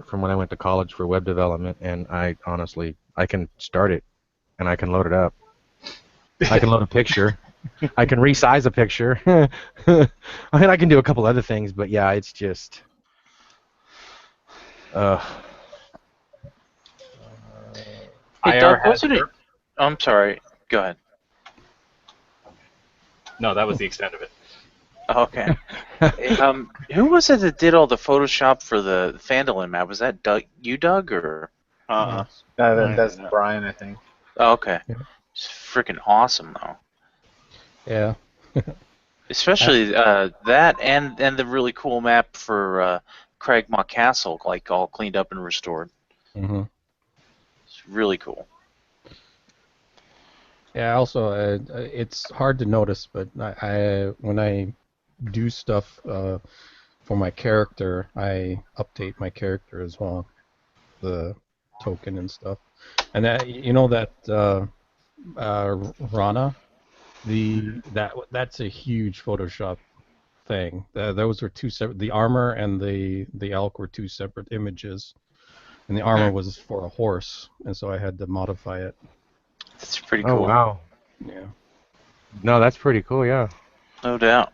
from when I went to college for web development, and I honestly I can start it and I can load it up. I can load a picture. I can resize a picture. I mean, I can do a couple other things, but yeah, it's just. Uh, Hey, IR Doug, has wasn't it? I'm sorry. Go ahead. no, that was the extent of it. Okay. Who was it that did all the Photoshop for the Phandalin map? Was that Doug? You, Doug, or? Uh-uh. That's Brian, I think. Oh, okay. Yeah. It's freaking awesome, though. Yeah. Especially that and the really cool map for Cragmaw Castle, like all cleaned up and restored. Mm-hmm. It's really cool. Yeah. Also, it's hard to notice, but when I do stuff for my character, I update my character as well, the token and stuff. And that that Rana, that's a huge Photoshop thing. Those were two separate. The armor and the elk were two separate images, and the armor was for a horse, and so I had to modify it. It's pretty oh cool. wow. Yeah. No, that's pretty cool. Yeah. No doubt.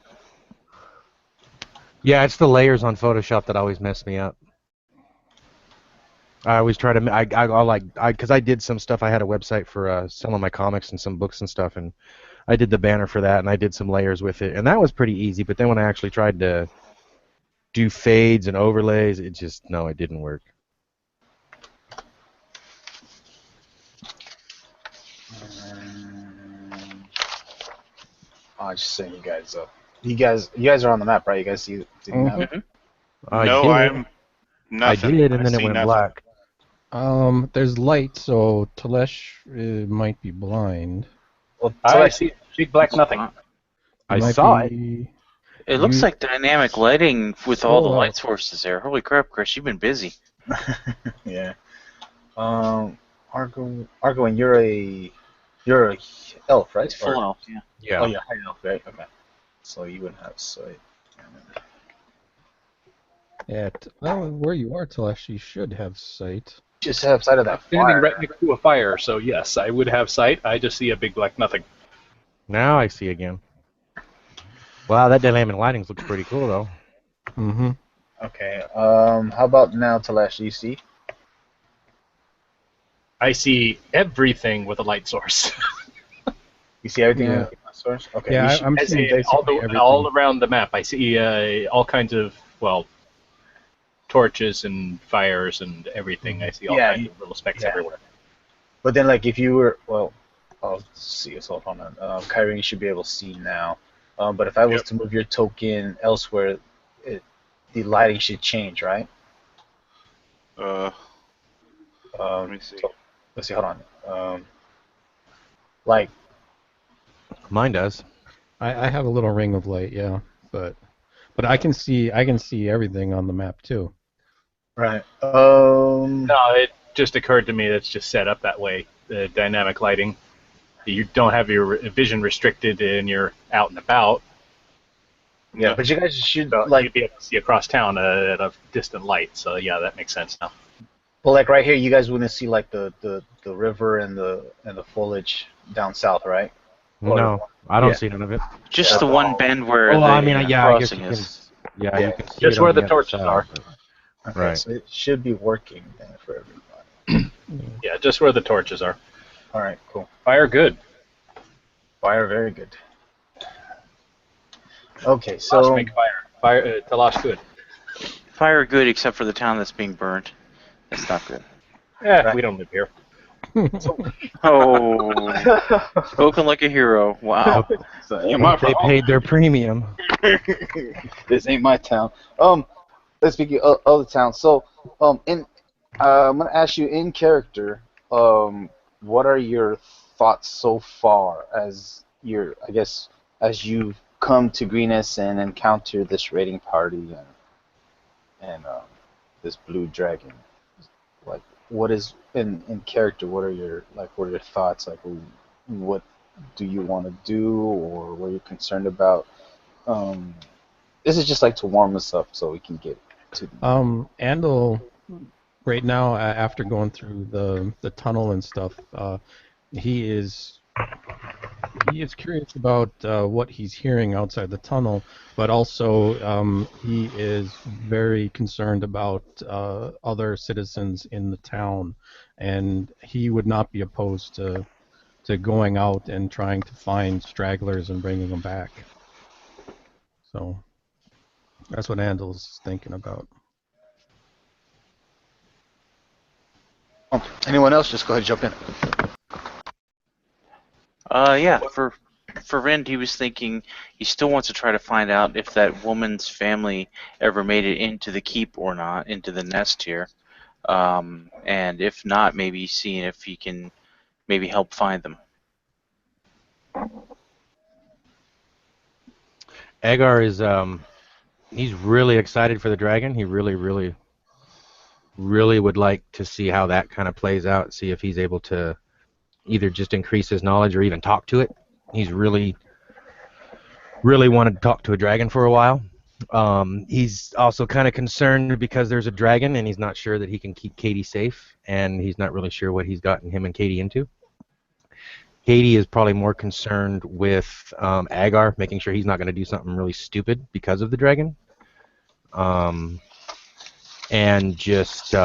Yeah, it's the layers on Photoshop that always mess me up. I always try to. Because I did some stuff. I had a website for some of my comics and some books and stuff, and I did the banner for that, and I did some layers with it, and that was pretty easy. But then when I actually tried to do fades and overlays, it didn't work. I just sent you guys up. You guys are on the map, right? You guys see the map? No, I'm I nothing. did, and then it see went nothing. black. There's light, so Telash might be blind. Well, I see big black nothing. I Might saw it. be- It looks You- like dynamic lighting with all the Oh, light sources there. Holy crap, Chris, you've been busy. yeah. Argarwaen, you're a elf, right? It's full elf, yeah. Yeah. Oh, yeah, high elf, right? Okay. So you wouldn't have sight. Yeah. Well, where you are, Telash, you should have sight. Just have sight of that Standing fire. right next to a fire, so yes, I would have sight. I just see a big black nothing. Now I see again. Wow, that dynamic lighting looks pretty cool though. Mm-hmm. Okay. How about now, Telash? Do you see? I see everything with a light source. You see everything Yeah. on the source? Okay. Yeah, you should- I'm I seeing see basically everything. all around the map. I see all kinds of, torches and fires and everything. I see all Yeah, kinds of little specks yeah. everywhere. But then, like, if you were, well, I'll see yourself on that. Kyrin, you should be able to see now. But if I was Yep. to move your token elsewhere, the lighting should change, right? Let Um, me see. so- let's see. Hold on. Like, Mine does. I have a little ring of light, yeah, but I can see everything on the map too. right. No, it just occurred to me that's just set up that way. The dynamic lighting. You don't have your vision restricted and you're out and about. Yeah, but you guys should So like, you'd be able to see across town at a distant light. So yeah, that makes sense now. well, like right here, you guys wouldn't see like the river and the foliage down south, right? No, I don't yeah. see none of it. Just the one bend where Well, the I mean, yeah, I guess crossing you is. can. Yeah, Yeah. you can see Just it where on the other torches side, are. but- Okay, Right. so it should be working then for everybody. Yeah, just where the torches are. All right, cool. Fire good. Fire, very good. Okay, Telash so make fire. Telash good. Fire good except for the town that's being burnt. That's not good. Yeah, we don't live here. Oh, spoken like a hero. Wow. They paid their premium. this ain't my town. Let's speak of other towns. So, I'm gonna ask you in character. What are your thoughts so far as as you've come to Greenest and encounter this raiding party and this blue dragon? Like, what is in character? What are your thoughts? Like, what do you want to do, or what are you concerned about? This is just like to warm us up so we can get to. Andol right now, after going through the tunnel and stuff, he is curious about what he's hearing outside the tunnel, but also he is very concerned about other citizens in the town, and he would not be opposed to going out and trying to find stragglers and bringing them back. So that's what Andol's thinking about. Anyone else? Just go ahead and jump in. Yeah, for Rind, he was thinking he still wants to try to find out if that woman's family ever made it into the keep or not, into the nest here. And if not, maybe seeing if he can maybe help find them. Agar is he's really excited for the dragon. He really would like to see how that kind of plays out, see if he's able to either just increase his knowledge or even talk to it. He's really wanted to talk to a dragon for a while. He's also kind of concerned because there's a dragon and he's not sure that he can keep Katie safe, and he's not really sure what he's gotten him and Katie into. Katie is probably more concerned with Agar, making sure he's not going to do something really stupid because of the dragon. And just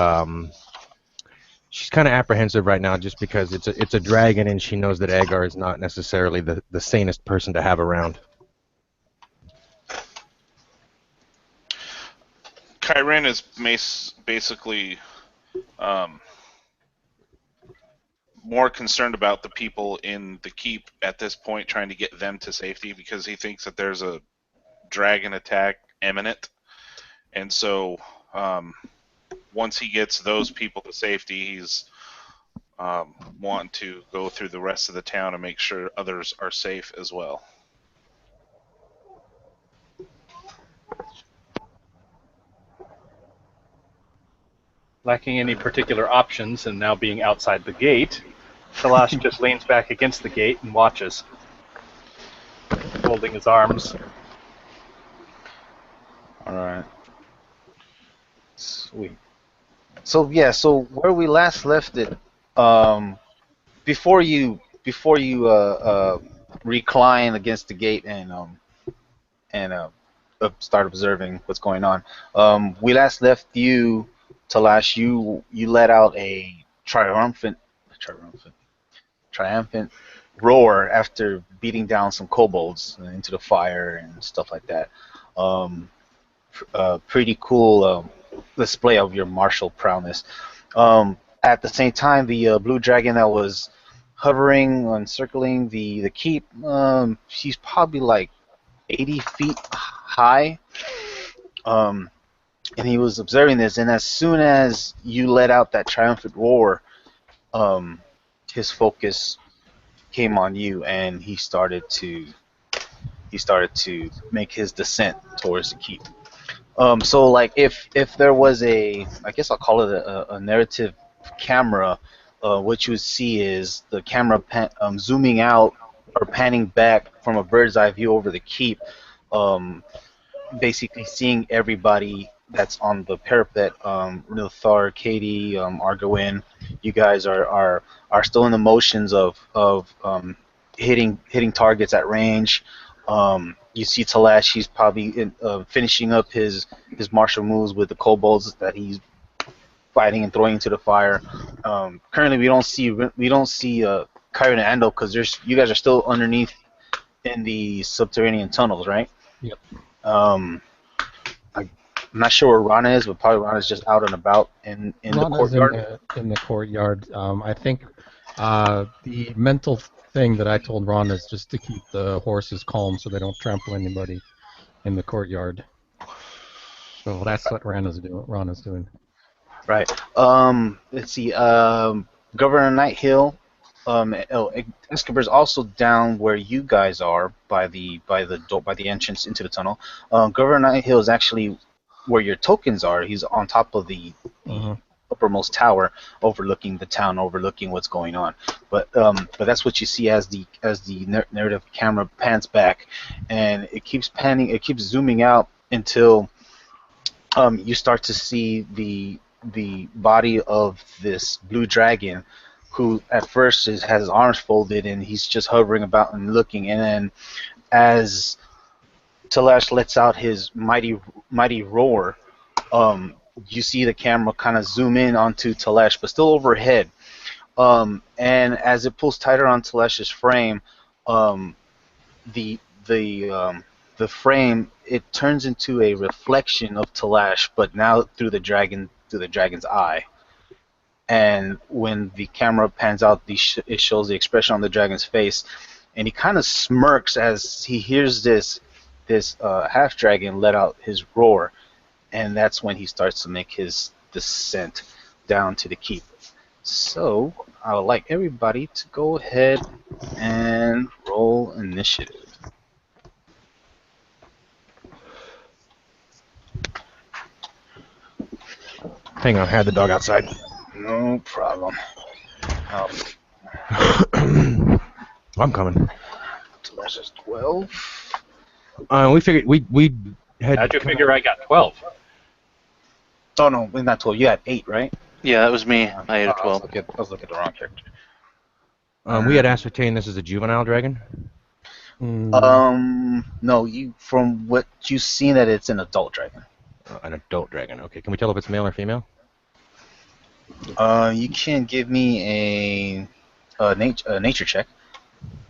she's kind of apprehensive right now just because it's a dragon and she knows that Agar is not necessarily the sanest person to have around. Kyrin is basically more concerned about the people in the keep at this point, trying to get them to safety because he thinks that there's a dragon attack imminent. And so once he gets those people to safety, he's wanting to go through the rest of the town and make sure others are safe as well. Lacking any particular options and now being outside the gate, Telash just leans back against the gate and watches, holding his arms. Alright. Sweet. So yeah, so where we last left it, before you recline against the gate and start observing what's going on, we last left you, Telash. You let out a triumphant roar after beating down some kobolds into the fire and stuff like that. Pretty cool display of your martial prowess. At the same time, the blue dragon that was hovering, encircling the keep, she's probably like 80 feet high. And he was observing this, and as soon as you let out that triumphant roar, his focus came on you, and he started to make his descent towards the keep. So like if there was I guess I'll call it a narrative camera, what you would see is the camera zooming out or panning back from a bird's eye view over the keep, basically seeing everybody that's on the parapet. Rindalthar, Katie, Argarwaen, you guys are still in the motions of hitting targets at range. You see Telash, he's probably finishing up his martial moves with the kobolds that he's fighting and throwing into the fire. Currently, we don't see Kyrin and Andol because you guys are still underneath in the subterranean tunnels, right? Yep. I'm not sure where Rana is, but probably Rana's just out and about in the courtyard. In the courtyard. I think the mental thing that I told Ron is just to keep the horses calm so they don't trample anybody in the courtyard. So that's what Rana's doing. Right. Let's see. Governor Nighthill. Eskobert's also down where you guys are by the entrance into the tunnel. Governor Nighthill is actually where your tokens are. He's on top of the uppermost tower, overlooking the town, overlooking what's going on. But that's what you see as the narrative camera pans back, and it keeps panning, it keeps zooming out until you start to see the body of this blue dragon, who at first has his arms folded and he's just hovering about and looking, and then as Telash lets out his mighty roar, you see the camera kind of zoom in onto Telash, but still overhead. And as it pulls tighter on Telash's frame, the frame, it turns into a reflection of Telash, but now through the dragon's eye. And when the camera pans out, it shows the expression on the dragon's face, and he kind of smirks as he hears this half dragon let out his roar, and that's when he starts to make his descent down to the keep. So I would like everybody to go ahead and roll initiative. Hang on, I had the dog outside. No problem. I'm coming. So that's just 12. We figured we had. How'd you figure I got 12? Oh no, not 12. You had 8, right? Yeah, that was me. I had a I was 12. looking at the wrong character. We had ascertained this is a juvenile dragon. No, from what you've seen, that it's an adult dragon. An adult dragon. Okay, can we tell if it's male or female? You can give me a nature check.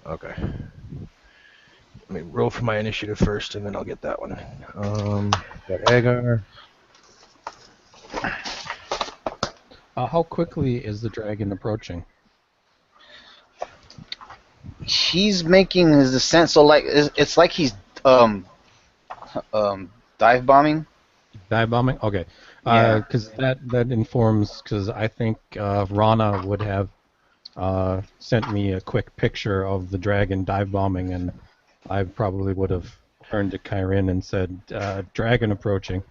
Okay. Let me roll for my initiative first, and then I'll get that one. Got Agar. How quickly is the dragon approaching? He's making his descent, so like it's like he's dive bombing. Dive bombing? Okay. Yeah. Because that informs, because I think Rana would have sent me a quick picture of the dragon dive bombing, and I probably would have turned to Kyrin and said, dragon approaching.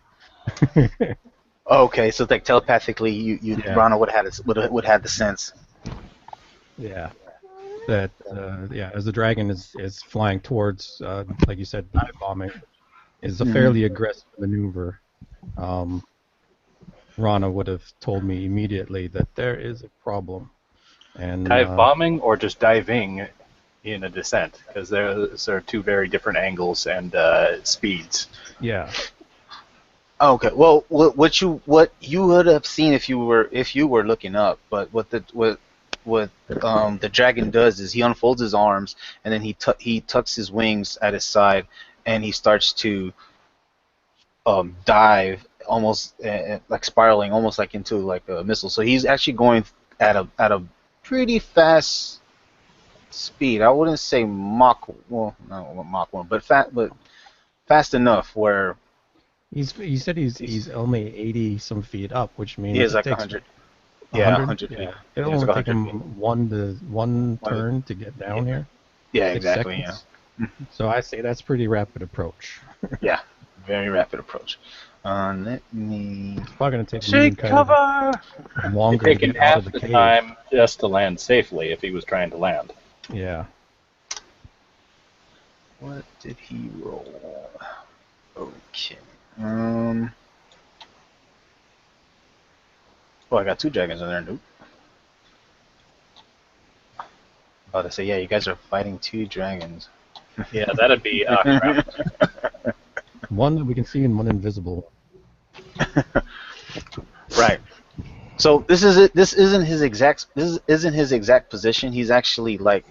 Okay, so like telepathically, Yeah. Rana would have had the sense. Yeah. That, as the dragon is flying towards, like you said, dive bombing, is a fairly aggressive maneuver. Rana would have told me immediately that there is a problem. And Dive bombing or just diving in a descent? Because those are two very different angles and speeds. Yeah. Okay, well, what you would have seen if you were looking up, but what the dragon does is he unfolds his arms, and then he tucks his wings at his side, and he starts to dive, almost like spiraling, almost like into like a missile. So he's actually going at a pretty fast speed. I wouldn't say Mach 1, but fast enough where He said he's only 80 some feet up, which means he is it like takes 100. Yeah, 100 feet. It'll Yeah, only it's like take 100 him one turn to get down here. Yeah, 6 exactly. seconds. Yeah. So I say that's pretty rapid approach. Yeah, very rapid approach. Let me. It's probably going to take Take him cover! kind of longer It'd to take him get out half of the the cave. time just to land safely if he was trying to land. Yeah. What did he roll? Okay. Oh, I got 2 dragons in there. Nope. About to say, yeah, you guys are fighting 2 dragons. Yeah, that'd be crap. One that we can see and one invisible. Right. So this isn't his exact position. He's actually like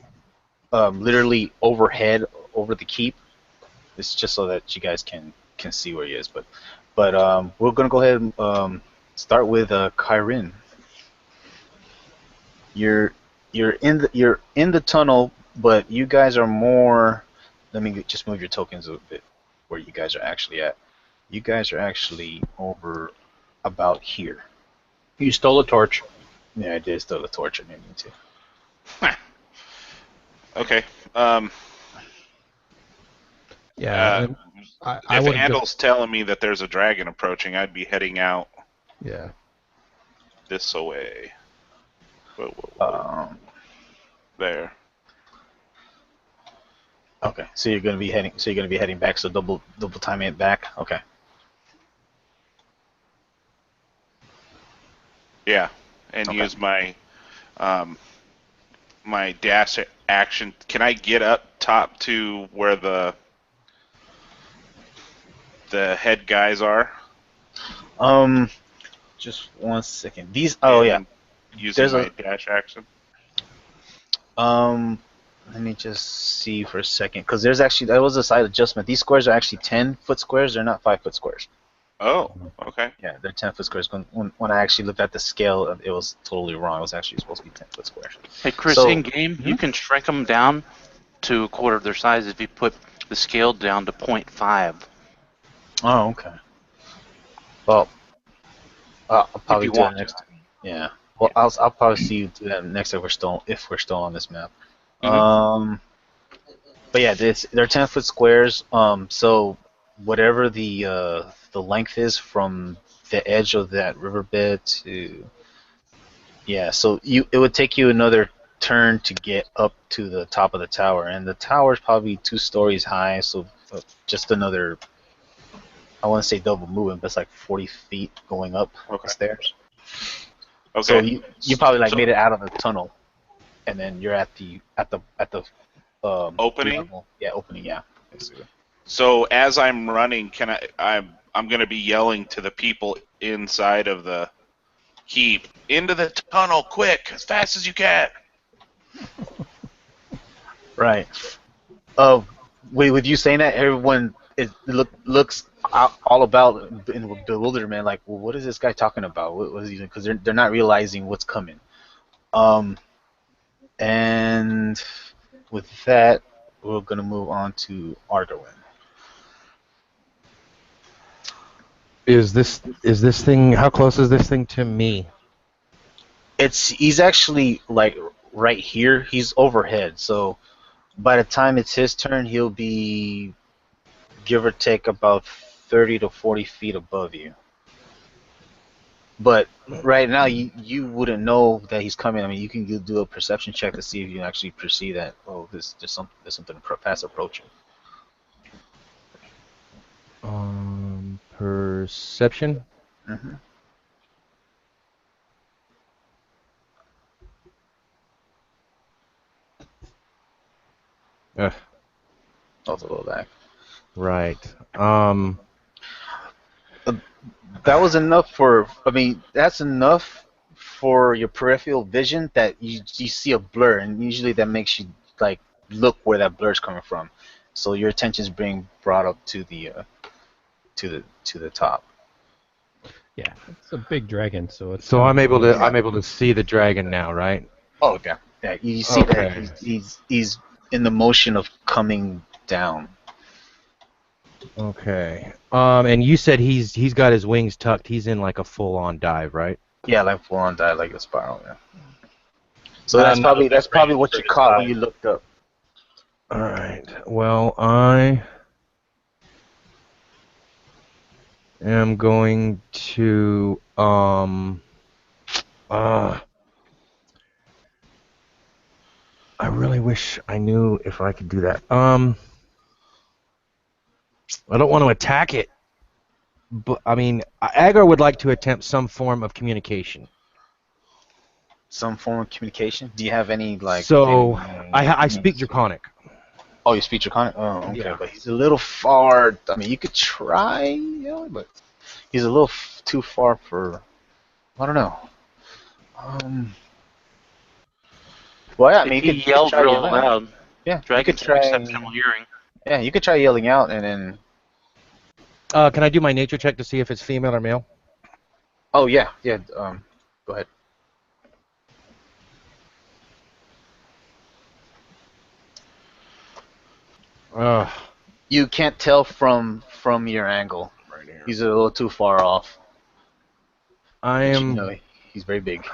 literally overhead over the keep. It's just so that you guys can see where he is. But we're gonna go ahead and start with Kyrin. You're in the tunnel, but you guys are more. Let me just move your tokens a bit where you guys are actually at. You guys are actually over about here. You stole a torch. Yeah, I did steal the torch. I didn't mean to. Okay. Yeah. and I If would have Andol's telling me that there's a dragon approaching, I'd be heading out Yeah. this way. Whoa. There. Okay, so you're gonna be heading back. So double time it back. Okay. Yeah, and Okay. use my my dash action. Can I get up top to where the head guys are? Just 1 second. These. Oh yeah. And using There's my a. dash action. Let me just see for a second, because there's actually that was a side adjustment. These squares are actually 10-foot squares. They're not 5-foot squares. Oh, okay. Yeah, they're 10-foot squares. When I actually looked at the scale, it was totally wrong. It was actually supposed to be 10-foot squares. Hey, Chris, So- in game, you can shrink them down to a quarter of their size if you put the scale down to 0.5. Oh, okay. Well, I'll probably you do it want next. Yeah. Well, I'll probably see you do that next if we're still on this map. But yeah, they're 10-foot squares. So whatever the length is from the edge of that riverbed to, yeah, so it would take you another turn to get up to the top of the tower, and the tower is probably 2 stories high, so just another, I want to say double movement, but it's like 40 feet going up the stairs. Okay. So you probably So- made it out of the tunnel, and then you're at the Opening? level. Yeah, opening. Yeah, basically. So as I'm running, I'm going to be yelling to the people inside of the keep, into the tunnel, quick, as fast as you can. Right. With you saying that, everyone looks all about in bewilderment, like, well, what is this guy talking about? What is he doing? Because they're not realizing what's coming. And with that, we're gonna move on to Argarwaen. Is this thing? How close is this thing to me? He's actually like right here. He's overhead, so by the time it's his turn, he'll be give or take about 30 to 40 feet above you. But right now, you wouldn't know that he's coming. I mean, you can do a perception check to see if you can actually perceive that. Oh, there's something fast approaching. Perception. Mm-hmm. Ugh. Also, a little back. Right. That was enough for. I mean, that's enough for your peripheral vision that you see a blur, and usually that makes you like look where that blur is coming from. So your attention is being brought up to the top. Yeah, it's a big dragon, so it's. So I'm able to see the dragon now, right? Oh yeah, yeah. You see Okay. that he's in the motion of coming down. Okay. And you said he's got his wings tucked. He's in like a full-on dive, right? Yeah, like full on dive, like a spiral. Yeah. So that's probably what you caught when you looked up. All right. Well, I am going to I really wish I knew if I could do that. I don't want to attack it, but I mean, Agar would like to attempt some form of communication. Some form of communication. Do you have any like? So I speak Draconic. Oh, you speak Draconic? Oh, okay. Yeah. But he's a little far. I mean, you could try, but he's a little too far for. I don't know. Well, yeah, I mean, He you could yelled try real yelling out. loud. Yeah, you Dragons could have try. exceptional hearing. Yeah, you could try yelling out, and then. Can I do my nature check to see if it's female or male? Oh yeah. Go ahead. You can't tell from your angle. Right here. He's a little too far off. I You am. know, he's very big.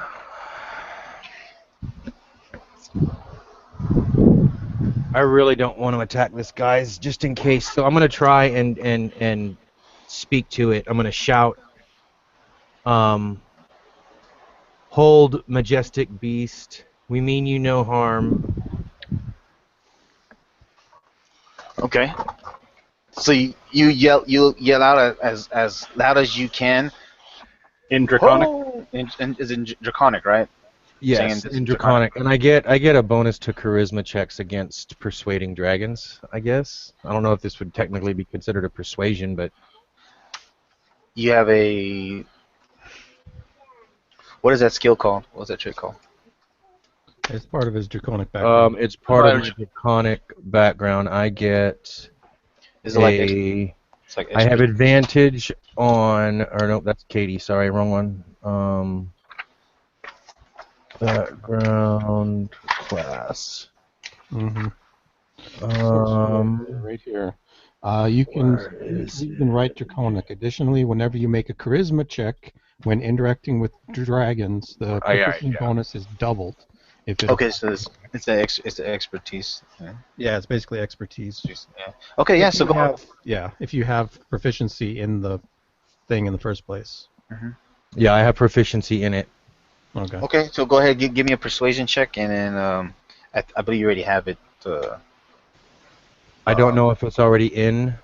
I really don't want to attack this, guys, just in case. So I'm gonna try and speak to it. I'm gonna shout. Hold, majestic beast. We mean you no harm. Okay. So you yell out as loud as you can. In Draconic? Oh, is in Draconic, right? Yes, Saying in Draconic, and I get a bonus to charisma checks against persuading dragons. I guess I don't know if this would technically be considered a persuasion, but you have a what is that skill called? What's that trait called? It's part of his draconic background. it's part of my Draconic background. I get Is it like a. it's like I have advantage on, or no, that's Katie. Sorry, wrong one. Background class. Mm-hmm. Um, Right here. You can write draconic. Additionally, whenever you make a charisma check when interacting with dragons, the proficiency bonus is doubled. If it okay, so it's the expertise. yeah, it's basically expertise. Yeah. Okay, yeah. So go on. Yeah, if you have proficiency in the thing in the first place. yeah, I have proficiency in it. Okay. Okay, so go ahead, give me a persuasion check, and then I believe you already have it. I don't know if it's already in.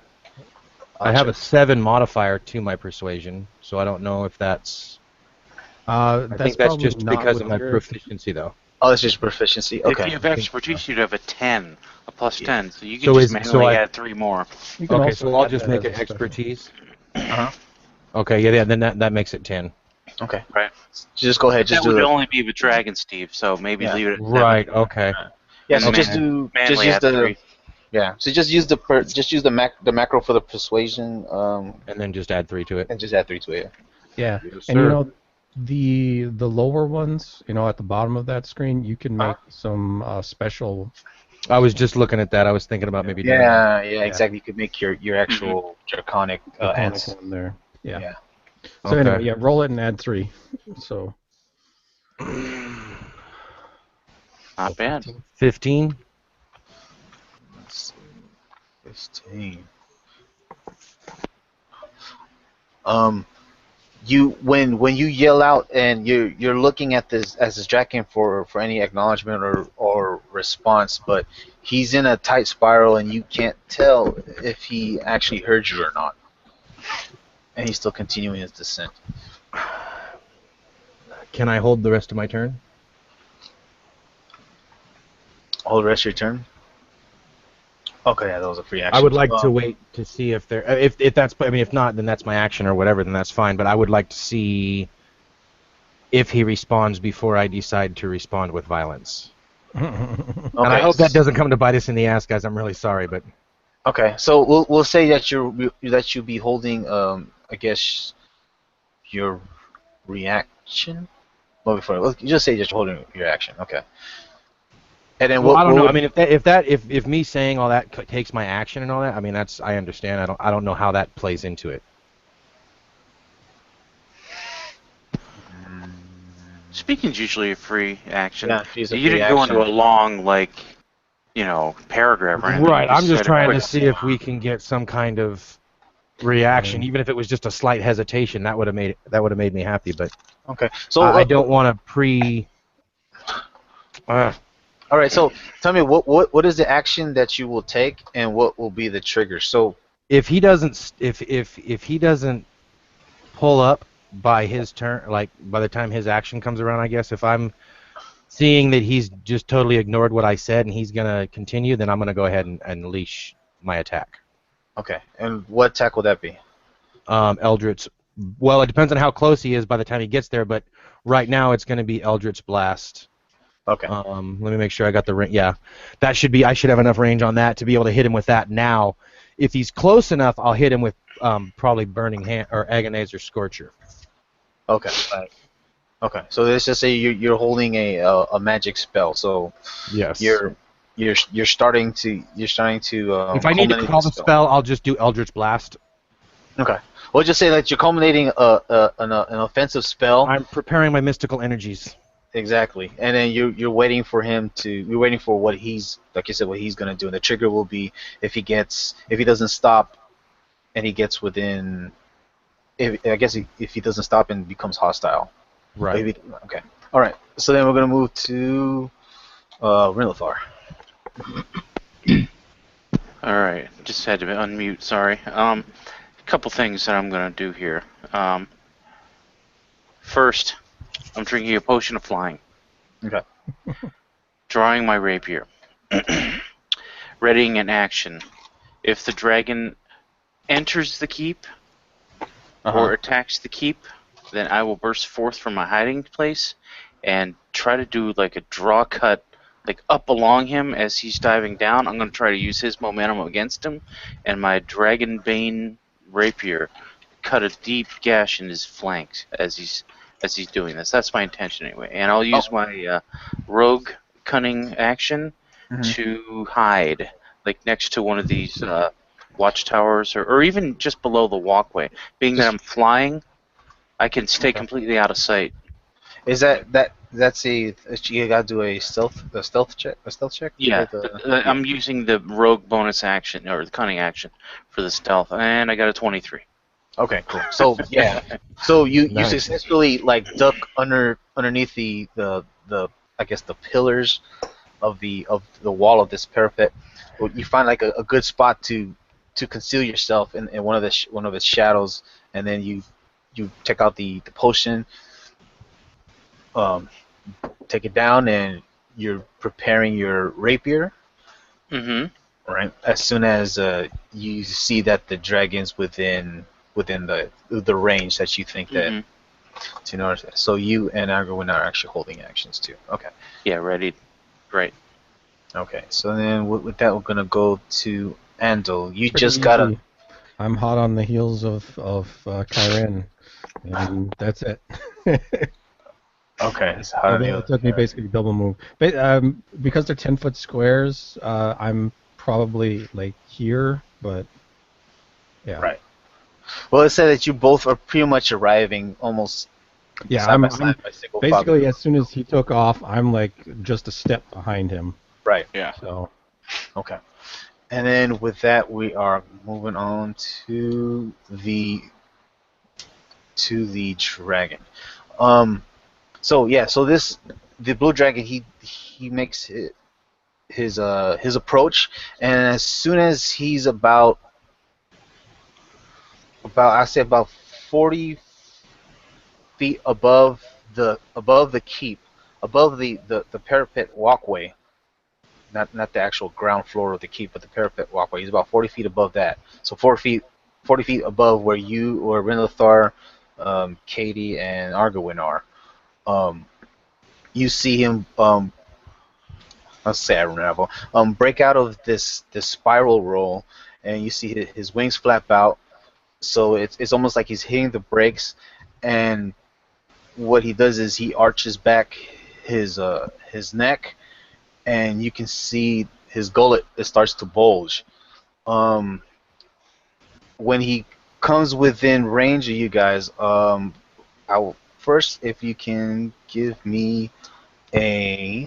I have a 7 modifier to my persuasion, so I don't know if that's. I think that's just because of my proficiency, though. Oh, that's just proficiency. Okay. If you have expertise, you'd have a 10, a plus 10, so you can just manually add 3 more. Okay, so I'll just make it expertise. Okay, yeah, then that makes it 10. Okay. Right. Just go ahead. That would only be with Dragon Steve, so maybe leave it at 7. Right. Okay. Yeah. So just use the 3. Yeah. So just use the macro for the persuasion. And then just add 3 to it. And just add 3 to it. Yeah. Yes, and you know, the lower ones, you know, at the bottom of that screen, you can make some special. I was just looking at that. I was thinking about maybe doing that. Yeah, exactly. You could make your actual draconic ants in there. Yeah. So okay. anyway, yeah, roll it and add 3. So. Not bad. 15. 15. When you yell out and you're looking at this as this dragon for any acknowledgement or response, but he's in a tight spiral and you can't tell if he actually heard you or not, and he's still continuing his descent. Can I hold the rest of my turn? Hold the rest of your turn. Okay, yeah, that was a free action. I would like to wait to see if there, if that's, I mean, if not, then that's my action or whatever, then that's fine. But I would like to see if he responds before I decide to respond with violence. Okay. And I hope that doesn't come to bite us in the ass, guys. I'm really sorry, but. Okay, so we'll say that you'll be holding I guess your reaction. Well, before you just say that you're holding your action. Okay. And then well, I don't know. I mean, if me saying all that takes my action and all that, I mean, I understand. I don't know how that plays into it. Speaking's usually a free action. Yeah, you didn't go into a long, paragraph or anything. Right. I'm just trying to see if we can get some kind of reaction, even if it was just a slight hesitation. That would have made me happy. But okay. So I don't want to all right, so tell me what is the action that you will take, and what will be the trigger? So if he doesn't pull up by his turn, like by the time his action comes around, I guess if I'm seeing that he's just totally ignored what I said and he's gonna continue, then I'm gonna go ahead and unleash my attack. Okay, and what attack will that be? Eldritch. Well, it depends on how close he is by the time he gets there, but right now it's gonna be Eldritch Blast. Okay. Let me make sure I got the range. Yeah, that should be. I should have enough range on that to be able to hit him with that now. If he's close enough, I'll hit him with probably Burning Hand or Agonize or Scorcher. Okay. Okay. So let's just say you're holding a magic spell. So yes, you're starting to. If I need to call the spell, I'll just do Eldritch Blast. Okay. Well, just say that you're culminating an offensive spell. I'm preparing my mystical energies. Exactly, and then you're waiting for him to. You're waiting for what he's, like you said, what he's gonna do. And the trigger will be if he doesn't stop, and he gets within. If he doesn't stop and becomes hostile. Right. Okay. All right. So then we're gonna move to Rindalthar. All right. Just had to unmute. Sorry. A couple things that I'm gonna do here. First, I'm drinking a potion of flying. Okay. Drawing my rapier. Readying an action. If the dragon enters the keep or attacks the keep, then I will burst forth from my hiding place and try to do like a draw cut, like up along him as he's diving down. I'm going to try to use his momentum against him, and my dragonbane rapier cut a deep gash in his flanks as he's doing this. That's my intention anyway. And I'll use my rogue cunning action to hide, like next to one of these watchtowers, or even just below the walkway. Being that I'm flying, I can stay completely out of sight. Is that's you gotta do a stealth check? A stealth check? Yeah, I'm using the rogue bonus action or the cunning action for the stealth, and I got a 23. Okay, cool. So yeah, so you Nice. successfully like duck underneath the I guess the pillars of the wall of this parapet. You find like a good spot to conceal yourself in one of its shadows, and then you take out the potion, take it down, and you're preparing your rapier. Mm-hmm. Right. As soon as you see that the dragon's within the range that you think that to notice. So you and Argarwaen are actually holding actions too. Okay. Yeah, ready. Right. Okay. So then with that, we're gonna go to Andol. You Pretty just gotta. easy. I'm hot on the heels of Kyrin, and that's it. Okay. So It took me basically double move. But, because they're 10-foot squares, I'm probably like here, but yeah. Right. Well, it said that you both are pretty much arriving almost. Yeah, side I'm by side by single basically file. as soon as he took off, I'm like just a step behind him. Right. Yeah. So Okay. And then with that, we are moving on to the dragon. So yeah, so the blue dragon, he makes his approach, and as soon as he's about I say about 40 feet above the keep, above the parapet walkway, not the actual ground floor of the keep, but the parapet walkway. He's about 40 feet above that. So 40 feet above where you or Rindalthar, Katie, and Argarwaen are. You see him. Let's say I unravel. Break out of this spiral roll, and you see his wings flap out. So it's almost like he's hitting the brakes, and what he does is he arches back his neck, and you can see his gullet. It starts to bulge. When he comes within range of you guys, I will first, if you can give me a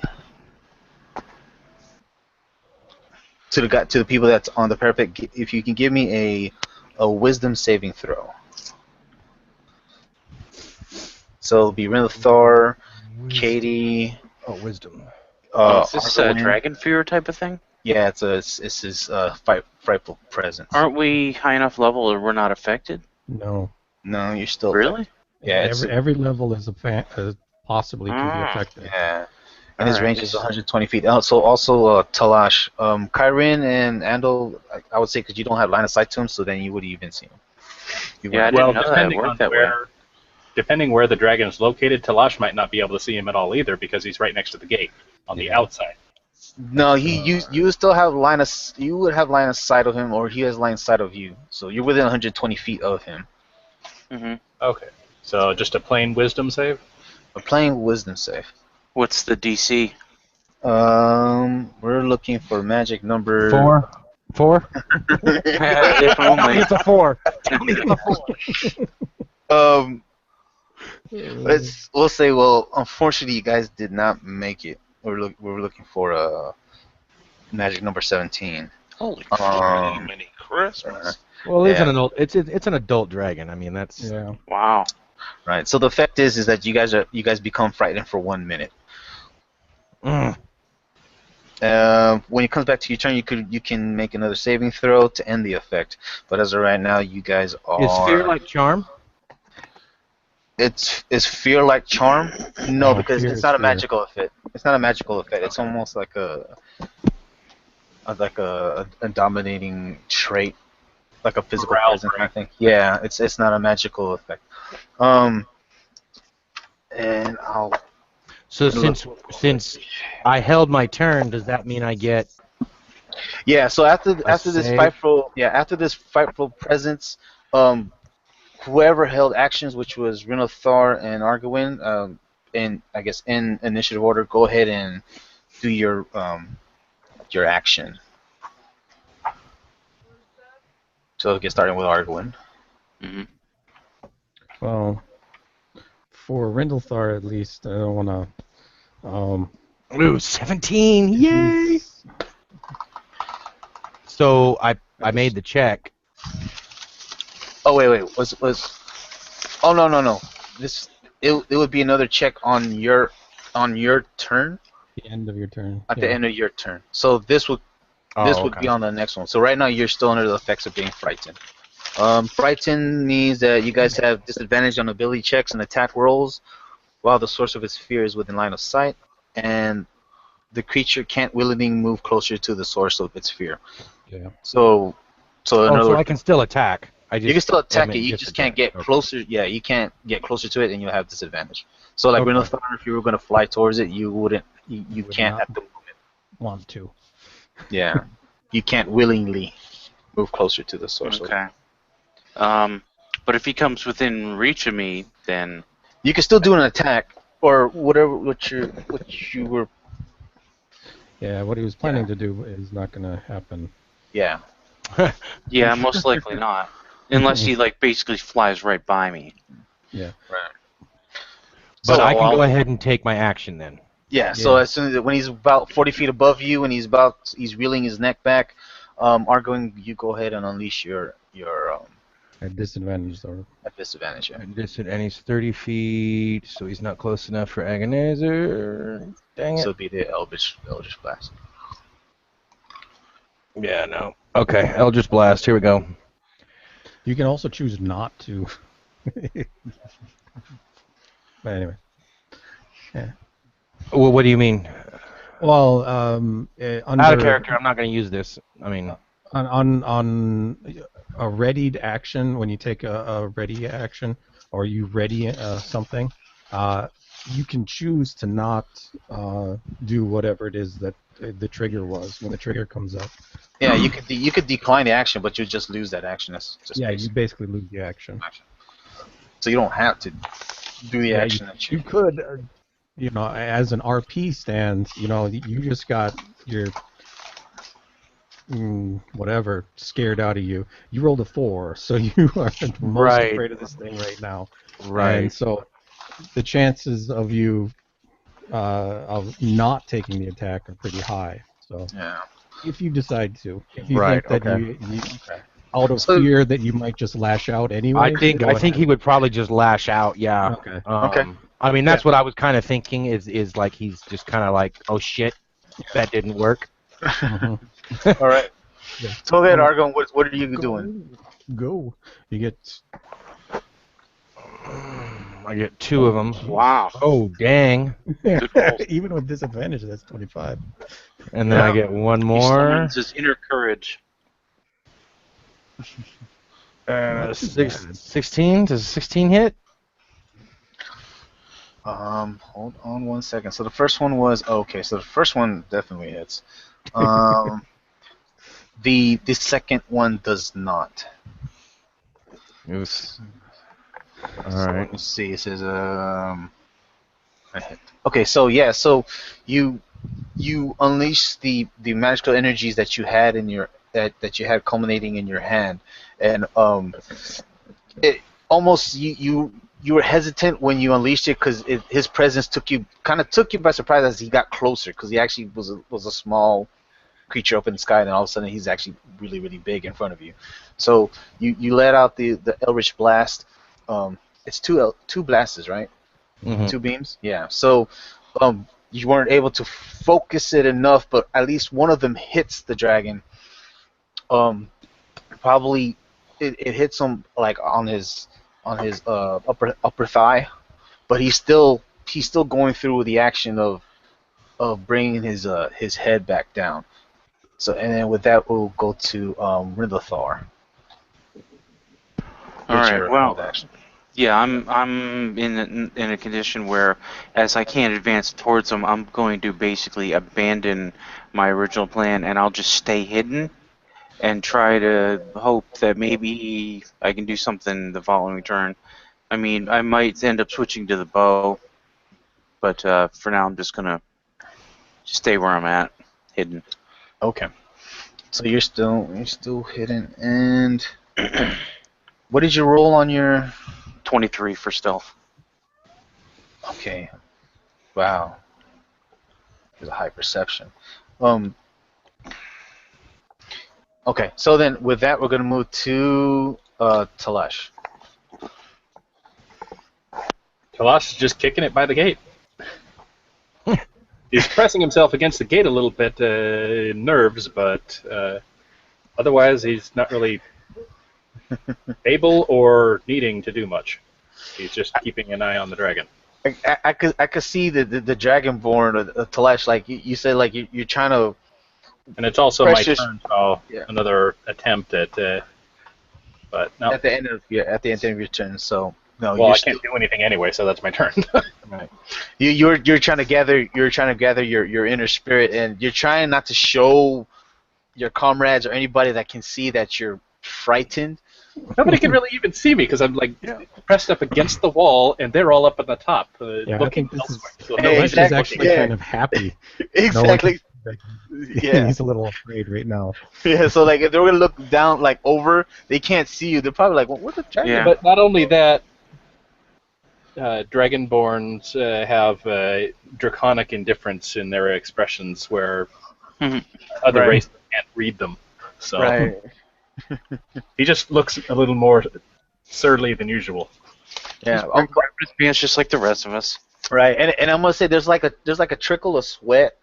to the people that's on the parapet, if you can give me a wisdom saving throw. So it'll be Rindalthar, Katie. Oh, wisdom. Is this a Argarwaen. dragon fear type of thing? Yeah, it's his frightful presence. Aren't we high enough level or we're not affected? no. No, you're still Really? Yeah, Every level is possibly can be affected. Yeah, and his Alright. range is 120 feet. So also Telash, Kyrin and Andol, I would say because you don't have line of sight to him, so then you would even see him. Yeah, I didn't know that it worked that way. Depending where the dragon is located, Telash might not be able to see him at all either because he's right next to the gate on the outside. No, you still have you would have line of sight of him, or he has line of sight of you. So you're within 120 feet of him. Mm-hmm. Okay. So just a plain wisdom save? We're playing wisdom save. What's the DC? We're looking for magic number 4. If Tell me only. it's a 4. Tell me it's a 4. We'll say, well, unfortunately, you guys did not make it. We're looking for magic number 17. Holy mini Christmas. Well, it's Yeah. an adult. It's an adult dragon. I mean, that's Yeah. Wow. Right. So the effect is that you guys become frightened for 1 minute. Mm. When it comes back to your turn, you can make another saving throw to end the effect. But as of right now, you guys are. Is fear like charm? Is fear like charm? No, because Fear it's is not a fear. magical effect. It's not a magical effect. It's almost like a dominating trait, like a physical Morale presence, I break. think. Yeah, it's not a magical effect. Um, and I'll So look. since I held my turn, does that mean I get Yeah, so a after this save? frightful presence, um, whoever held actions, which was Rindalthar and Argarwaen, in I guess in initiative order, go ahead and do your action. So get starting with Argarwaen. Hmm. Well, for Rindalthar at least, I don't want to. Ooh, 17! Yay! He's- So I made the check. Oh wait, was oh no. It would be another check on your turn the end of your turn. at Yeah. the end of your turn. So this would Okay. be on the next one. So right now you're still under the effects of being frightened. Frightened means that you guys have disadvantage on ability checks and attack rolls while the source of its fear is within line of sight, and the creature can't willingly move closer to the source of its fear. Yeah. So in other So words, I can still attack. you can still attack am it. at You just can't get disadvantage. closer. Yeah, you can't get closer to it, and you'll have disadvantage. So like Okay. Rindalthar, if you were gonna fly towards it, you wouldn't. You Would can't not. have the movement. Want to. Yeah, you can't willingly move closer to the source. Of it. Okay. But if he comes within reach of me, then You can still do an attack or whatever what you were. Yeah, what he was planning to do is not going to happen. Yeah. yeah, most likely not, unless he like basically flies right by me. Yeah. Right. But So I can I'll- go ahead and take my action then. Yeah. So Yeah. as soon as when he's about 40 feet above you and he's reeling his neck back, Argon, you go ahead and unleash your At disadvantage, though. at disadvantage. Yeah. And he's 30 feet, so he's not close enough for Agonizer. Dang it. So it'd be the Eldritch Blast. Yeah, no. Okay, Eldritch Blast. Here we go. You can also choose not to. But anyway. Yeah. Well, what do you mean? Well, under Out of character. I'm not going to use this. I mean, on a readied action, when you take a ready action or you ready something, you can choose to not do whatever it is that the trigger was when the trigger comes up. Yeah, you could decline the action, but you just lose that action. That's just Yeah, you basic basically lose the action. action. So you don't have to do the Yeah, action that you could, as an RP stand, you just got your whatever scared out of you. You rolled a 4, so you are most Right. afraid of this thing right now. right. And so the chances of you of not taking the attack are pretty high. So Yeah. if you decide to, if you Right, think that okay. you out of So- fear that you might just lash out anyway. I think he would probably just lash out. Yeah. Okay. Okay. I mean, that's what I was kind of thinking. Is like he's just kind of like, oh shit, that didn't work. Mhm. All right. Yeah. So then, Argon, what are you doing? Go. You get. I get 2 of them. Wow. Oh dang! Good roll. Even with disadvantage, that's 25. And then I get one He more. summons his inner courage. 16. Does 16 hit? Hold on one second. So the first one was okay. So the first one definitely hits. The second one does not. Oof. All So right. let me see. It says I hit. Okay, so yeah, so you unleash the magical energies that you had in your that you had culminating in your hand, and it almost you were hesitant when you unleashed it because his presence took you by surprise as he got closer because he actually was a small creature up in the sky, and then all of a sudden he's actually really, really big in front of you. So you let out the Eldritch Blast. It's two blasts, right? Mhm. 2 beams. Yeah. So you weren't able to focus it enough, but at least one of them hits the dragon. Probably it hits him like on his upper thigh, but he's still going through the action of bringing his head back down. So, and then with that, we'll go to Rindalthar. All right. Well, yeah, I'm in a condition where, as I can't advance towards him, I'm going to basically abandon my original plan, and I'll just stay hidden and try to hope that maybe I can do something the following turn. I mean, I might end up switching to the bow, but for now, I'm just gonna stay where I'm at, hidden. Okay. So you're still hidden, and what did you roll on your? 23 for stealth. Okay. Wow. There's a high perception. Okay. So then, with that, we're gonna move to Telash. Telash is just kicking it by the gate. He's pressing himself against the gate a little bit, nerves, but otherwise he's not really able or needing to do much. He's just keeping an eye on the dragon. I could see the Dragonborn or Telash, like you said, like you're trying to. And it's also my turn, so another attempt at. But no. At the end of your turn, so no. Well, I can't do anything anyway, so that's my turn. Right. You're trying to gather your inner spirit, and you're trying not to show your comrades or anybody that can see that you're frightened. Nobody can really even see me because I'm like pressed up against the wall, and they're all up at the top, looking elsewhere. So Telash is actually kind of happy. Exactly. He's a little afraid right now. Yeah, so like if they're gonna look down like over, they can't see you. They're probably like, well, "What the dragon?" Yeah. But not only that, Dragonborns have draconic indifference in their expressions, where other races can't read them. So right. He just looks a little more surly than usual. Yeah, It's just like the rest of us. right. And I'm gonna say there's like a trickle of sweat,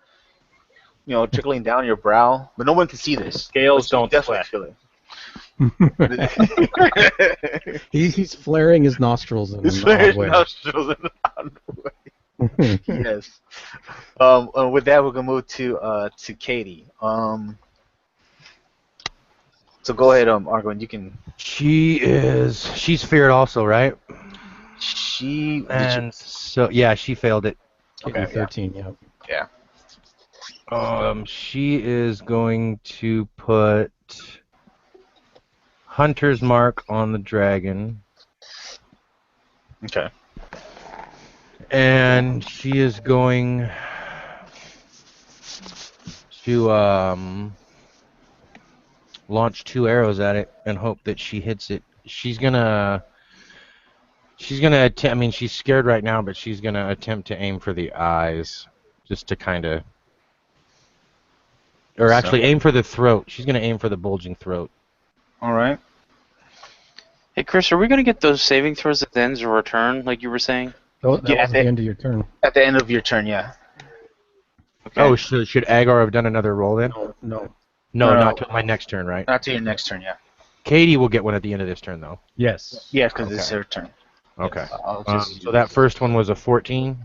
trickling down your brow, but no one can see this. Scales don't Definitely sweat. feel it. He's flaring his nostrils in His an odd way. nostrils in an odd way. Yes. With that, we're gonna move to Katie. So go ahead, Argarwaen. You can. She's feared also, right? So yeah, she failed it. Okay, 13, yeah. Yeah. She is going to put Hunter's Mark on the dragon. Okay. And she is going to launch 2 arrows at it and hope that she hits it. She's gonna attempt. I mean, she's scared right now, but she's gonna attempt to aim for the eyes, just to kind of, or actually aim for the throat. She's gonna aim for the bulging throat. All right. Hey, Chris, are we going to get those saving throws at the end of our turn, like you were saying? Oh, that was at the end of your turn. At the end of your turn, yeah. Okay. Oh, should Agar have done another roll then? No. No, not till my next turn, right? Not to your next turn, yeah. Katie will get one at the end of this turn, though. Yes. Yeah, because it's her turn. Okay. Yes, So that first one was a 14.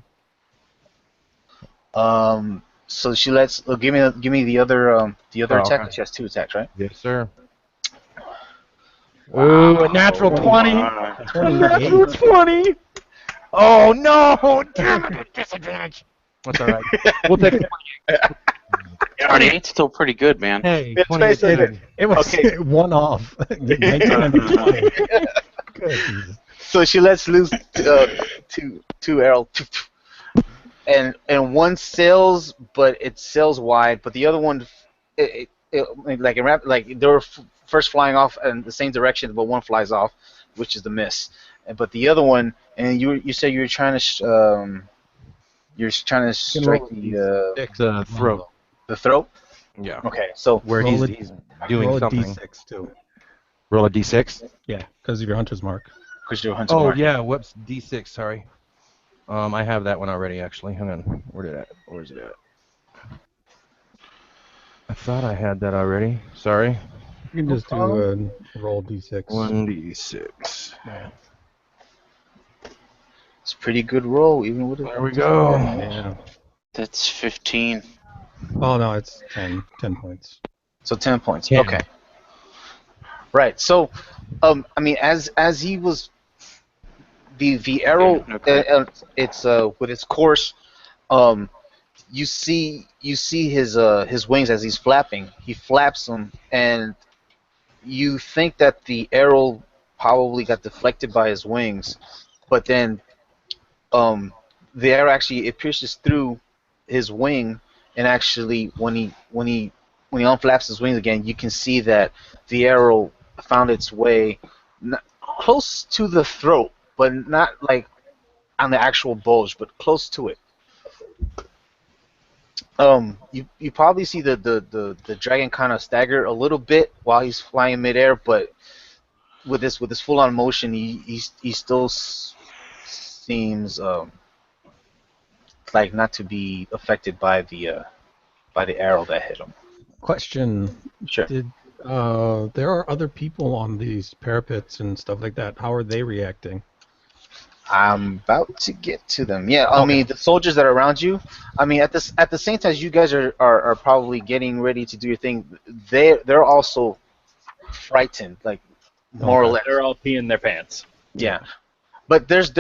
So she lets. Give me the other attack. Okay. She has 2 attacks, right? Yes, sir. Ooh, a natural 20. A natural 20. Oh no! Disadvantage. That's all right. We'll take it. 28's still pretty good, man. Hey, It's 20 is basically- good. It was one off. 19 and 20. Good Jesus. So she lets loose two arrows, and one sails, but it sails wide. But the other one, they were first flying off in the same direction, but one flies off, which is the miss. But the other one, and you said you were trying to strike the throat. the throat. Yeah. Okay, so Where Roll he's doing roll a something. d6 too. Roll a d6. Yeah, because of your hunter's mark. because you're hunter Oh mark. yeah, whoops, d6. Sorry. I have that one already. Actually, hang on. Where's it at? I thought I had that already. Sorry. You can just do roll d6. 1d6. It's a pretty good roll, even with it. There we go. Yeah. That's 15. Oh no, it's 10. 10 points. So 10 points. Yeah. Okay. Right. So, I mean, as he was, the arrow, Okay. it's with its course, you see his wings as he's flapping. He flaps them, and you think that the arrow probably got deflected by his wings, but then the arrow actually it pierces through his wing, and actually when he unflaps his wings again, you can see that the arrow found its way close to the throat, but not like on the actual bulge, but close to it. You probably see the dragon kind of stagger a little bit while he's flying in midair, but with this full on motion, he still seems like not to be affected by the arrow that hit him. Question: Sure. Did there are other people on these parapets and stuff like that? How are they reacting? I'm about to get to them. Yeah, I mean the soldiers that are around you. I mean at the same time as you guys are probably getting ready to do your thing, they're also frightened, like more or less. They're all peeing their pants. Yeah. But there's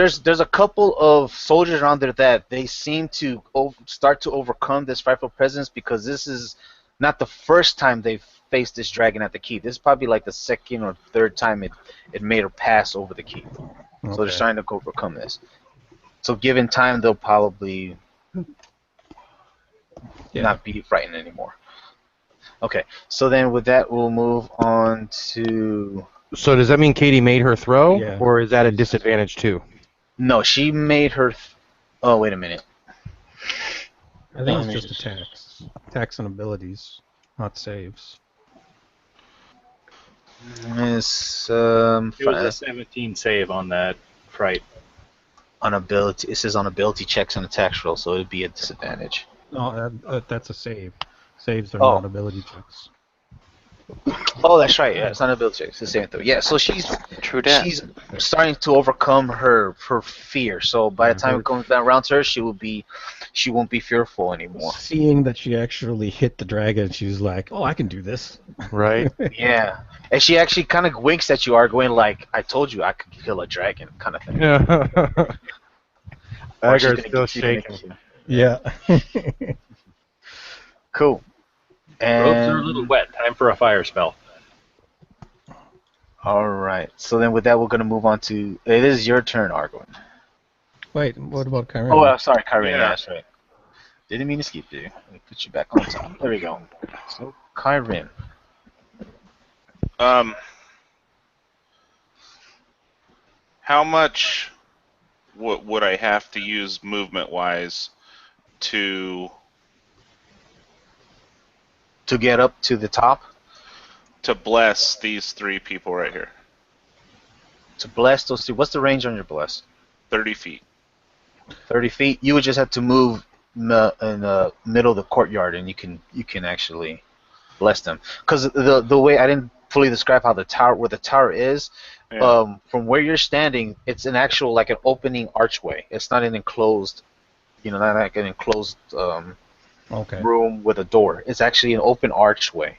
a couple of soldiers around there that they seem to start to overcome this frightful presence, because this is not the first time they've faced this dragon at the keep. This is probably like the second or third time it made her pass over the keep. Okay. So they're starting to overcome this. So given time, they'll probably not be frightened anymore. Okay, so then with that, we'll move on to... So does that mean Katie made her throw, Yeah. or is that a disadvantage too? No, she made her... Oh, wait a minute. I think it's just attacks. Attacks and abilities, not saves. It's It was a 17 save on that fright. on ability. It says on ability checks and attacks roll, so it'd be a disadvantage. No, that's a save. Saves are Oh. not ability checks. Oh, that's right. Yeah, it's not ability checks. It's the same thing. Yeah, so she's starting to overcome her fear. So by the time it comes down around to her, she won't be fearful anymore. Seeing that she actually hit the dragon, she's like, "Oh, I can do this." Right. Yeah, and she actually kind of winks at you, Argarwaen, like, "I told you I could kill a dragon," kind of thing. Yeah. Or she's Agar's gonna still keep it shaking. Yeah. Cool. Ropes are a And little wet. Time for a fire spell. all right. So then with that, we're gonna move on to. It is your turn, Argarwaen. Wait, what about Kyrin? Oh, sorry, Kyrin. Yeah. Yeah, that's right. Didn't mean to skip you. Let me put you back on top. There we go. So Kyrin. How much would I have to use movement-wise to To get up to the top, bless these three people right here? to bless those two. What's the range on your bless? 30 feet. 30 feet. You would just have to move in the middle of the courtyard, and you can actually bless them. Because the way I didn't fully describe how where the tower is. Yeah. From where you're standing, it's an actual like an opening archway. It's not an enclosed, not like an enclosed Okay. room with a door. It's actually an open archway.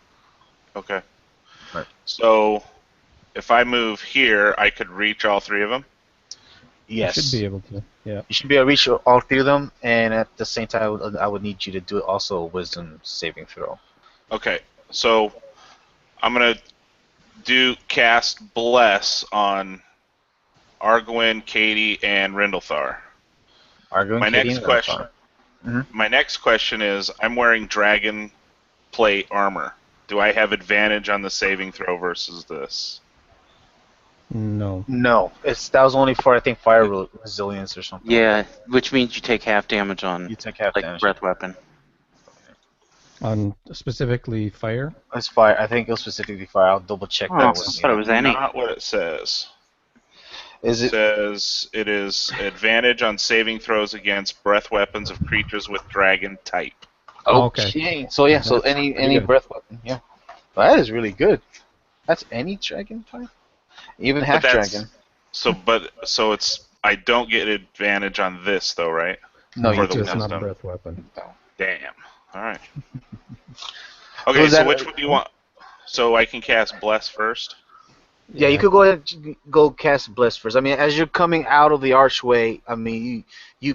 Okay. Right. So, if I move here, I could reach all three of them? Yes. You should be able to. Yeah. You should be able to reach all three of them, and at the same time, I would need you to do also a wisdom saving throw. Okay. So, I'm going to cast Bless on Argarwaen, Katie, and Rindalthar. Argarwaen, My Katie, next and question. Rindalthar. Mhm. My next question is, I'm wearing dragon plate armor. Do I have advantage on the saving throw versus this? No. No, that was only for I think fire resilience or something. Yeah, which means you take half damage on You take half like damage. breath weapon. On specifically fire. It's fire. I think it was specifically fire. I'll double check that. Oh, I with thought it you. was any. Not what it says. Is It it? says it is advantage on saving throws against breath weapons of creatures with dragon type. Okay. So yeah. So That's any pretty good. breath weapon. Yeah. Well, that is really good. That's any dragon type. Even half that's- dragon. So it's I don't get advantage on this though, right? No, For you the do It's wisdom. not a not. breath weapon. Damn. All right. Okay, Was so that which one do you want? So I can cast Bless first. Yeah, you could go ahead and go cast Bless first. I mean, as you're coming out of the archway, I mean, you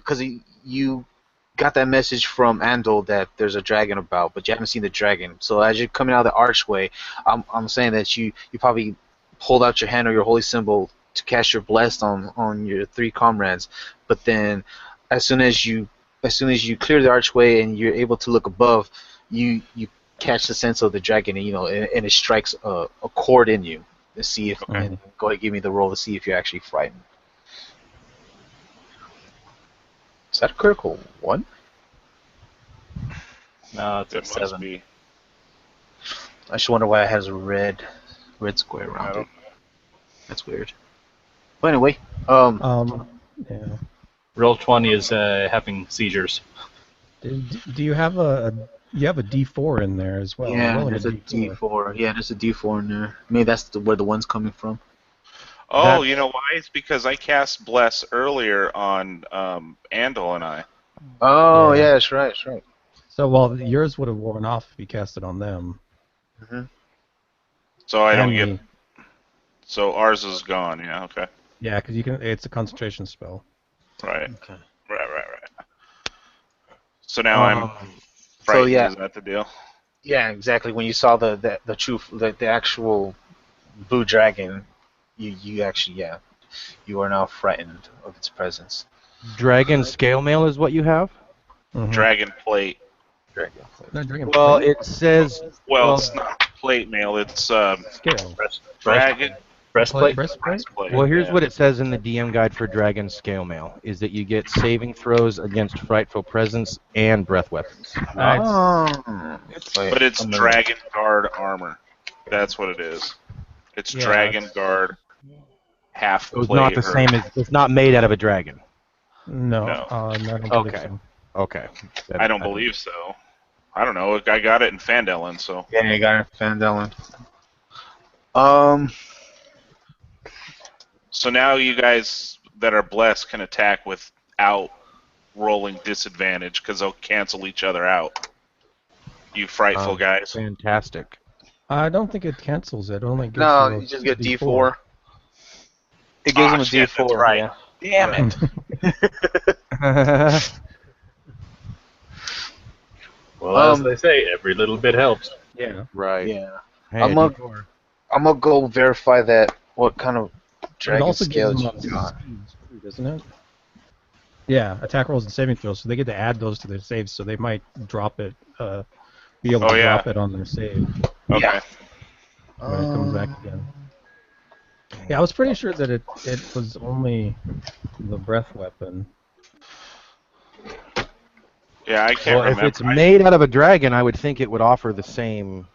got that message from Andol that there's a dragon about, but you haven't seen the dragon. So as you're coming out of the archway, I'm saying that you probably hold out your hand or your holy symbol to cast your Bless on your 3 comrades, but then as soon as you clear the archway and you're able to look above, you catch the sense of the dragon, and and it strikes a chord in you. To see if, Okay. and go ahead and give me the roll to see if you're actually frightened. Is that a critical 1? No, it's a It must 7. be. I just wonder why it has a red square I around it. don't. That's weird. But anyway, Yeah. Roll 20 is having seizures. Do you have you have a D4 in there as well? yeah, Rolling there's a D4. Yeah, there's a D4 in there. Maybe that's where the 1's coming from. Oh, you know why? It's because I cast Bless earlier on Andol and I. Oh, Yeah. yeah, that's right, that's right. So, well, yours would have worn off if you cast it on them. So I don't And get. me. So ours is gone. Yeah. Okay. Yeah, because it's a concentration spell. Right. Okay. Right. So now I'm So frightened. yeah, Is that the deal? yeah, exactly. When you saw the actual blue dragon, you actually you are now frightened of its presence. Dragon scale mail is what you have? Mhm. Dragon plate. Dragon. No, dragon Well, plate? it says Well, it's not plate mail. It's Scale. dragon Breastplate? Breastplate? plate. well, here's yeah. what it says in the DM guide for dragon scale mail is that you get saving throws against frightful presence and breath weapons. Oh. But it's dragon guard armor. That's what it is. It's Yeah, dragon it's- guard half So it's plate. not the same as it's not made out of a dragon. No, No. I don't believe Okay. so. Okay. I don't believe so. I don't know. I got it in Fandelen, so. Yeah, you got it, Fandelen. So now you guys that are blessed can attack without rolling disadvantage because they'll cancel each other out. You frightful guys. Fantastic. I don't think it cancels it. It only gives No, you you just get D4. D4. It gives him a shit, D4. that's right. Yeah. Damn it. Well, as they say, every little bit helps. Yeah. Right. Yeah. Hey, I'm gonna go verify that. What kind of It dragon also scale gives you them got? speeds too, doesn't it? Yeah, attack rolls and saving throws, so they get to add those to their saves, so they might drop it, be able to drop it on their save Okay. Yeah. when it comes back again. Yeah, I was pretty sure that it was only the breath weapon. Yeah, I can't Well, if remember. it's made out of a dragon, I would think it would offer the same.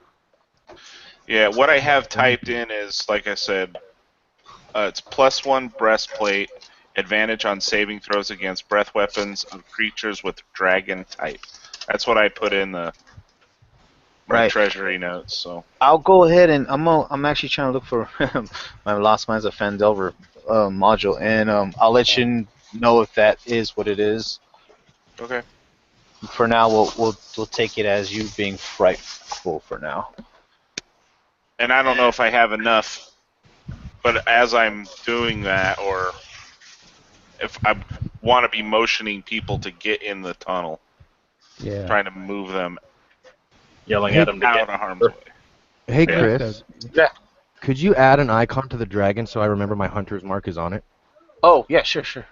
Yeah, what I have typed in is, like I said, it's +1 breastplate, advantage on saving throws against breath weapons of creatures with dragon type. That's what I put in my Right. treasury notes. So I'll go ahead and I'm actually trying to look for my Lost Mines of Fandelver module, and I'll let you know if that is what it is. okay. For now, we'll take it as you being frightful for now. And I don't know if I have enough, but as I'm doing that, or if I want to be motioning people to get in the tunnel, Yeah. trying to move them Yelling at them to out get of harm's way. Hey, Yeah. Chris. Yeah. Could you add an icon to the dragon so I remember my hunter's mark is on it? Oh yeah, sure. Yeah,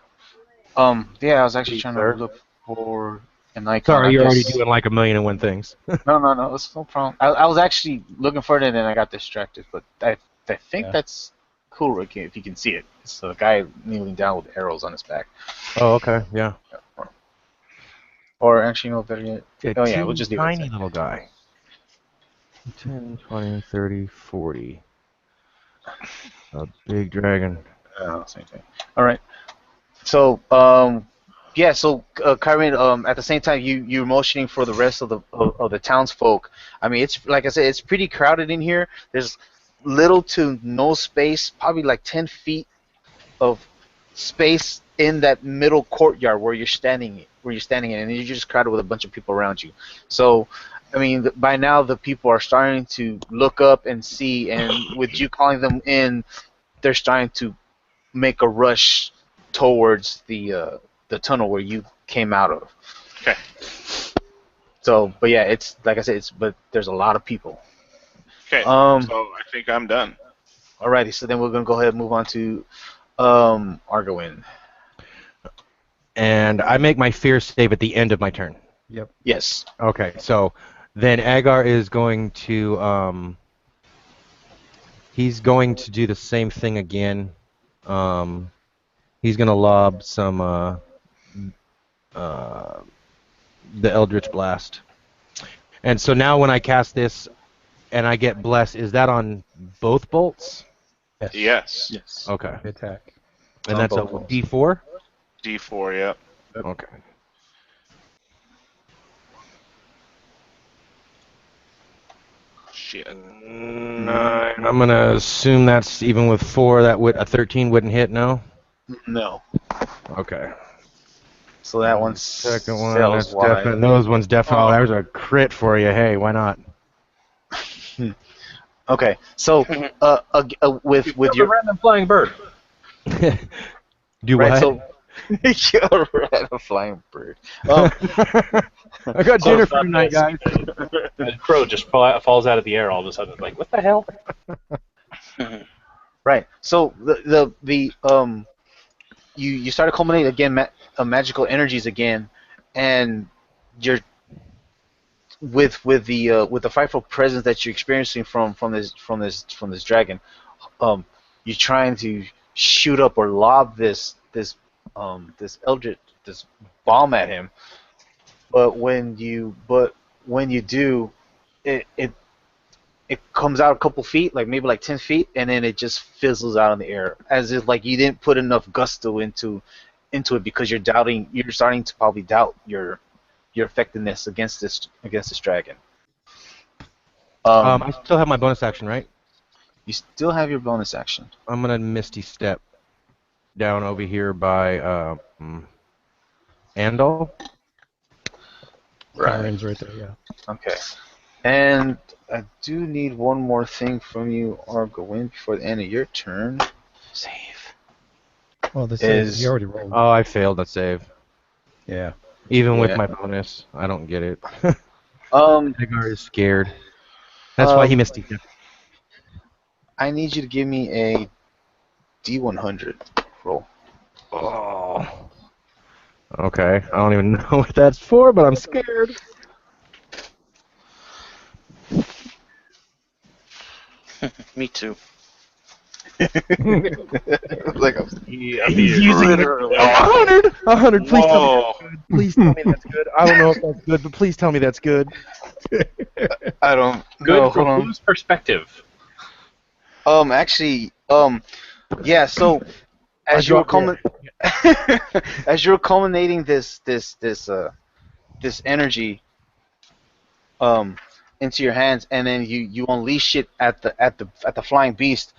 I was actually Please, trying sir. to look for an icon. Sorry, I you're already guess- doing like 1,000,001 things. No, it's no problem. I was actually looking for it and then I got distracted, but I think Yeah. that's cool, Ricky, if you can see it. It's the guy kneeling down with arrows on his back. Oh, okay, yeah. Or actually, no, better yet. Oh yeah, Teeny we'll just leave it. tiny little guy. 10, 20, 30, 40. A big dragon. Same thing. All right. So, yeah. So, Kyrin, at the same time, you're motioning for the rest of the townsfolk. I mean, it's like I said, it's pretty crowded in here. There's little to no space, probably like 10 feet of space in that middle courtyard where you're standing in, and you're just crowded with a bunch of people around you. So, I mean, by now the people are starting to look up and see, and with you calling them in, they're starting to make a rush towards the tunnel where you came out of. Okay. So, but yeah, it's like I said, but there's a lot of people. Okay. So I think I'm done. Alrighty, so then we're gonna go ahead and move on to Argarwaen. And I make my fear save at the end of my turn. Yep. Yes. Okay, so then Agar is going to he's going to do the same thing again. He's going to lob some the Eldritch Blast. And so now when I cast this and I get blessed, is that on both bolts? Yes. Yes. Okay. Attack. And On that's a both bolts. D4? D4, yep. Okay. Shit. 9. I'm going to assume that's even with 4, a 13 wouldn't hit, no? No. Okay. So that one's Second one, sails that's wide. definitely, those ones definitely, there's a crit for you. Hey, why not? Okay, so with You're your a random flying bird. Do right, what? so you're right, a flying bird. I got dinner for tonight, guys. A crow just falls out of the air all of a sudden. Like, what the hell? Right. So you start to culminate again magical energies again, and you're with the frightful presence that you're experiencing from this dragon. You're trying to shoot up or lob this eldritch bomb at him, but when you do, it comes out a couple feet, like maybe like 10 feet, and then it just fizzles out in the air, as if like you didn't put enough gusto into it, because you're starting to probably doubt your effectiveness against this dragon. I still have my bonus action, right? You still have your bonus action. I'm gonna Misty Step down over here by Andol. Kyrin's right there, yeah. Okay. And I do need one more thing from you, Argarwaen, before the end of your turn. Save. Well, this Is- is you already rolled. Oh, I failed that save. Yeah. Even with Yeah. my bonus, I don't get it. Um, Agar is scared. That's why he Um, Misty Step. I need you to give me a D100 roll. Oh. Okay, I don't even know what that's for, but I'm scared. Me too. Like He's using literally. 100. 100. Please tell me Whoa. that's good. Please tell me that's good. I don't know if that's good, but please tell me that's good. I don't Good know. Hold from on. whose perspective? Actually, yeah. So I as you were dropped as you're culminating this energy into your hands, and then you unleash it at the flying beast.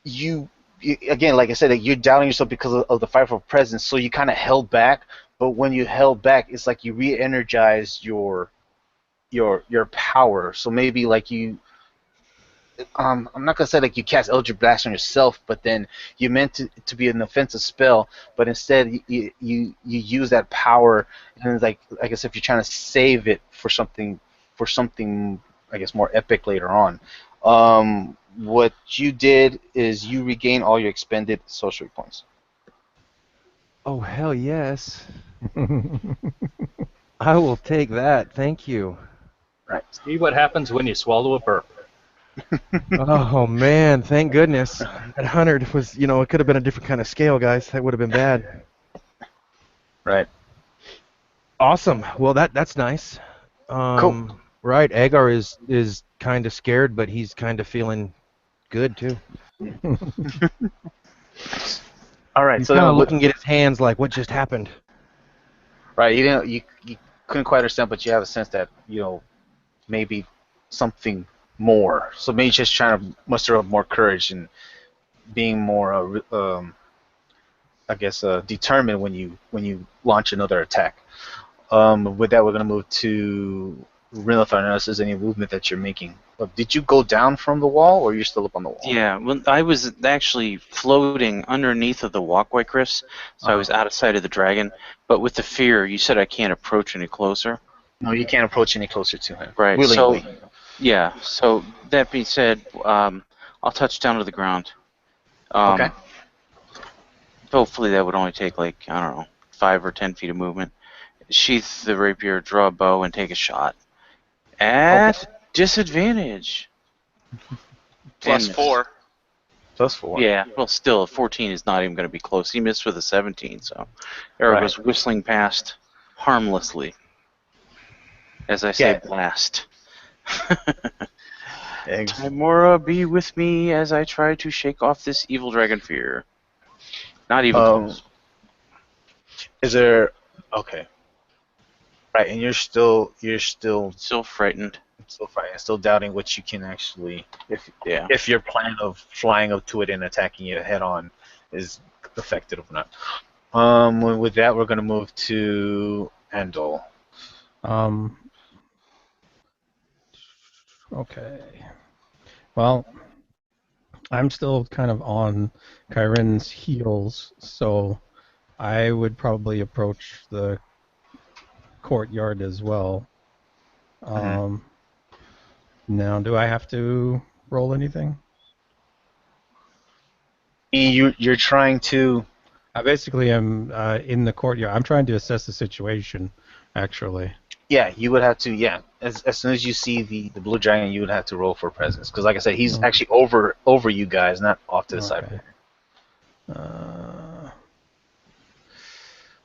You again, like I said, you're doubting yourself because of the frightful presence. So you kind of held back, but when you held back, it's like you re-energized your power. So maybe like you. I'm not gonna say like you cast Eldritch Blast on yourself, but then you meant to be an offensive spell, but instead you use that power, and it's like I guess if you're trying to save it for something I guess more epic later on. What you did is you regain all your expended sorcery points. Oh, hell yes. I will take that. Thank you. Right. See what happens when you swallow a burp. Oh, man. Thank goodness. That 100 was, it could have been a different kind of scale, guys. That would have been bad. Right. Awesome. Well, that's nice. Cool. Right. Agar is kind of scared, but he's kind of feeling good, too. All right. He's So kind then of looking at his hands like, what just happened? right, you couldn't quite understand, but you have a sense that maybe something more. So maybe just trying to muster up more courage and being more determined when you launch another attack. With that, we're gonna move to Rindalthar. Unless there's any movement that you're making. Did you go down from the wall, or you're still up on the wall? Yeah, well, I was actually floating underneath of the walkway, Chris, so I was out of sight of the dragon. But with the fear, you said I can't approach any closer. No, you can't approach any closer to him. Right. Willingly. So, yeah. So that being said, I'll touch down to the ground. Okay. Hopefully that would only take like, I don't know, 5 or 10 feet of movement. Sheath the rapier, draw a bow, and take a shot. At disadvantage. +4. +4. Yeah, well, still, a 14 is not even going to be close. He missed with a 17, so arrow goes whistling past harmlessly. As I say, blast. Timora, be with me as I try to shake off this evil dragon fear. Not even close. Is there... Okay. Right, and you're still Still frightened. Still doubting what you can actually... If your plan of flying up to it and attacking it head on is effective or not. With that, we're going to move to Andol. Okay. Well, I'm still kind of on Kyrin's heels, so I would probably approach the courtyard as well. Now, do I have to roll anything? You're trying to... I basically am in the courtyard. I'm trying to assess the situation, actually. Yeah, you would have to, As soon as you see the blue dragon, you would have to roll for presence. Because, like I said, he's actually over you guys, not off to the side.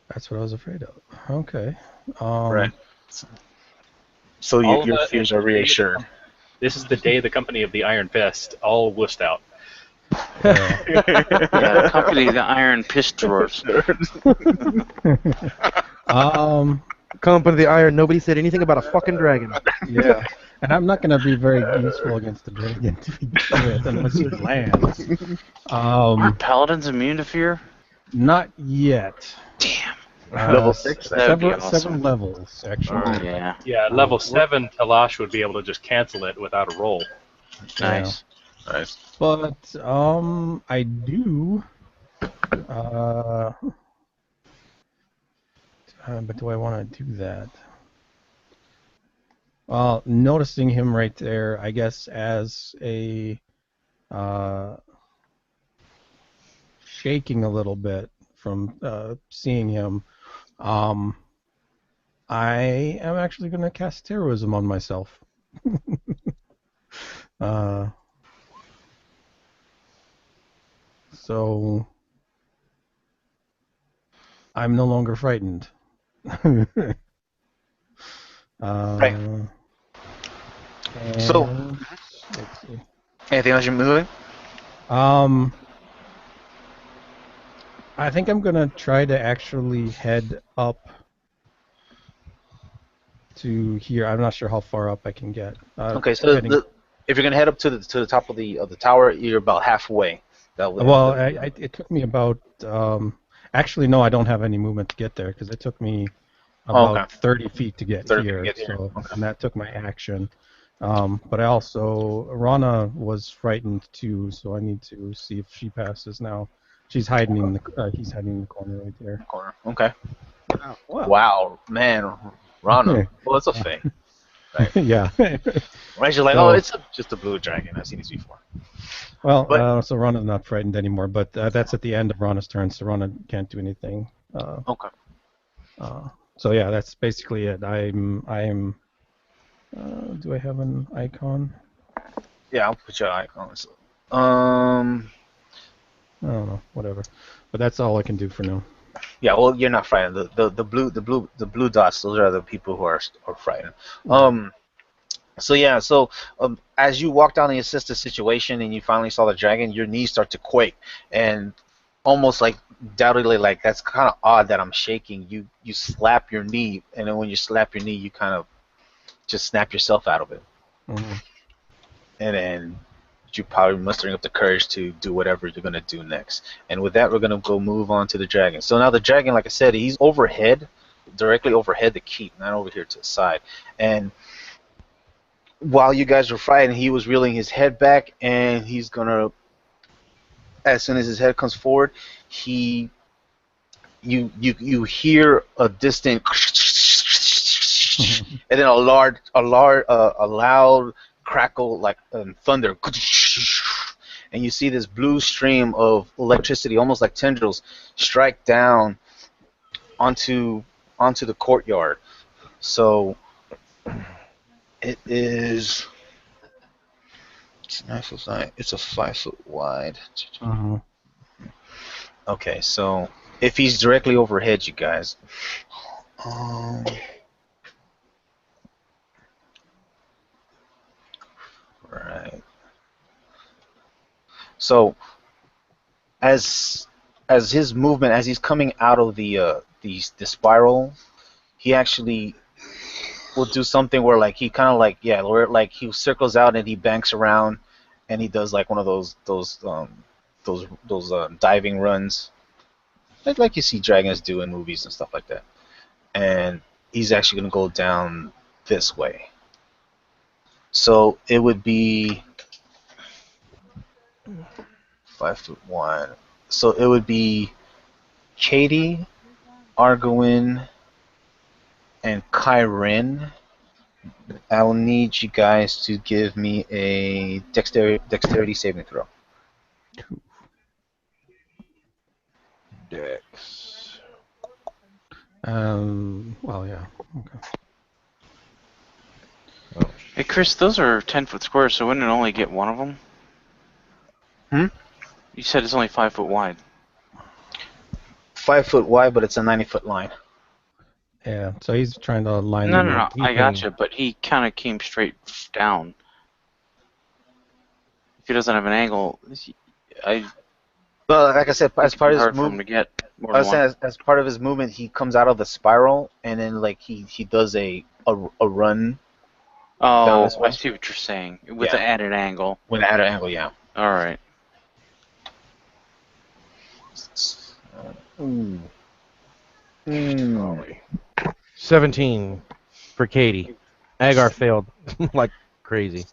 That's what I was afraid of. Okay. Right. So your fears are reassured. This is the day the company of the Iron Fist all wussed out. Yeah, company of the Iron Piss Drawers. Company of the Iron, nobody said anything about a fucking dragon. Yeah. And I'm not going to be very useful against the dragon to begin with unless he lands. Aren't paladins immune to fear? Not yet. Damn. Level 6? Seven levels, actually. Oh, yeah. Yeah, level 7, Telash would be able to just cancel it without a roll. Nice. Nice. But, I do... but do I want to do that? Well, noticing him right there, I guess as a shaking a little bit from seeing him, I am actually going to cast terrorism on myself. So I'm no longer frightened. Right. So, let's see. Anything else you're moving? I think I'm gonna try to actually head up to here. I'm not sure how far up I can get. Okay, so if you're gonna head up to the top of the tower, you're about halfway. Well, it took me about. Actually, no, I don't have any movement to get there because it took me about 30 feet to get here. So, and that took my action. But I also, Rana was frightened too, so I need to see if she passes now. She's hiding in the. He's hiding in the corner right there. Corner. Okay. Wow, man, Rana. Well, it's a thing. Right. Yeah. Right, you're like, So, it's just a blue dragon. I've seen these before. Well, so Rana's not frightened anymore, but that's at the end of Rana's turn, so Rana can't do anything. Okay. So yeah, that's basically it. I'm. Do I have an icon? Yeah, I'll put your icons. I don't know, whatever. But that's all I can do for now. Yeah, well, you're not frightened. The blue dots, those are the people who are frightened. So as you walk down and assess the situation and you finally saw the dragon, your knees start to quake, and almost like doubtingly, like that's kind of odd that I'm shaking. You slap your knee, and then when you slap your knee, you kind of just snap yourself out of it, and then you probably mustering up the courage to do whatever you're gonna do next. And with that, we're gonna go move on to the dragon. So now the dragon, like I said, he's overhead, directly overhead the keep, not over here to the side. And while you guys were fighting, he was reeling his head back, and he's gonna, as soon as his head comes forward, you hear a distant and then a loud crackle like thunder, and you see this blue stream of electricity, almost like tendrils, strike down onto the courtyard. So it is. It's 9 foot wide. It's a 5 foot wide. Okay, so if he's directly overhead, you guys. Right. So as his movement, as he's coming out of the spiral, he actually will do something where like he kind of like where like he circles out and he banks around and he does like one of those diving runs, like you see dragons do in movies and stuff like that. And he's actually gonna go down this way. So it would be 5 foot wide. So it would be Katie, Argarwaen, and Kyrin. I will need you guys to give me a dexterity saving throw. Dex. Well, yeah. Okay. Hey, Chris, those are 10-foot squares, so wouldn't it only get one of them? You said it's only 5 foot wide. 5 foot wide, but it's a 90-foot line. Yeah, so he's trying to line No, them no, no, up. I gotcha, but he kind of came straight down. If he doesn't have an angle, Well, like I said, as part of his hard for him to movement, get more than one. as part of his movement, he comes out of the spiral, and then like he does a run. Oh, this way. I see what you're saying. With Yeah. the added angle. With an added angle, yeah. All right. Ooh. 17 for Katie. Agar failed like crazy.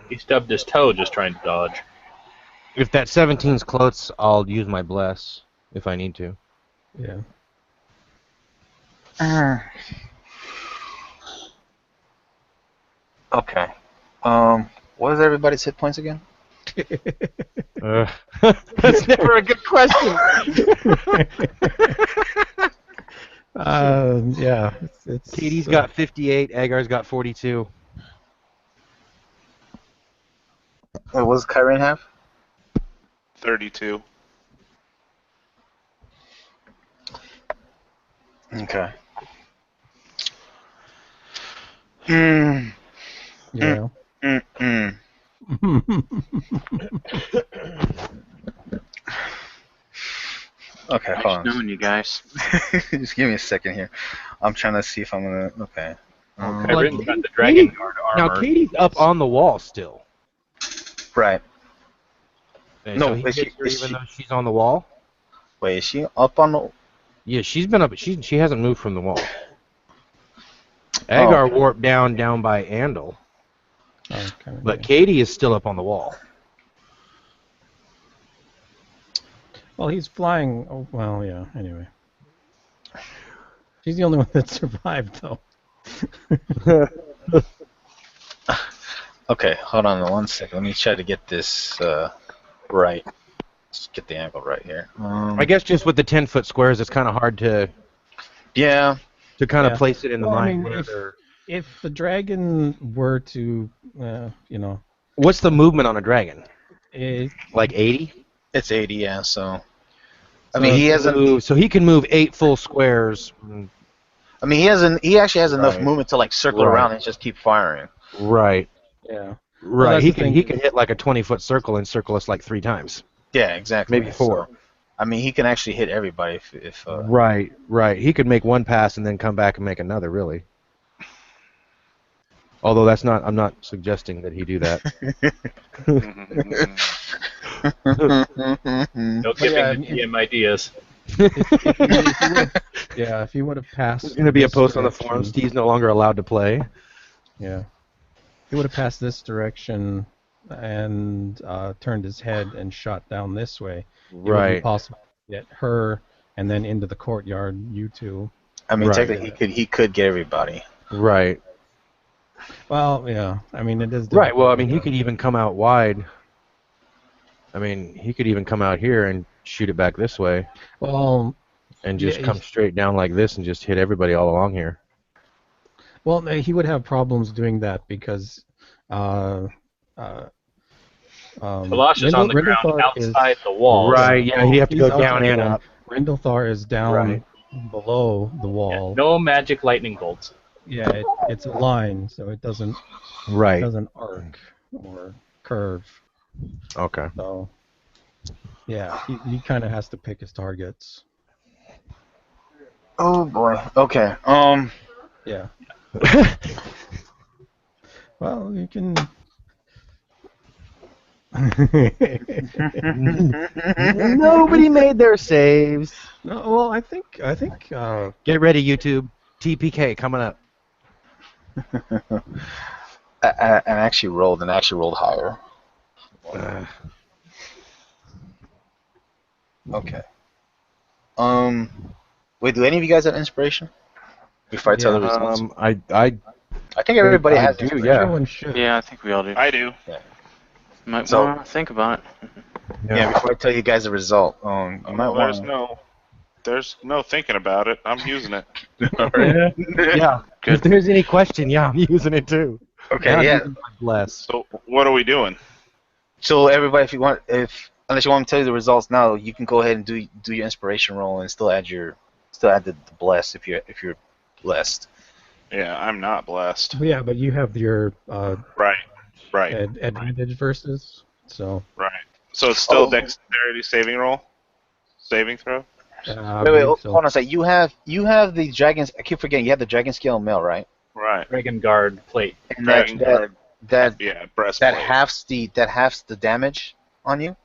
He stubbed his toe just trying to dodge. If that 17's close, I'll use my bless if I need to. Yeah. Okay. What is everybody's hit points again? That's never a good question. Yeah. It's Katie's got 58. Agar's got 42. What does Kyrin have? 32. Okay. Yeah. Okay, Nice hold on. knowing you guys. Just give me a second here. I'm trying to see if I'm gonna. Okay. Kyrin's got the dragon guard armor. Now Katie's up on the wall still. Right. And No, so he is hits she- her is even she- though she's on the wall. Wait, is she up on the? Yeah, she's been up. She hasn't moved from the wall. Agar okay. warped down by Andol, Okay, but yeah. Katie is still up on the wall. Well, he's flying. Oh, well, yeah. Anyway, she's the only one that survived, though. Okay, hold on 1 second. Let me try to get this right. Let's get the angle right here. I guess just with the 10-foot squares, it's kind of hard to Yeah. kind of Yeah. place it in the Well, I mind. mean, where they're- If the dragon were to, What's the movement on a dragon? it, Like 80? It's 80. Yeah. So. I So mean, he if hasn't. move, so he can move 8 full squares. I mean, he hasn't. He actually has enough Right. movement to like circle Right. around and just keep firing. Right. yeah. Right. that's He the can thing. he can hit like a 20-foot circle and circle us like 3 times. Yeah, exactly. Maybe 4. So, I mean, he can actually hit everybody if Right. He could make one pass and then come back and make another. Really. Although that's not, I'm not suggesting that he do that. No giving the DM ideas. If he would have passed. There's going to be a this post on the direction- forum. Steve's no longer allowed to play. Yeah. If he would have passed this direction and turned his head and shot down this way, it would be Right. possible to get her and then into the courtyard, you two. I mean, Right. technically, he could get everybody. Right. Well, yeah. I mean, it is. Right. Well, I mean, he could even come out wide. I mean, he could even come out here and shoot it back this way Well, and just yeah, come straight down like this and just hit everybody all along here. well, he would have problems doing that because. Telash is on the ground outside the wall. Right. Yeah. He'd have to He's go down outside and the wall. up. Rindalthar is down Right. below the Yeah, wall. no magic lightning bolts. Yeah, it's a line, so it doesn't Right. arc or curve. Okay. So, yeah, he kind of has to pick his targets. Oh boy. Okay. Yeah. Well, you can. Nobody made their saves. No, well, I think. Get ready, YouTube. TPK coming up. And actually rolled higher. Okay. Wait, do any of you guys have inspiration? Before I tell the results. I think everybody has do, inspiration. yeah. Everyone should. Yeah, I think we all do. I do. Might So- want to think about it. Yeah, before I tell you guys the result, you might There's want. there's no thinking about it. I'm using it. Yeah. Good. If there's any question, yeah, I'm using it too. Okay, yeah. Bless. So what are we doing? So everybody, unless you want me to tell you the results now, you can go ahead and do your inspiration roll and still add the bless if you're blessed. Yeah, I'm not blessed. Yeah, but you have your Right. advantage versus. So. Right. So it's still Oh. dexterity saving throw. Wait, hold on a sec. You have the dragons. I keep forgetting. You have the dragon scale mail, right? Right. Dragon guard plate. And Dragon guard. that Yeah, breastplate. halves the damage on you.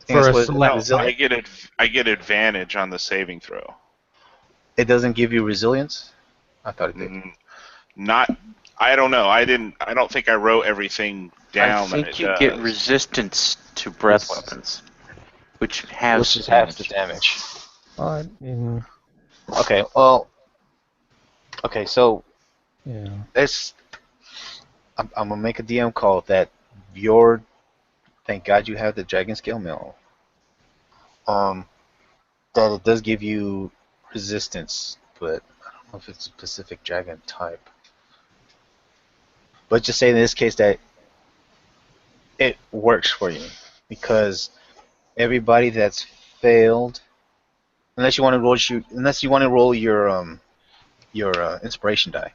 I think For that's a what it- select- resilient. I get advantage on the saving throw. It doesn't give you resilience. I thought it did. Not. I don't know. I don't think I wrote everything down. I think that it you does. get resistance to breath weapons, which has Which is half the damage. Okay. Well. Okay. So Yeah. I'm gonna make a DM call that thank God you have the dragon scale mail. That it does give you resistance, but I don't know if it's a specific dragon type. But just say in this case that it works for you because everybody that's failed, unless you want to roll your inspiration die.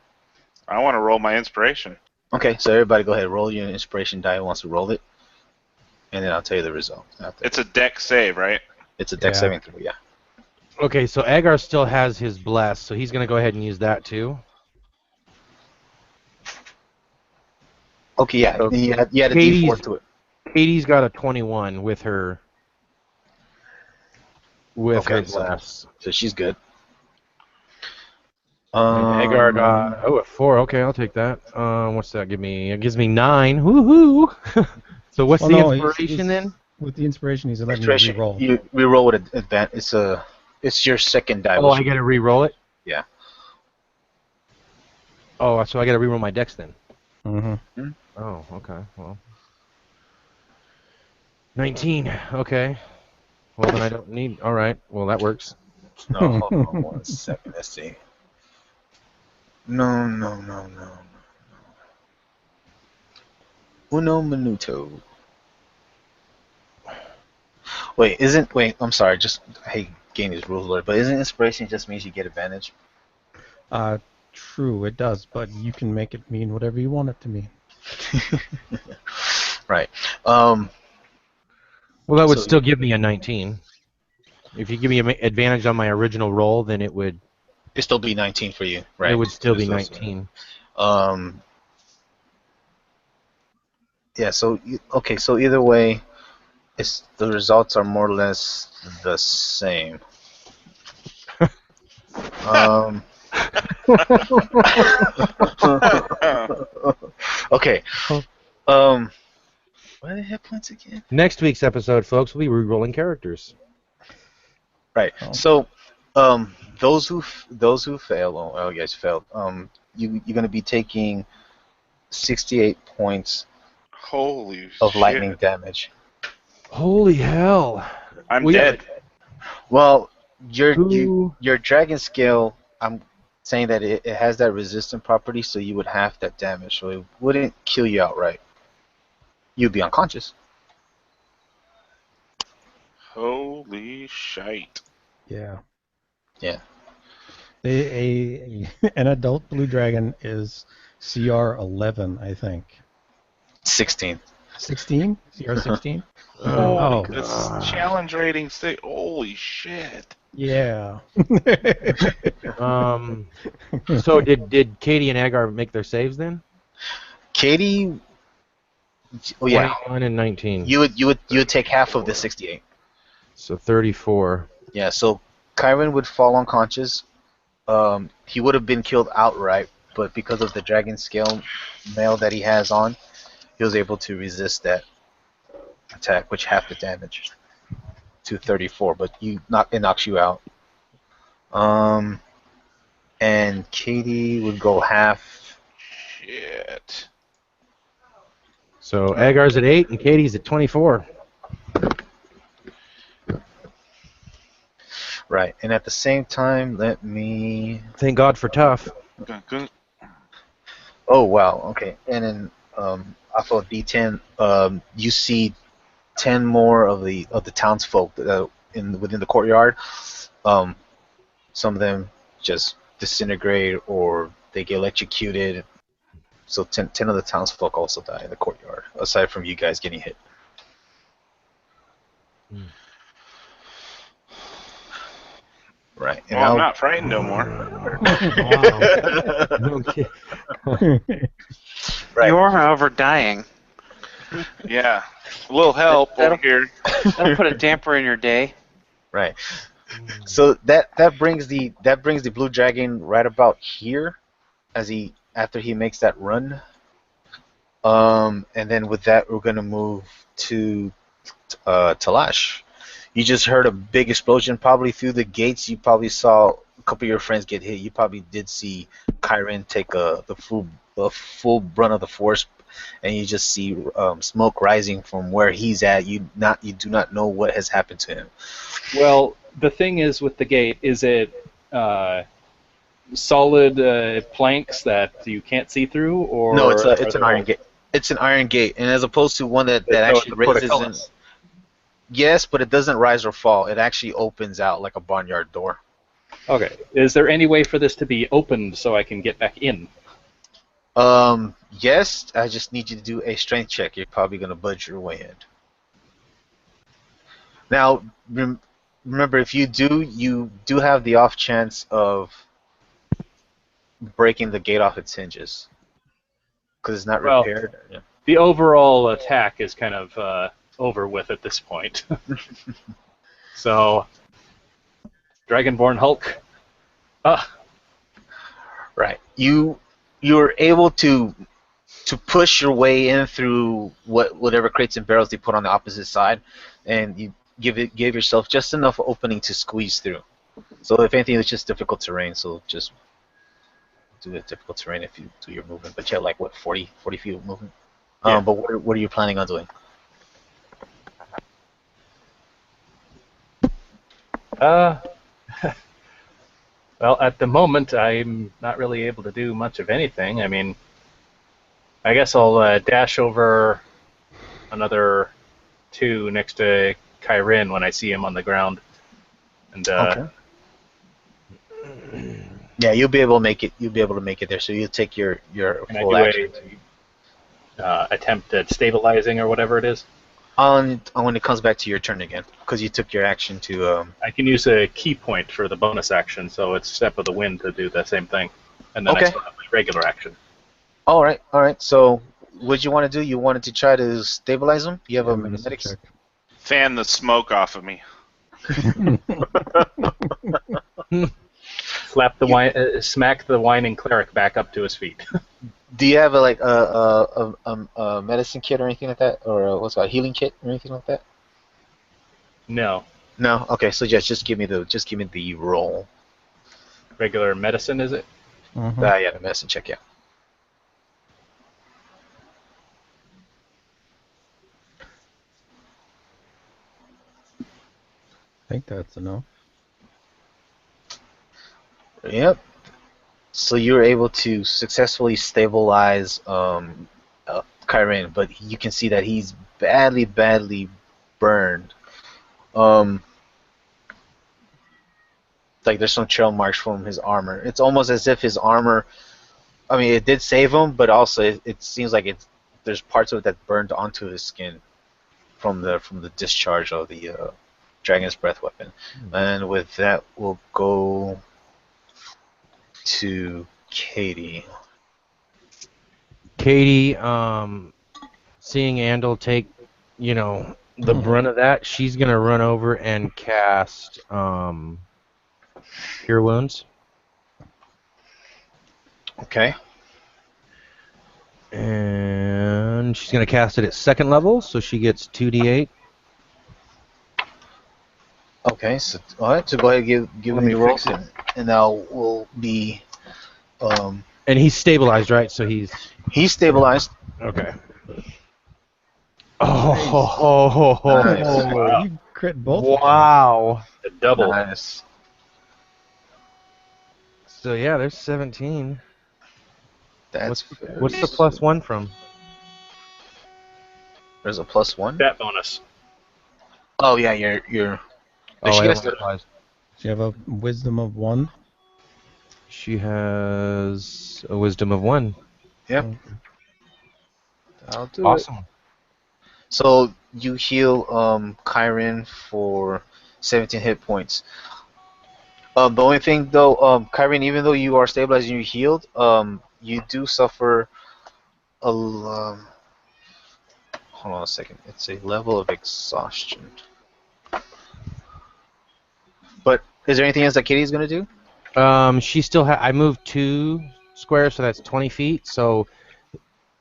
I want to roll my inspiration. Okay, so everybody go ahead, roll your inspiration die who wants to roll it, and then I'll tell you the result. It's a dex save, right? It's a dex Yeah. saving throw, yeah. Okay, so Agar still has his bless, so he's going to go ahead and use that too. Okay, yeah, So you had a Katie's- D4 to it. Katie's got a 21 with her Okay, bless. So she's good. And Agar got a 4. Okay, I'll take that. What's that give me? It gives me 9. Woohoo! So what's the inspiration then? With the inspiration, he's letting Inspiration, you reroll. you reroll with advantage. It's your second die. Oh, which- I got to re-roll it. Yeah. Oh, so I got to re-roll my dex then. Mm-hmm. Oh, okay. Well, 19. Okay. Well, then I don't need. All right. Well, that works. No, hold on 1 second. Let's see. No. Uno minuto. Wait, I'm sorry. I hate getting these rules loaded, but isn't inspiration just means you get advantage? True, it does, but you can make it mean whatever you want it to mean. Right. Well, that would So- still give me a 19. If you give me an advantage on my original roll, then it would It'd still be 19 for you, right? it would still be Just those- 19. Yeah. So okay. So either way, the results are more or less the same. Um. Okay. Um. What are the hit points again? Next week's episode, folks, we'll be re-rolling characters. Right. Oh. So, those who fail, oh, you guys failed. You're gonna be taking 68 points Holy of shit. lightning damage. Holy hell! I'm We dead. Well, Who- your dragon scale, I'm saying that it has that resistant property, so you would have that damage, so it wouldn't kill you outright. You'd be unconscious. Holy shite. Yeah. Yeah. An adult blue dragon is CR 11, I think. 16. 16? CR 16? Oh, This God. is challenge rating state. Holy shit. Yeah. So did Katie and Agar make their saves then? Katie, oh yeah, 21 and 19. you would take half of the 68. So 34. Yeah, so Kyrin would fall unconscious. He would have been killed outright, but because of the dragon scale mail that he has on, he was able to resist that attack, which half the damage to 34. But it knocks you out. And Katie would go half. Shit. So Agar's at 8 and Katie's at 24. Right, and at the same time, let me. Thank God for tough. Good. Oh wow, okay. And then off of D10, you see 10 more of the townsfolk within the courtyard. Some of them just disintegrate or they get electrocuted. So 10 of the townsfolk also die in the courtyard, aside from you guys getting hit. Right. And Well, I'm not frightened no more. Okay. Right. You are, however, dying. Yeah. A little help over here. That'll put a damper in your day. Right. So that brings the blue dragon right about here, after he makes that run. And then with that, we're gonna move to Telash. You just heard a big explosion, probably through the gates. You probably saw a couple of your friends get hit. You probably did see Kyrin take the full brunt of the force, and you just see smoke rising from where he's at. You do not know what has happened to him. Well, the thing is with the gate, is it solid planks that you can't see through, or No, it's an iron gate. It's an iron gate, and as opposed to one that actually raises in. Yes, but it doesn't rise or fall. It actually opens out like a barnyard door. Okay. Is there any way for this to be opened so I can get back in? Yes, I just need you to do a strength check. You're probably going to budge your way in. Now, remember, if you do have the off chance of breaking the gate off its hinges. Because it's not repaired. Yeah. The overall attack is kind of over with at this point. So, Dragonborn Hulk. Right. You're able to push your way in through whatever crates and barrels they put on the opposite side, and you give yourself just enough opening to squeeze through. So if anything, it's just difficult terrain. So just do a difficult terrain if you do your movement. But you have like what 40 feet of movement. Yeah. But what are you planning on doing? Well, at the moment, I'm not really able to do much of anything. I mean, I guess I'll dash over another 2 next to Kyrin when I see him on the ground. And Okay. Yeah, you'll be able to make it. You'll be able to make it there. So you'll take your can I full do action. a attempt at stabilizing or whatever it is? On when it comes back to your turn again, because you took your action to. I can use a key point for the bonus action, so it's Step of the Wind to do the same thing. And then Okay. I still have my regular action. All right. So what you want to do? You wanted to try to stabilize him? You have a medicine medic check. Fan the smoke off of me. Slap the wine, smack the whining cleric back up to his feet. Do you have a medicine kit or anything like that, or what's it called, a healing kit or anything like that? No. No. Okay, so just give me the roll. Regular medicine, is it? Mhm. Yeah, the medicine check. Yeah. I think that's enough. Yep. So you were able to successfully stabilize Kyrin, but you can see that he's badly burned. Like there's some trail marks from his armor. It's almost as if his armor, I mean, it did save him, but also it seems like there's parts of it that burned onto his skin from the discharge of the Dragon's Breath weapon. And with that, we'll go to Katie. Katie, seeing Andol take, the brunt of that, she's gonna run over and cast Cure Wounds. Okay. And she's gonna cast it at 2nd level, so she gets 2d8. Okay, so alright, so go ahead and give me rolls, and now we'll be And he's stabilized, right? So he's stabilized. okay. Oh, Nice. You crit both. wow. A double. Nice. So yeah, there's 17. That's What's the +1 from? There's a +1. That bonus. Oh yeah, you're. Oh, she I gets don't realize. So you have a wisdom of 1. She has a wisdom of 1. Yep. I'll do it. Awesome. So you heal Kyrin for 17 hit points. The only thing though, Kyrin, even though you are stabilized and you're healed, you do suffer a hold on a second. It's a level of exhaustion. But is there anything else that Katie's gonna do? She still I moved 2 squares, so that's 20 feet. So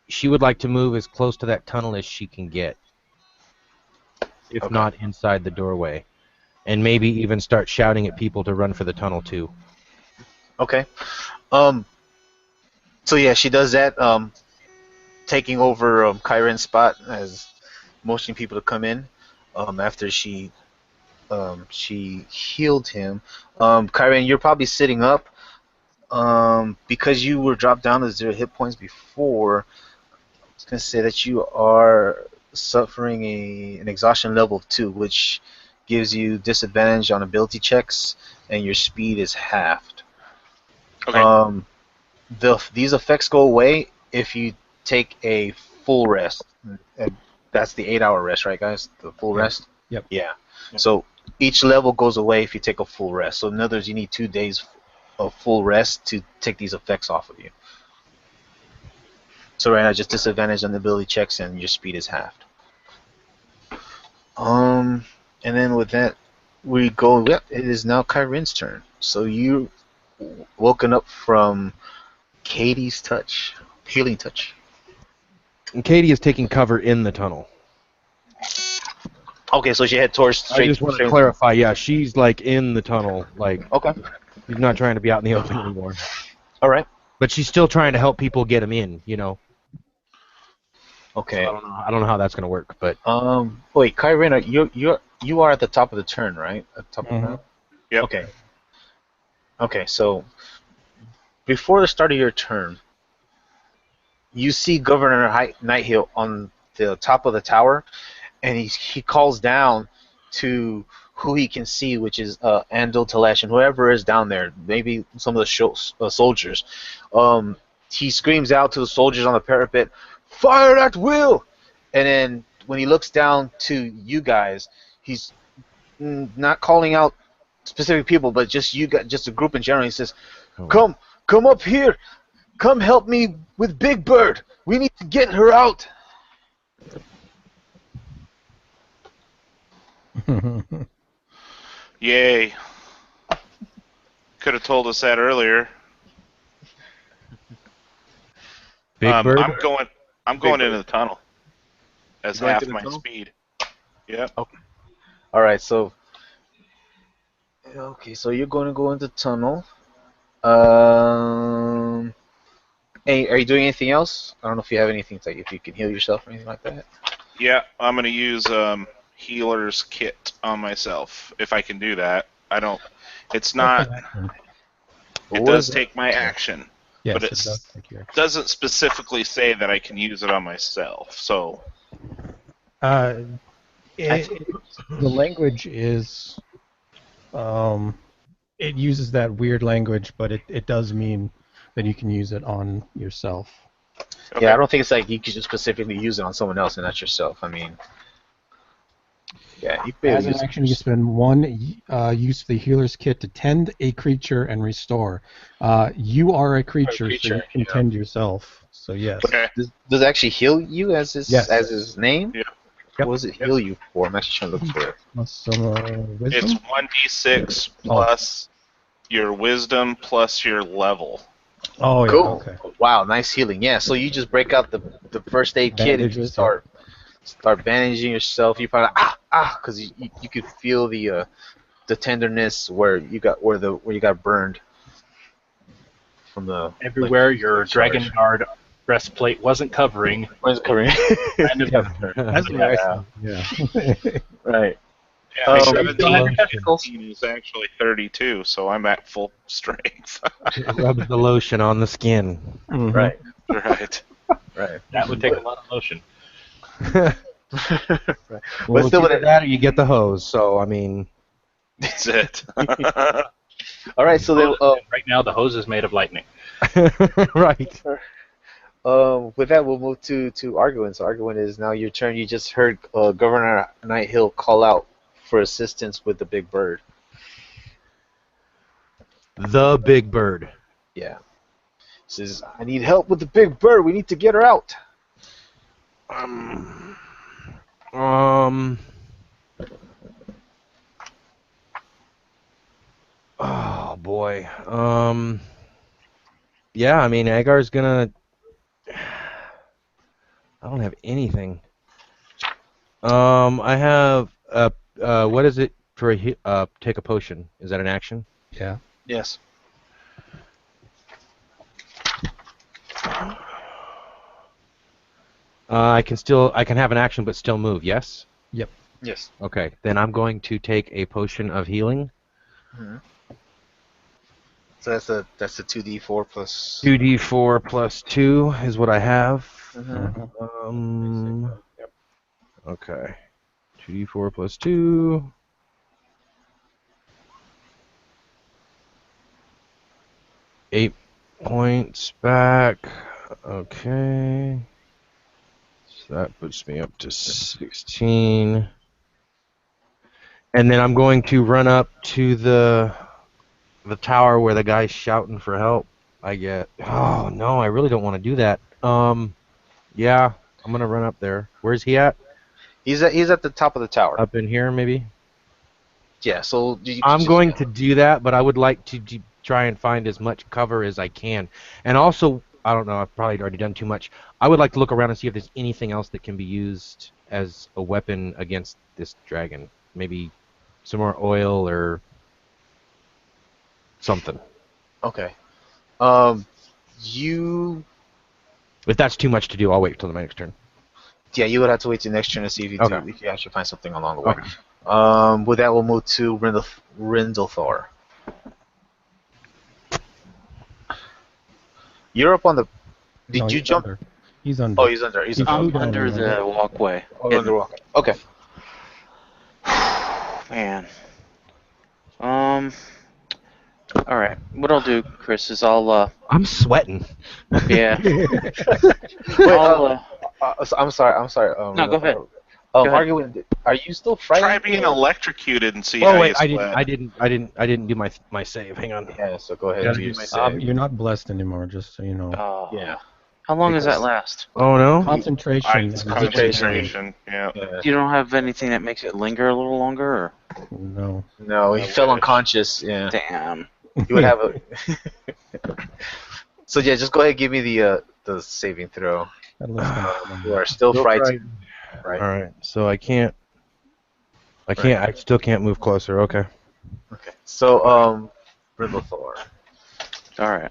she would like to move as close to that tunnel as she can get, if Okay. not inside the doorway, and maybe even start shouting at people to run for the tunnel too. Okay. So yeah, she does that, taking over Kyrin's spot as motioning people to come in. After she healed him. Kyrin, you're probably sitting up. Because you were dropped down to 0 hit points before, I was gonna say that you are suffering an exhaustion level of 2, which gives you disadvantage on ability checks, and your speed is halved. Okay. These effects go away if you take a full rest. And that's the 8-hour rest, right, guys? The full rest? Yep. Yeah. So each level goes away if you take a full rest. So in other words, you need 2 days of full rest to take these effects off of you. So right now, just disadvantage on the ability checks, and your speed is halved. And then with that, we go. Yep, it is now Kyrin's turn. So you woken up from Katie's touch, healing touch. And Katie is taking cover in the tunnel. Okay, so she head towards straight. I just want to clarify. Yeah, she's like in the tunnel. Like Okay. she's not trying to be out in the open anymore. All right. But she's still trying to help people get them in. Okay. So I don't know how that's gonna work, but Wait, Kyrin, you are at the top of the turn, right? At the top of the round? Yep. Okay. Okay, so before the start of your turn, you see Governor Nighthill on the top of the tower, and he calls down to who he can see, which is Andol, Telash, and whoever is down there, maybe some of the soldiers. He screams out to the soldiers on the parapet, "Fire at will!" And then when he looks down to you guys, he's not calling out specific people, but just you guys, just a group in general. He says, "Come up here! Come help me with Big Bird! We need to get her out. Yay. Could have told us that earlier. Big Bird? I'm going into the tunnel. As You're going half to the my tunnel? speed. Yep. Okay. All right. So. Okay. So you're going to go into the tunnel. Hey, are you doing anything else? I don't know if you have anything like if you can heal yourself or anything like that. Yeah, I'm gonna use healer's kit on myself if I can do that. I don't. It's not. It What does is take my action, Yes, but it it does take your action. doesn't specifically say that I can use it on myself. So The language is, it uses that weird language, but it does mean that you can use it on yourself. okay. Yeah, I don't think it's like you could just specifically use it on someone else and not yourself. I mean, yeah, you could be able As to an use it. action, you spend one use of the healer's kit to tend a creature and restore. You are a creature, so you can tend yourself. So yes. Okay. Does it actually heal you as his Yes. as his name? Yeah. Yep. What does it heal you for? I'm actually trying to look for it. Plus some wisdom. It's 1d6 plus your wisdom plus your level. Oh yeah. Cool. Okay. Wow, nice healing. Yeah, so you just break out the first aid kit and you Bandages, start bandaging yourself. You find out because you could feel the tenderness where you got burned from the Everywhere your Dragon Guard breastplate wasn't covering. Where's covering? Kind of That's what I said. Yeah. Right. Yeah, Oh, 17 is actually 32, so I'm at full strength. Rubs the lotion on the skin. Mhm. Right. Right. Right. That would take a lot of lotion. Right. Well, But still, it's either that or you get the hose. So I mean, That's it. all right. So then, Right now, the hose is made of lightning. right. with that, we'll move to Argarwaen. So Argarwaen is now your turn. You just heard Governor Nighthill call out for assistance with the big bird. The Big Bird. Yeah. Says, I need help with the big bird. We need to get her out. Oh boy. Yeah, I mean, Agar's gonna. I don't have anything. I have what is it for a take a potion? Is that an action? Yeah. Yes. I can have an action but still move. Yes. Yes. Okay, then I'm going to take a potion of healing. Mm-hmm. So that's a 2d4 plus 2d4 plus 2 is what I have. Mm-hmm. Okay. 2d4 plus 2. Eight points back. Okay. So that puts me up to 16. And then I'm going to run up to the tower where the guy's shouting for help. Oh no, I really don't want to do that. Yeah, I'm gonna run up there. Where's he at? He's at the top of the tower. Up in here, maybe. Yeah. So I'm going to do that, but I would like to try and find as much cover as I can. And also, I don't know, I've probably already done too much. I would like to look around and see if there's anything else that can be used as a weapon against this dragon. Maybe some more oil or something. Okay. You. If that's too much to do, I'll wait till the next turn. Yeah, you would have to wait till next turn to see if you Okay. if you actually find something along the way. Okay. With that, we'll move to Rindalthar. You're up on the. Did No, you he's jump? under. He's under. Oh, he's under. He's He under. flew down Under there. the walkway. Oh, under walk. Okay. Man. All right. What I'll do, Chris, is I'll I'm sweating. yeah. Wait, I'll, I'm sorry. No, go ahead. ahead. Arguing, are you still frightened? Try being electrocuted and see Oh how wait, you sweat. I didn't do my save. Hang on. Yeah, so go ahead. Gotta Do do your my save. You're not blessed anymore, just so you know. oh, Yeah. How long does that Because- last? Oh no. Concentration. It's is concentration. Yeah. Yeah. You don't have anything that makes it linger a little longer? Or? No. No, he I fell wish. unconscious. Yeah. Damn. He would have a. So yeah, just go ahead and give me the saving throw. At least I'm You are still Still frightened. Right. All right. So I can't. I still can't move closer. Okay. Okay. So Rindalthar. All right.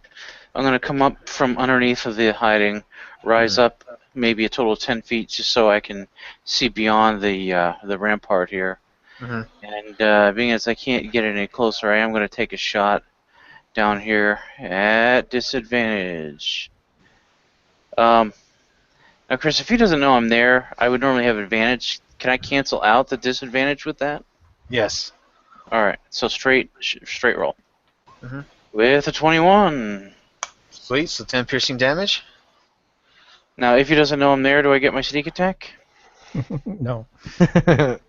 I'm going to come up from underneath of the hiding, rise up maybe a total of 10 feet just so I can see beyond the rampart here. Mhm. And being as I can't get any closer, I am going to take a shot down here at disadvantage. Now, Chris, if he doesn't know I'm there, I would normally have advantage. Can I cancel out the disadvantage with that? Yes. All right. So straight roll. Mhm. With a 21. Sweet. So 10 piercing damage. Now, if he doesn't know I'm there, do I get my sneak attack? No. Let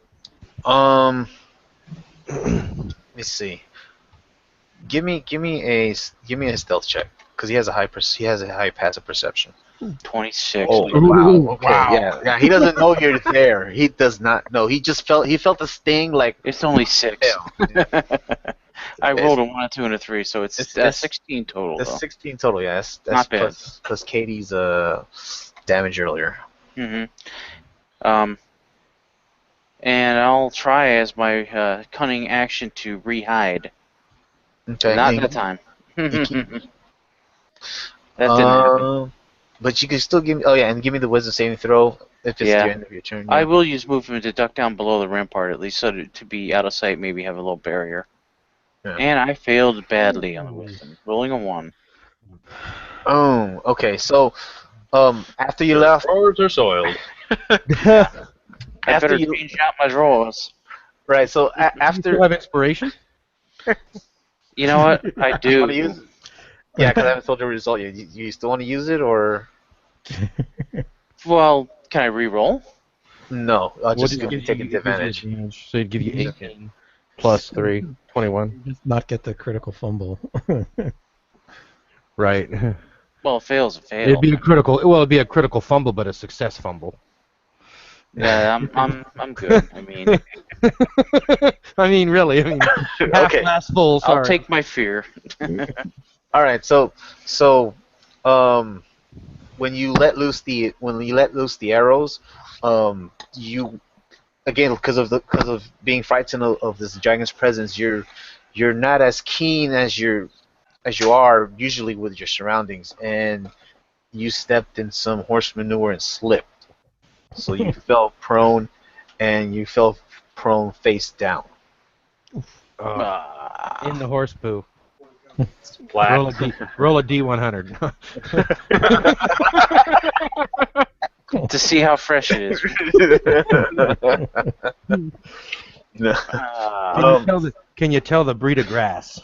me see. Give me a stealth check because he has a high passive perception. 26. Oh wow! Okay, yeah. He doesn't know you're there. He does not know. He just felt the sting like. It's only 6. Yeah. I rolled a 1, a 2, and a 3, so it's It's 16 total. That's Though. 16 total. Yeah, that's Not bad. plus Katie's damage earlier. Mm-hmm. And I'll try as my cunning action to re-hide. Okay. Not and that time. you That didn't happen. But you can still give me. Oh yeah, and give me the wisdom saving throw if it's Yeah. the end of your turn. I Yeah. will use movement to duck down below the rampart at least, so to be out of sight, maybe have a little barrier. Yeah. And I failed badly on the wisdom, rolling a 1. Oh, okay. So, after you left, Roads are soiled. I After better you- change out my drawers. right? So You after still have inspiration? You know what? I you do. want to use. Yeah, because I haven't told you the result yet. You still want to use it or Well, can I re-roll? no? I'll What just did it give you? take It gives you advantage. advantage. So it'd give you 18 plus 3, 21. Just not get the critical fumble. Right. Well, a fail's a fail. It'd be a critical. Well, it'd be a critical fumble, but a success fumble. Yeah, I'm good. I mean, I mean, really. I mean, half Okay. glass full. Sorry. I'll take my fear. All right. So when you let loose the arrows, you again because of being frightened of this dragon's presence, you're not as keen as you are usually with your surroundings, and you stepped in some horse manure and slipped, so you fell prone, and you fell prone face down. In the horse poo. Black. Roll a D100. To see how fresh it is. No. Can you tell the breed of grass?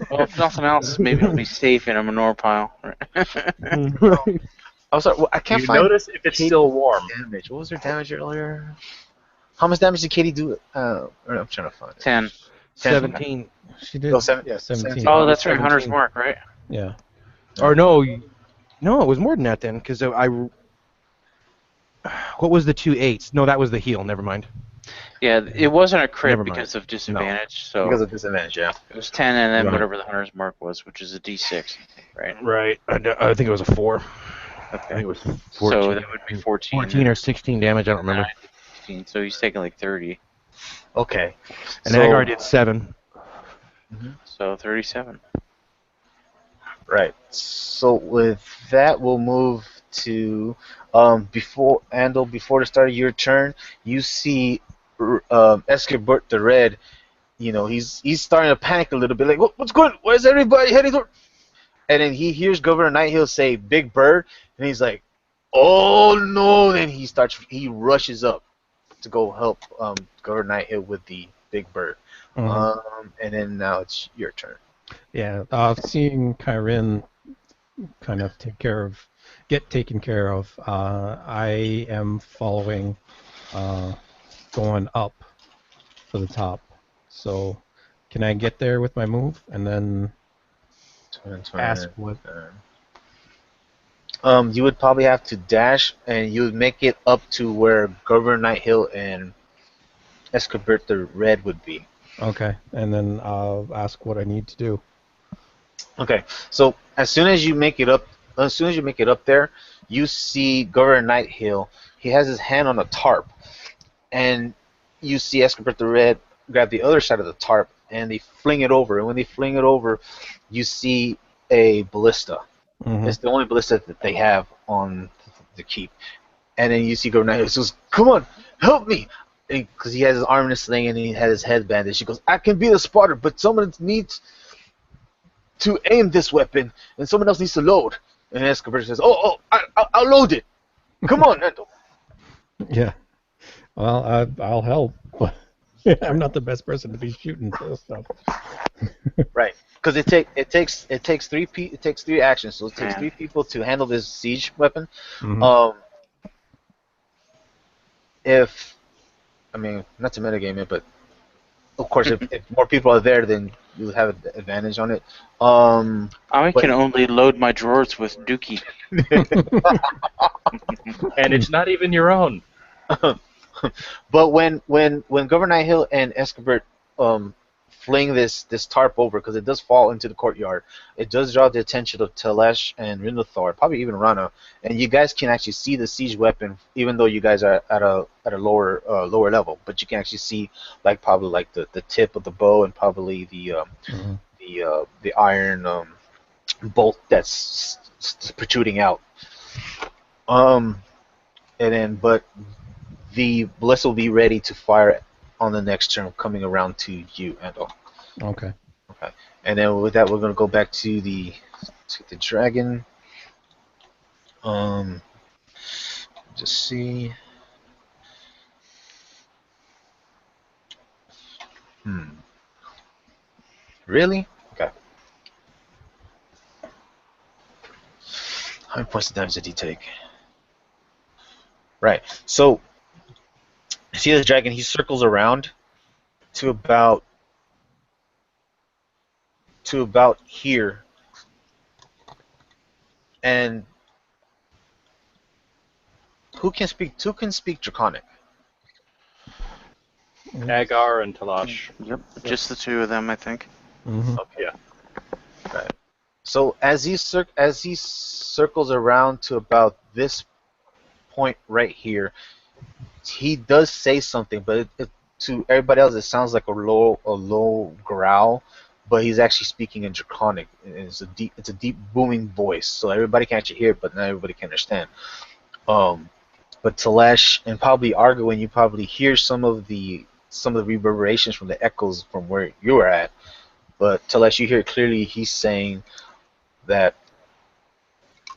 Well, if nothing else, maybe it'll be safe in a manure pile. I'm sorry, well, I can't You find notice if it's still warm. damage. What was her damage earlier? How much damage did Katie do? I'm trying to find it. 10. 17. She did. Oh, 17. 17. Oh, that's right, 17. Hunter's Mark, right? Yeah. Or no, it was more than that then, because what was the 2 8s? No, that was the heal. Never mind. Yeah, it wasn't a crit Never mind. because of disadvantage, so Because of disadvantage, yeah. it was 10 and then Right. whatever the Hunter's Mark was, which is a D6, right? Right. I think it was a 4. I Okay. think it was 14. So that would be 14. 14 or 16 damage. I don't remember. 15, so he's taking like 30. Okay. And So- Agar did 7. So 37. Right. So with that, we'll move to before the start of your turn, you see Eskobert the Red. You know, he's starting to panic a little bit, like, what's going on? Where's everybody heading toward? And then he hears Governor Nighthill say "Big Bird," and he's like, "Oh no!" Then he rushes up to go help Governor Nighthill with the Big Bird. And then now it's your turn. Yeah, seeing Kyrin kind of get taken care of, I am following, going up for the top. So, can I get there with my move and then ask what? You would probably have to dash, and you would make it up to where Governor Nighthill and Eskobert the Red would be. Okay, and then I'll ask what I need to do. Okay, so as soon as you make it up, there, you see Governor Nighthill. He has his hand on a tarp, and you see Eskobert the Red grab the other side of the tarp, and they fling it over. And when they fling it over, you see a ballista. Mm-hmm. It's the only ballista that they have on the keep. And then you see Governor Nighthill says, "Come on, help me!" Because he has his arm in a sling and he has his head bandaged. She goes, "I can be the spotter, but someone needs to aim this weapon, and someone else needs to load." And Eskobert says, I'll load it. Come on, Andol." Yeah. Well, I'll help, but I'm not the best person to be shooting this stuff. Right, because it takes three actions, so it takes 3 people to handle this siege weapon. Mm-hmm. Not to metagame it, but of course, if more people are there, then you have an advantage on it. I can only load my drawers with Dookie. And it's not even your own. But when Governor Nighthill and Eskobert fling this tarp over, because it does fall into the courtyard, it does draw the attention of Telash and Rindalthar, probably even Rana, and you guys can actually see the siege weapon, even though you guys are at a lower level. But you can actually see probably the tip of the bow and probably the iron bolt that's protruding out. But the ballista will be ready to fire on the next turn, coming around to you, Andol. Okay. Okay. And then with that, we're going to go back to the dragon. Just see. Really? Okay. How many points of damage did he take? Right. So, see the dragon? He circles around to about here, and who can speak Draconic? Agar and Telash. Yep, just the 2 of them, I think. Mm-hmm. Okay. Yeah. Right. So as he circles around to about this point right here, he does say something, but to everybody else it sounds like a low growl, but he's actually speaking in Draconic. It's a deep booming voice, so everybody can actually hear it, but not everybody can understand. But Telash and probably Argarwaen, you probably hear some of the reverberations from the echoes from where you were at. But Telash, you hear clearly he's saying that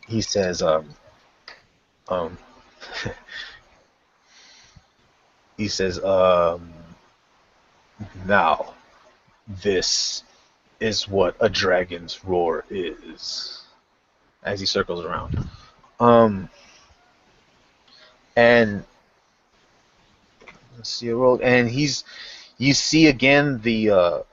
he says he says now this is what a dragon's roar is, as he circles around. And let's see a roll, and you see again the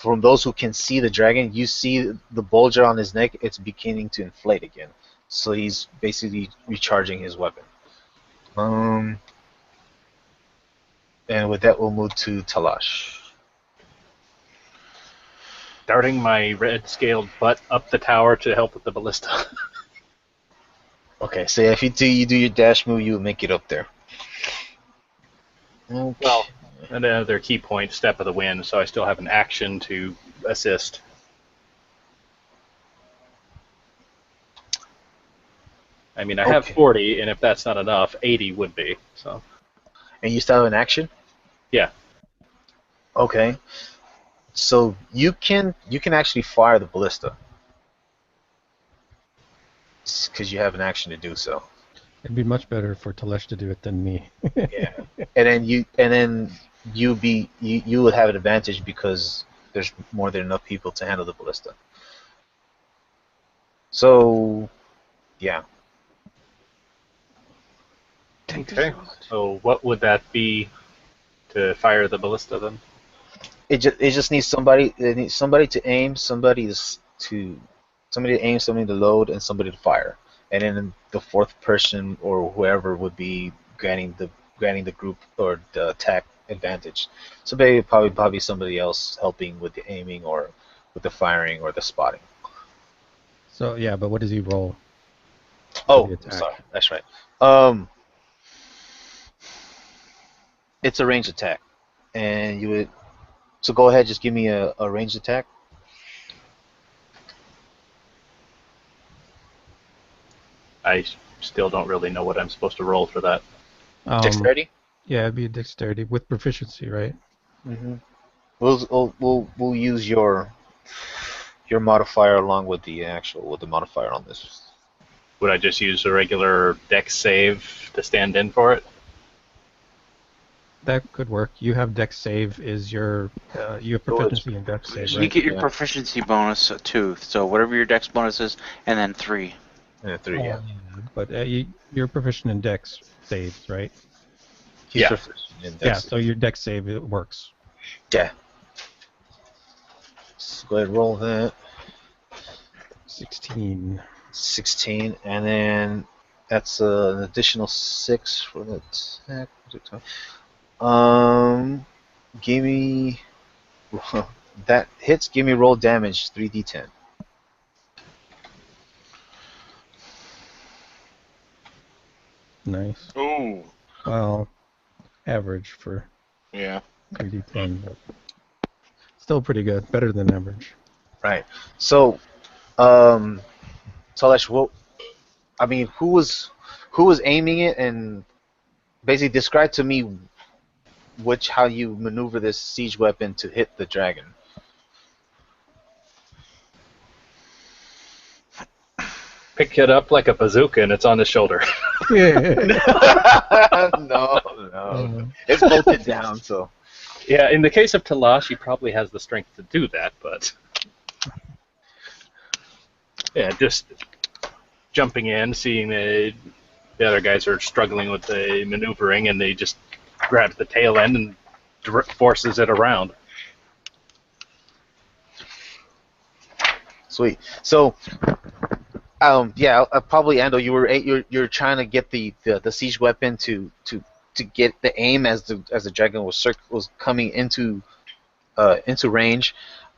from those who can see the dragon, you see the bulger on his neck, it's beginning to inflate again. So he's basically recharging his weapon. And with that, we'll move to Telash. Darting my red-scaled butt up the tower to help with the ballista. Okay, so if you do your dash move, you make it up there. Okay. Well, another key point, step of the wind, so I still have an action to assist. I mean, I have 40, and if that's not enough, 80 would be. So. And you still have an action? Yeah. Okay. So you can actually fire the ballista because you have an action to do so. It'd be much better for Telash to do it than me. Yeah. And then you would have an advantage because there's more than enough people to handle the ballista. So, yeah. Okay. So what would that be to fire the ballista then? It just needs somebody. It needs somebody to aim, somebody to aim, somebody to load, and somebody to fire. and then the fourth person or whoever would be granting the group or the attack advantage. So maybe probably somebody else helping with the aiming or with the firing or the spotting. So yeah, but what does he roll? Oh, the I'm attack. sorry, that's right. Um, it's a ranged attack, and you would. So go ahead, just give me a ranged attack. I still don't really know what I'm supposed to roll for that. Dexterity. Yeah, it'd be a dexterity with proficiency, right? Mm-hmm. We'll use your modifier along with the modifier on this. Would I just use a regular dex save to stand in for it? That could work. You have dex save is your you have proficiency in dex save, You right? get your Yeah. proficiency bonus too. So whatever your dex bonus is, and then 3. And 3, yeah. But you're proficient in dex saves, right? He's Yeah. proficient in Yeah, dex. so your dex save it works. Yeah. So go ahead and roll that. 16. 16, and then that's an additional 6 for the attack. Give me that hits. Give me roll damage 3d10. Nice. Ooh. Well, average for Yeah. 3d10, but still pretty good. Better than average. Right. So, Telash, who was aiming it, and basically describe to me how you maneuver this siege weapon to hit the dragon. Pick it up like a bazooka and it's on his shoulder. No, it's bolted down. So Yeah, in the case of Telash, he probably has the strength to do that, but yeah, just jumping in, seeing the other guys are struggling with the maneuvering, and they just grabs the tail end and forces it around. sweet. So, yeah, probably Andol, you're trying to get the siege weapon to get the aim as the dragon was coming into range,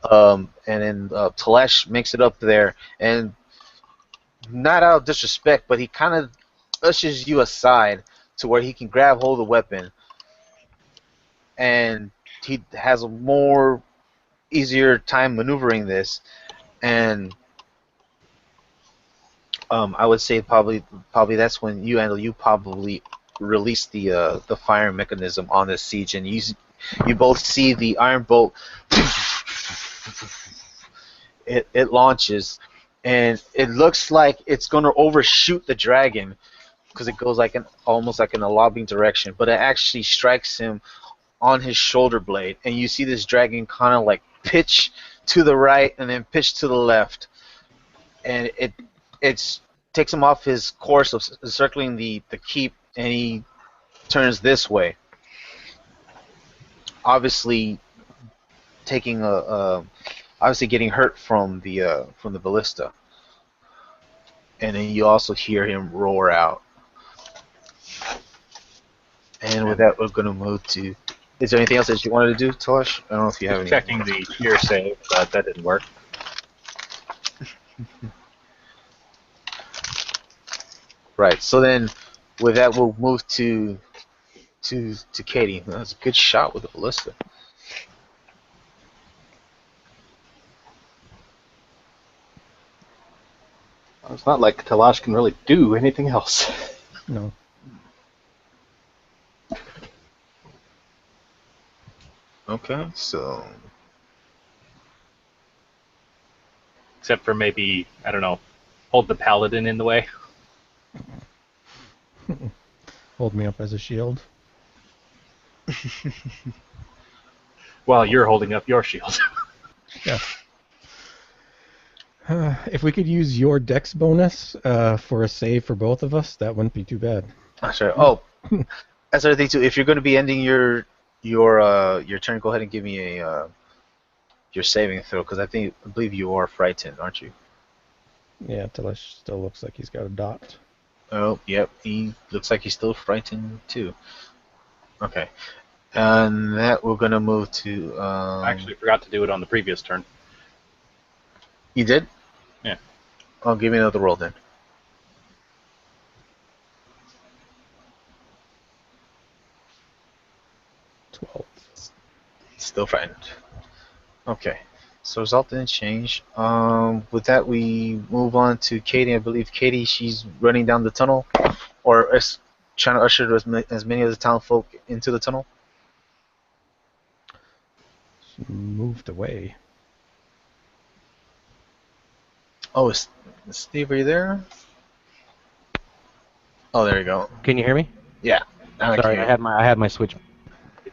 and then Telash makes it up there, and not out of disrespect, but he kind of ushers you aside to where he can grab hold of the weapon, and he has a more easier time maneuvering this, and I would say probably that's when you probably release the firing mechanism on this siege, and you both see the iron bolt. It launches, and it looks like it's going to overshoot the dragon because it goes almost like in a lobbing direction, but it actually strikes him on his shoulder blade, and you see this dragon kind of like pitch to the right and then pitch to the left, and it takes him off his course of circling the keep, and he turns this way, obviously taking obviously getting hurt from the ballista, and then you also hear him roar out. And with that, we're going to move to. Is there anything else that you wanted to do, Telash? I don't know if you have any. Checking the fear save, but that didn't work. Right. So then, with that, we'll move to Katie. That's a good shot with the ballista. It's not like Telash can really do anything else. No. Okay. So. Except for maybe, I don't know, hold the paladin in the way. Hold me up as a shield. While you're holding up your shield. Yeah. If we could use your dex bonus for a save for both of us, that wouldn't be too bad. Sorry. Oh, that's the other thing too. If you're going to be ending your turn, go ahead and give me a your saving throw, because I believe you are frightened, aren't you? Yeah, Telash still looks like he's got a dot. Oh, yep. He looks like he's still frightened too. Okay. And that we're gonna move to. I actually forgot to do it on the previous turn. You did? Yeah. Oh, give me another roll then. 12. Still frightened. Okay. So result didn't change. With that, we move on to Katie. I believe Katie, she's running down the tunnel, or trying to usher as many of the town folk into the tunnel. She moved away. Oh, Steve, are you there? Oh, there you go. Can you hear me? Yeah. Now Sorry, can I had my switch.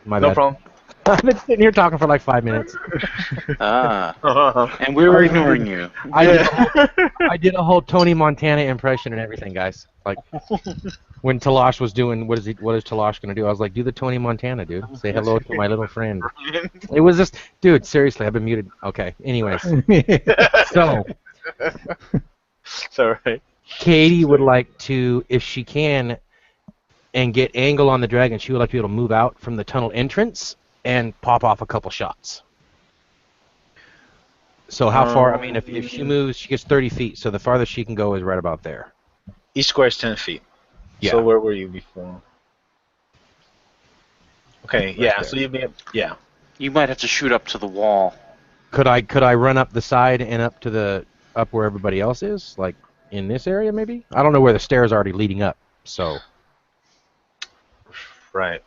My No bad. problem. I've been sitting here talking for like 5 minutes. And we were ignoring you. I did a whole Tony Montana impression and everything, guys. Like when Telash was doing, what is Telash gonna do? I was like, do the Tony Montana, dude. Say hello to my little friend. It was just, dude. Seriously, I've been muted. Okay. Anyways, so It's alright. Katie would like to, if she can, and get angle on the dragon. She would like to be able to move out from the tunnel entrance and pop off a couple shots. So how far? I mean, if she moves, she gets 30 feet. So the farthest she can go is right about there. Each square is 10 feet. Yeah. So where were you before? Okay, Right yeah. there. So you'd be You might have to shoot up to the wall. Could I run up the side and up where everybody else is, like in this area maybe? I don't know where the stairs are already leading up. So. right.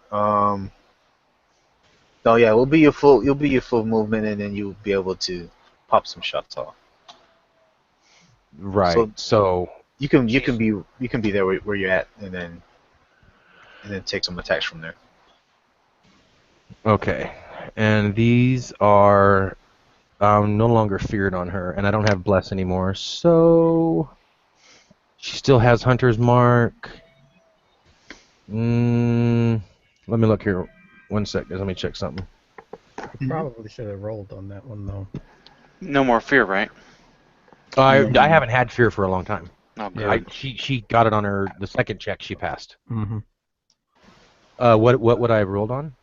Oh yeah, you'll be your full movement, and then you'll be able to pop some shots off. Right. So you can be there where you're at, and then take some attacks from there. okay, and these are no longer feared on her, and I don't have bless anymore. So she still has Hunter's Mark. Let me look here. 1 second. Let me check something. Probably should have rolled on that one though. No more fear, right? I haven't had fear for a long time. Oh, good. She got it on the second check she passed. Mm-hmm. What would I have rolled on?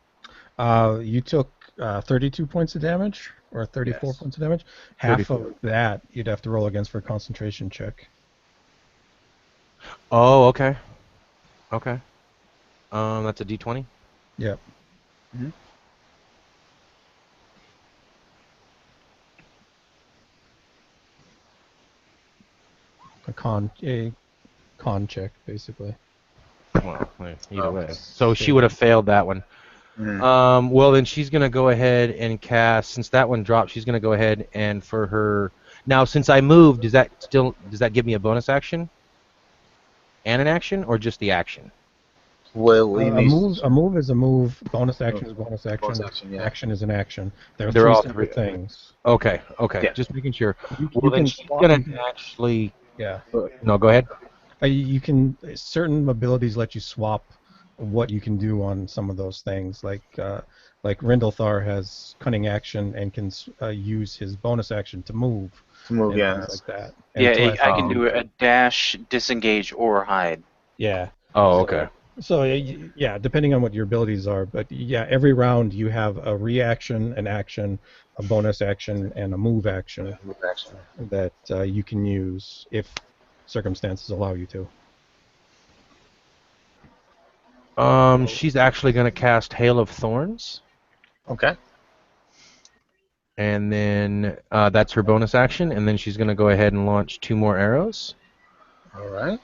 You took 32 points of damage, or 34 Yes. points of damage. Half 34. of that you'd have to roll against for a concentration check. Oh, okay. Okay. That's a D20. Yep. A con check, basically. Well, either way. So she would have failed that one. Well, then she's going to go ahead and cast, since that one dropped, she's going to go ahead and for her... Now, since I moved, does that give me a bonus action? And an action, or just the action? Well, A move is a move. Bonus action is bonus action. Bonus action, yeah. Action is an action. They're They're all separate three. things. Okay. Yeah. Just making sure. You Well, then can she's swap going them. to actually... Yeah. No, go ahead. You can certain abilities let you swap what you can do on some of those things. Like Rindalthar has cunning action and can use his bonus action to move. And yeah. things like that. And Yeah, Telash I can do a dash, disengage, or hide. Yeah. Oh, okay. So yeah, depending on what your abilities are, but yeah, every round you have a reaction, an action, a bonus action, and a move action that you can use if circumstances allow you to. She's actually going to cast Hail of Thorns, Okay. and then that's her bonus action, and then she's going to go ahead and launch 2 more arrows. All right.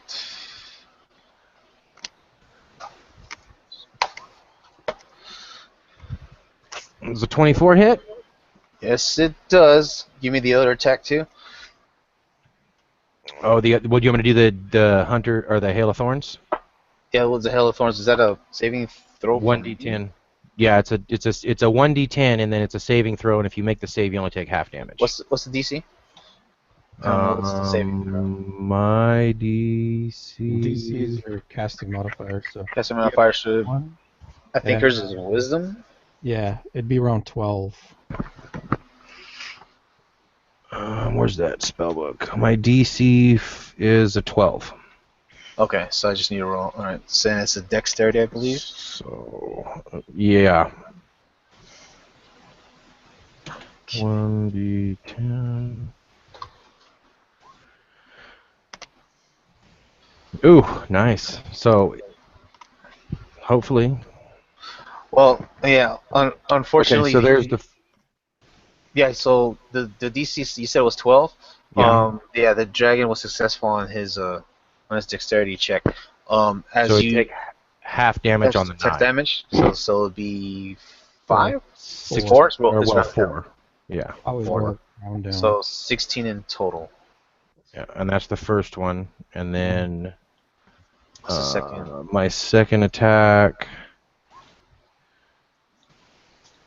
Does a 24 hit? Yes, it does. Give me the other attack too. Oh, do you want me to do the Hunter or the Hail of Thorns? Yeah, what's the Hail of Thorns? Is that a saving throw? 1d10. Yeah, it's a 1d10, and then it's a saving throw, and if you make the save, you only take half damage. What's the DC? I don't know what's the saving throw. My DC. DC is your casting modifier, so Casting modifier should. one. I think Yeah. hers is Wisdom. Yeah, it'd be around 12. Where's that spell book? My DC is a 12. Okay, so I just need to roll. All right, so it's a dexterity, I believe. So, yeah. 1d10. Ooh, nice. So, hopefully. Well, yeah. Unfortunately, Okay, so there's the. yeah. So the DC you said was 12. Yeah. Yeah, the dragon was successful on his dexterity check. As So it you take half damage on the text 9. damage, so it'd be 5, Four. 4. Well, Or, it's well, round down. 4. Yeah. I was Four. round down. So 16 in total. Yeah, and that's the first one. And then What's the second? my second attack,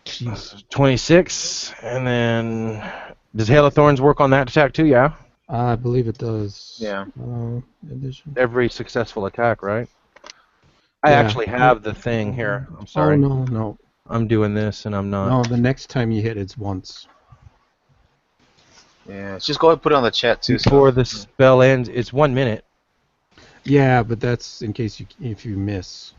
Jeez. 26. And then, does Hail of Thorns work on that attack too? Yeah? I believe it does. Yeah. Addition. Every successful attack, right? I Yeah. actually have the thing here. I'm sorry. Oh, no. I'm doing this and I'm not. No, the next time you hit, it's once. Yeah, just go ahead and put it on the chat too. Before the spell ends, it's 1 minute. Yeah, but that's in case if you miss.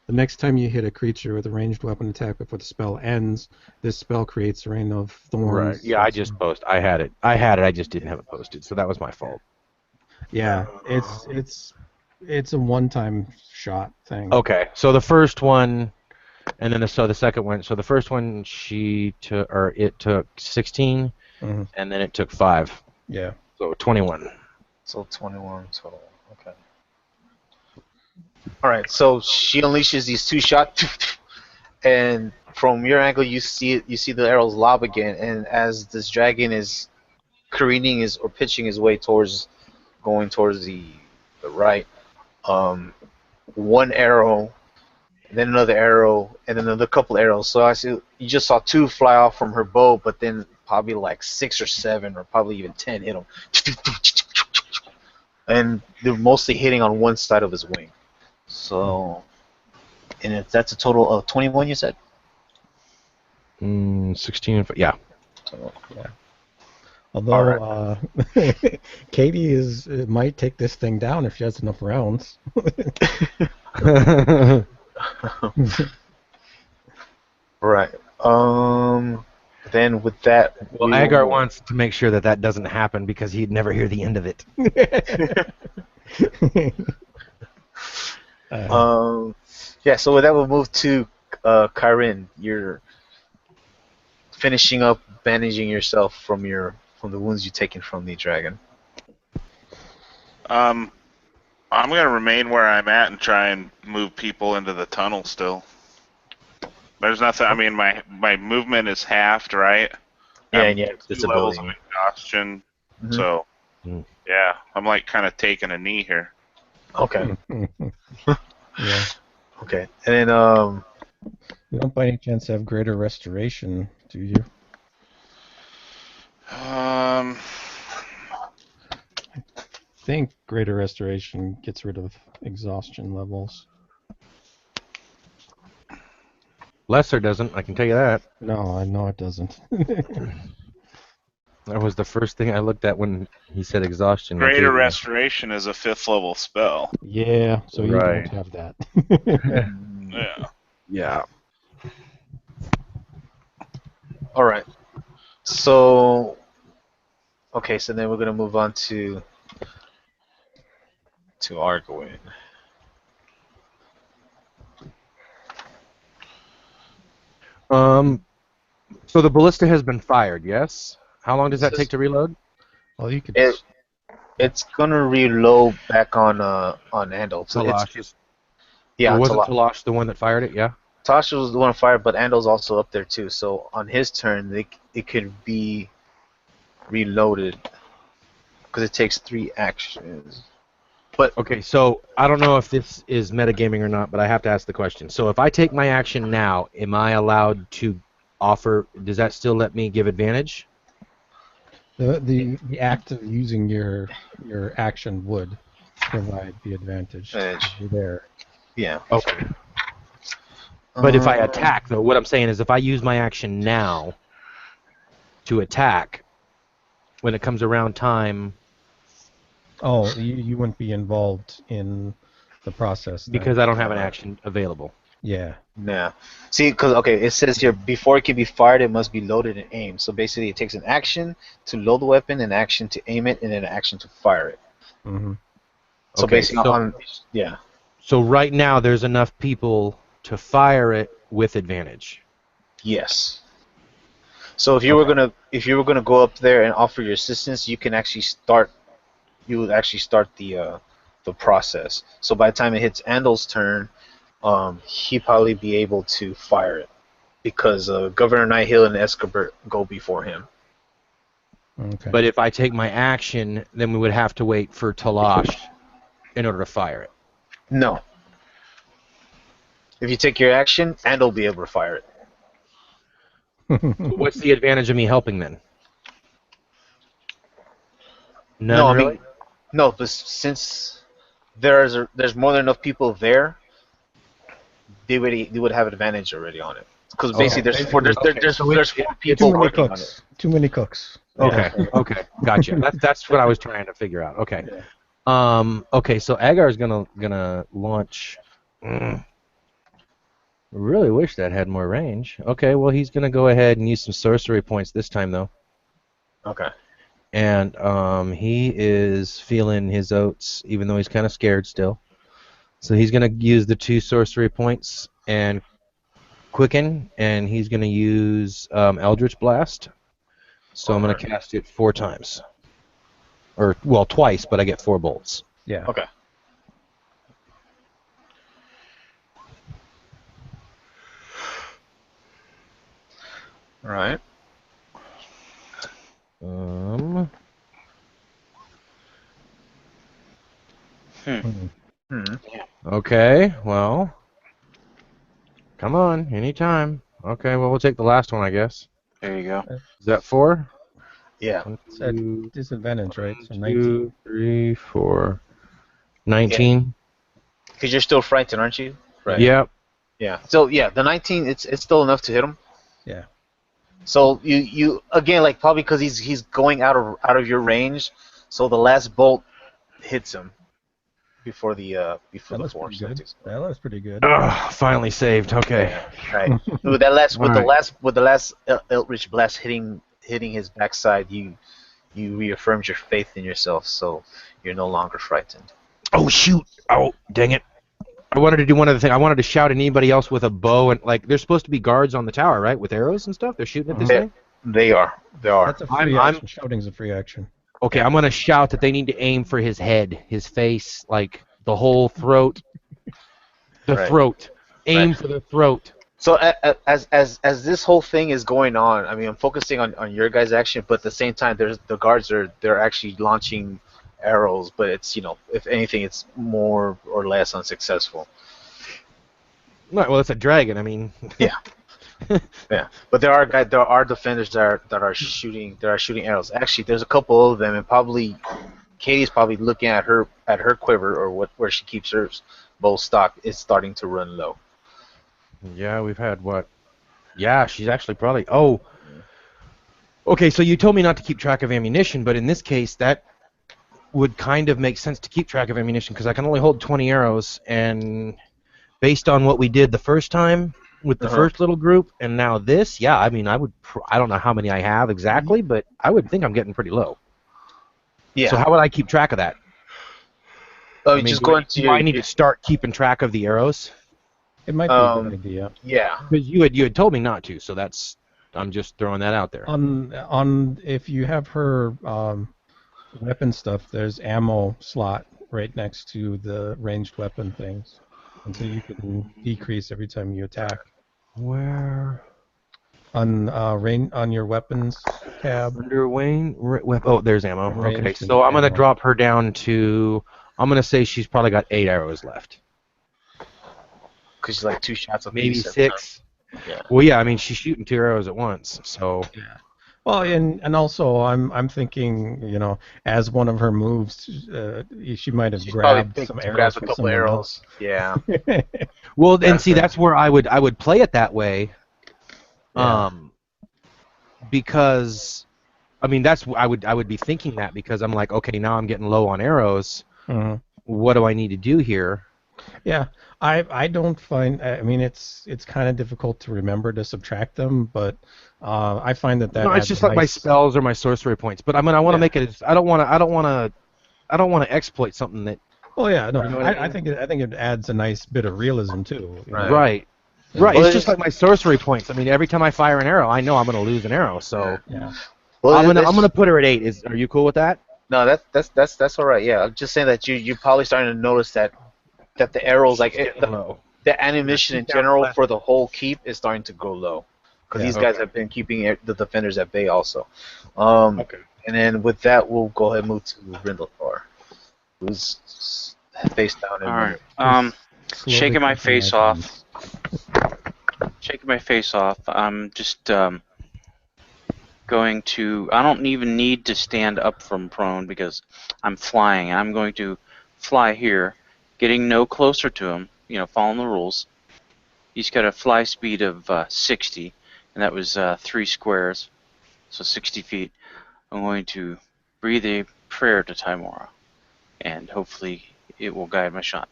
The next time you hit a creature with a ranged weapon attack before the spell ends, this spell creates a rain of thorns. Right. Yeah, I just posted. I had it. I just didn't have it posted, so that was my fault. Yeah, it's a one-time shot thing. Okay, so the first one, and then the second one. So the first one, it took 16, Mhm. and then it took 5. Yeah. So 21. So 21 total. Okay. All right. So she unleashes these 2 shots, and from your angle, you see the arrows lob again, and as this dragon is careening or pitching his way going towards the right, one arrow, then another arrow, and then another couple arrows. So you just saw 2 fly off from her bow, but then probably like 6 or 7 or probably even 10 hit him. And they're mostly hitting on one side of his wing. So, and if that's a total of 21, you said? 16 and 5. Yeah. So, Yeah. Although Katie might take this thing down if she has enough rounds. right. Then with that, Well, Agar wants to make sure that doesn't happen because he'd never hear the end of it. Yeah. So with that, we'll move to Kyrin. You're finishing up bandaging yourself from the wounds you've taken from the dragon. I'm gonna remain where I'm at and try and move people into the tunnel still. There's nothing. I mean, my movement is halved, right? Yeah, I'm and yeah, 2 levels of exhaustion. Mhm. So, Mm. yeah, I'm like kind of taking a knee here. Okay. Yeah. Okay. And then You don't by any chance have greater restoration, do you? Um, I think greater restoration gets rid of exhaustion levels. Lesser doesn't, I can tell you that. No, I know it doesn't. That was the first thing I looked at when he said exhaustion. Greater Restoration is a 5th level spell. Yeah, so you Right. don't have that. Yeah. Yeah. all right. So, okay. So then we're gonna move on to Argarwaen. So the ballista has been fired, yes? How long does that take to reload? Well, you could. It's gonna reload back on Andol. So Telash. yeah, Wasn't Telash. Telash the one that fired it? Yeah. Tasha was the one fired, but Andol's also up there too. So on his turn, it could be reloaded because it takes 3 actions. But Okay, so I don't know if this is metagaming or not, but I have to ask the question. So if I take my action now, am I allowed to offer? Does that still let me give advantage? The act of using your action would provide the advantage. You're there. yeah. Okay. But if I attack, though, what I'm saying is if I use my action now to attack, when it comes around time, Oh, you wouldn't be involved in the process then. because I don't have an action available. Yeah. Nah. See, because okay, it says here before it can be fired, it must be loaded and aimed. So basically, it takes an action to load the weapon, an action to aim it, and then an action to fire it. Mm-hmm. So Okay, basically, so- yeah. So right now there's enough people to fire it with advantage. Yes. So if you were gonna go up there and offer your assistance, you can actually start. You would actually start the process. So by the time it hits Andol's turn, he'd probably be able to fire it because Governor Nighthill and Eskobert go before him. Okay. But if I take my action, then we would have to wait for Telash in order to fire it. No. If you take your action, Andol will be able to fire it. What's the advantage of me helping then? None, No, I really? mean, no, but since there's more than enough people there, they would have advantage already on it. Because basically, there's four people Too many working on it. cooks. Too many cooks. Okay, okay, gotcha. That's what I was trying to figure out. Okay. Okay, so Agar is gonna launch. Really wish that had more range. Okay, well he's gonna go ahead and use some sorcery points this time though. Okay. And he is feeling his oats, even though he's kind of scared still. So he's gonna use the 2 sorcery points and quicken, and he's gonna use Eldritch Blast. So I'm gonna cast it 4 times, or well twice, but I get 4 bolts. Yeah. Okay. All right. Okay, well, come on, anytime. Okay, well we'll take the last one, I guess. There you go. Is that 4? Yeah. 1, It's at 2, disadvantage, right? So 2, 19. 3, 4, 19. Because you're still frightened, aren't you? Right. Yep. Yeah. So yeah, the 19, it's still enough to hit him. Yeah. So you again, like probably because he's going out of your range, so the last bolt hits him before the That force. looks pretty good. That looks pretty good. Ugh, finally saved. Okay. Right. with the Alright. last Eldritch Blast hitting his backside, you reaffirmed your faith in yourself, so you're no longer frightened. Oh shoot! Oh dang it! I wanted to do one other thing. I wanted to shout at anybody else with a bow, and like there's supposed to be guards on the tower, right? With arrows and stuff. They're shooting at this They- thing. They are. That's a free I'm- action. Shouting's a free action. Okay, I'm gonna shout that they need to aim for his head, his face, like the whole throat. The Right. throat. Aim Right. for the throat. So as this whole thing is going on, I mean, I'm focusing on your guys' action, but at the same time, the guards they're actually launching arrows, but it's if anything, it's more or less unsuccessful. No, well, it's a dragon. I mean. Yeah. Yeah, but there are defenders that are shooting arrows. Actually, there's a couple of them, and probably Katie's probably looking at her quiver or where she keeps her bow stock is starting to run low. Yeah, we've had what? Yeah, she's actually probably. Oh. Okay, so you told me not to keep track of ammunition, but in this case, that would kind of make sense to keep track of ammunition because I can only hold 20 arrows, and based on what we did the first time with the first little group, and now this, yeah, I mean, I don't know how many I have exactly, but I would think I'm getting pretty low. Yeah. So how would I keep track of that? Oh, I you mean, just do go I- into do I need to start keeping track of the arrows? It might be a good idea. Yeah. Because you had told me not to, so I'm just throwing that out there. On if you have her weapon stuff, there's ammo slot right next to the ranged weapon things, and so you can decrease every time you attack. Where? On your weapons tab. Under Wayne? Oh, there's ammo. Okay, Ranged so I'm going to ammo. drop her down to... I'm going to say she's probably got 8 arrows left. Because she's like 2 shots of Maybe piece at 6. Yeah. Well, yeah, I mean, she's shooting 2 arrows at once, so... Yeah. Well, and also I'm thinking, as one of her moves, she might have She's grabbed probably some grabbed arrows a from couple someone arrows. Yeah. else. Well, and see, That's that's where I would play it that way, Yeah. because I mean, that's I would be thinking that because I'm like, okay, now I'm getting low on arrows. Mhm. What do I need to do here? Yeah, I don't find. I mean, it's kind of difficult to remember to subtract them, but I find that No, it's adds just a like my nice. spells or my sorcery points. But I mean, I want to make it. I don't want to exploit something that. Oh yeah, no, You know what I I mean? think it adds a nice bit of realism too. You know? Right. And- Right. Well, It's just like my sorcery points. I mean, every time I fire an arrow, I know I'm going to lose an arrow. So Yeah. Well, I'm it's- gonna put her at 8. Are you cool with that? No, that's all right. Yeah, I'm just saying that you're probably starting to notice that the arrows, like Low. the ammunition in general for the whole keep is starting to go low because Yeah, these guys have been keeping the defenders at bay also. And then with that, we'll go ahead and move to Rindalthar, who's face down. All right. Slowly Shaking my clicking face buttons. Shaking my face off. I'm just going to. I don't even need to stand up from prone because I'm flying. I'm going to fly here, getting no closer to him. You know, following the rules. He's got a fly speed of 60, and that was 3 squares, so 60 feet. I'm going to breathe a prayer to Timora, and hopefully it will guide my shot.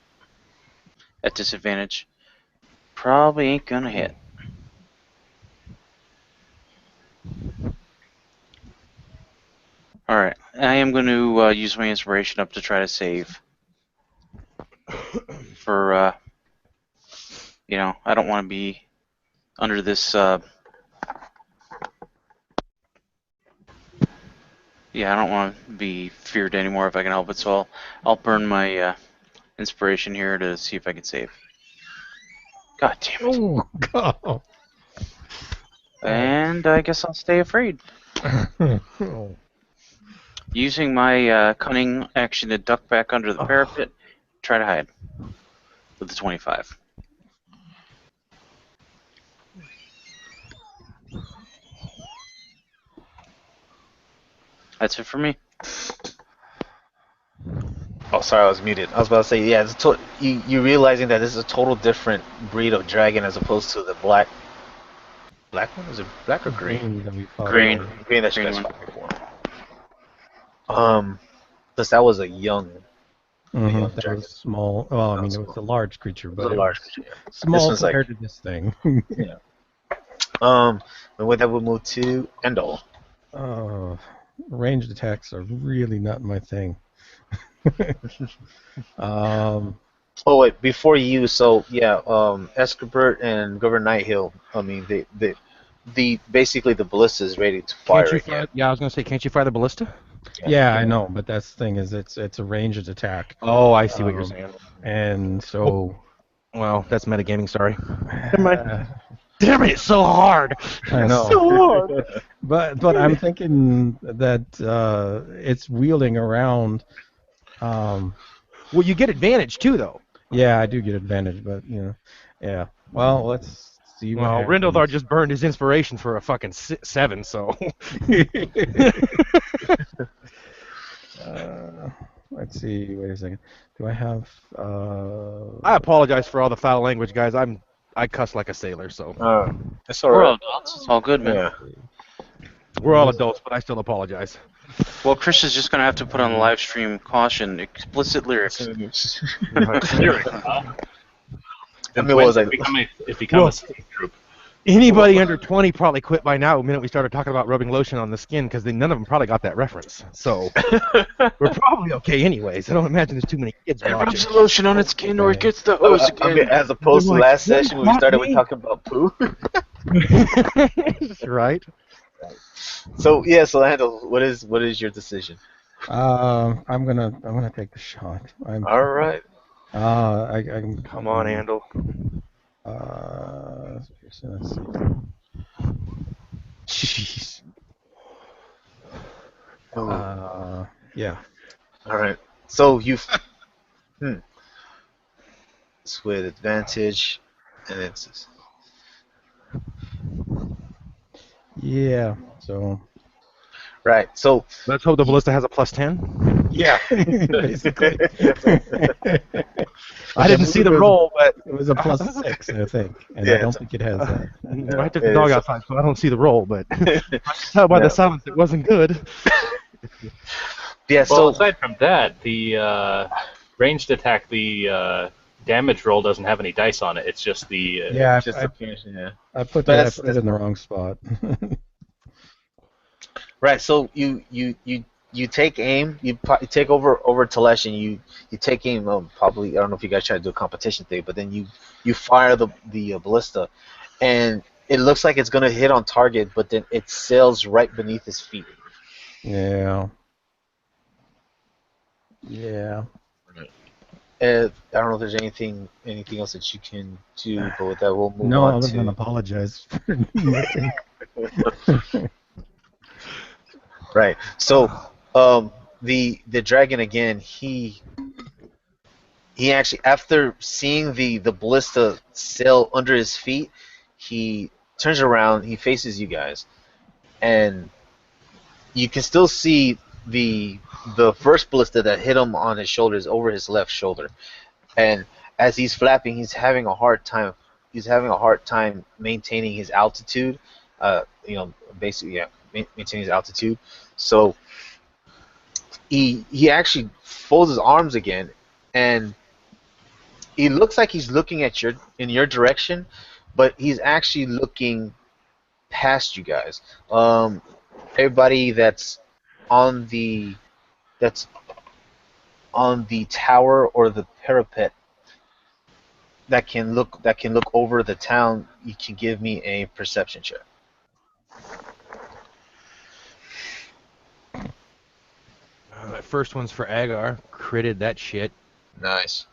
At disadvantage, probably ain't gonna hit. Alright, I am going to use my inspiration up to try to save. For, you know, I don't want to be under this, yeah, I don't want to be feared anymore if I can help it, so I'll burn my inspiration here to see if I can save. God damn it. Oh God. And I guess I'll stay afraid. Oh. Using my cunning action to duck back under the parapet, try to hide with the 25. That's it for me. Oh, sorry, I was muted. I was about to say, yeah, you realizing that this is a total different breed of dragon as opposed to the black one? Is it black or green? That we fought Green. earlier. Green that you Green guys one. fought before. Because that was a young Mhm, that dragon. was small. Well, I mean, it was small. a large creature, It but was a it large was creature. This small one's like- compared to this thing. And with that, we'll move to Andol. Ranged attacks are really not my thing. Oh wait, before you, so yeah, Eskobert and Governor Nighthill. I mean, the basically the ballista is ready to fire Can't you again. fire? Yeah, I was gonna say, can't you fire the ballista? Yeah, I know, but that's the thing is it's a ranged attack, Oh, I see what you're Um, saying. and so Well, that's metagaming. Sorry. uh, Damn it, it's so hard. I know. So hard. But I'm thinking that it's wielding around. Well, you get advantage too, though. Yeah, I do get advantage, but yeah. Well, let's see what Well, happens. Rindalthar just burned his inspiration for a fucking 7, so. Let's see. Wait a second. Do I have? I apologize for all the foul language, guys. I cuss like a sailor, so. That's all We're all right. adults. It's all good, man. Yeah. We're all adults, but I still apologize. Well, Chris is just going to have to put on the live stream caution, explicit lyrics. I mean, When what was I? it become a state troop. Anybody under 20 probably quit by now the minute we started talking about rubbing lotion on the skin, because none of them probably got that reference. So we're probably okay anyways. I don't imagine there's too many kids It rubs watching. the lotion on its skin or it gets the hose I mean, again. as opposed to Like, last session when we not started with me. talking about poo. Right? So yeah, so Andol, what is your decision? I'm gonna take the shot. All right. I'm Come on, Andol. So let's see. Jeez. Yeah. All right. So you've it's with advantage, and it's Yeah. So right. So Let's hope the ballista has a +10. Yeah. basically. I didn't see the roll, but It was a +6, I think, and Yeah, I don't think it has that. I took the dog outside, so I don't see the roll. But I can tell by the silence it wasn't good. Yeah. Well, So aside from that, the ranged attack, the damage roll doesn't have any dice on it. It's just the Yeah, just appearance. Yeah. I put But it in the wrong spot. Right. So you take aim. You take over Telash, and you take aim. Probably I don't know if you guys try to do a competition thing, but then you fire the ballista, and it looks like it's gonna hit on target, but then it sails right beneath his feet. Yeah. Yeah. I don't know if there's anything else that you can do, but with that we'll move No, on other to. than apologize for missing. Right. So, the dragon again. He actually, after seeing the ballista sail under his feet, he turns around. He faces you guys, and you can still see the first ballista that hit him on his shoulders over his left shoulder. And as he's flapping, he's having a hard time. He's having a hard time maintaining his altitude. Basically, yeah, maintaining his altitude. So he actually folds his arms again, and he looks like he's looking at in your direction, but he's actually looking past you guys. Everybody that's on the tower or the parapet that can look over the town, you can give me a perception check. That first one's for Agar. Critted that shit. Nice.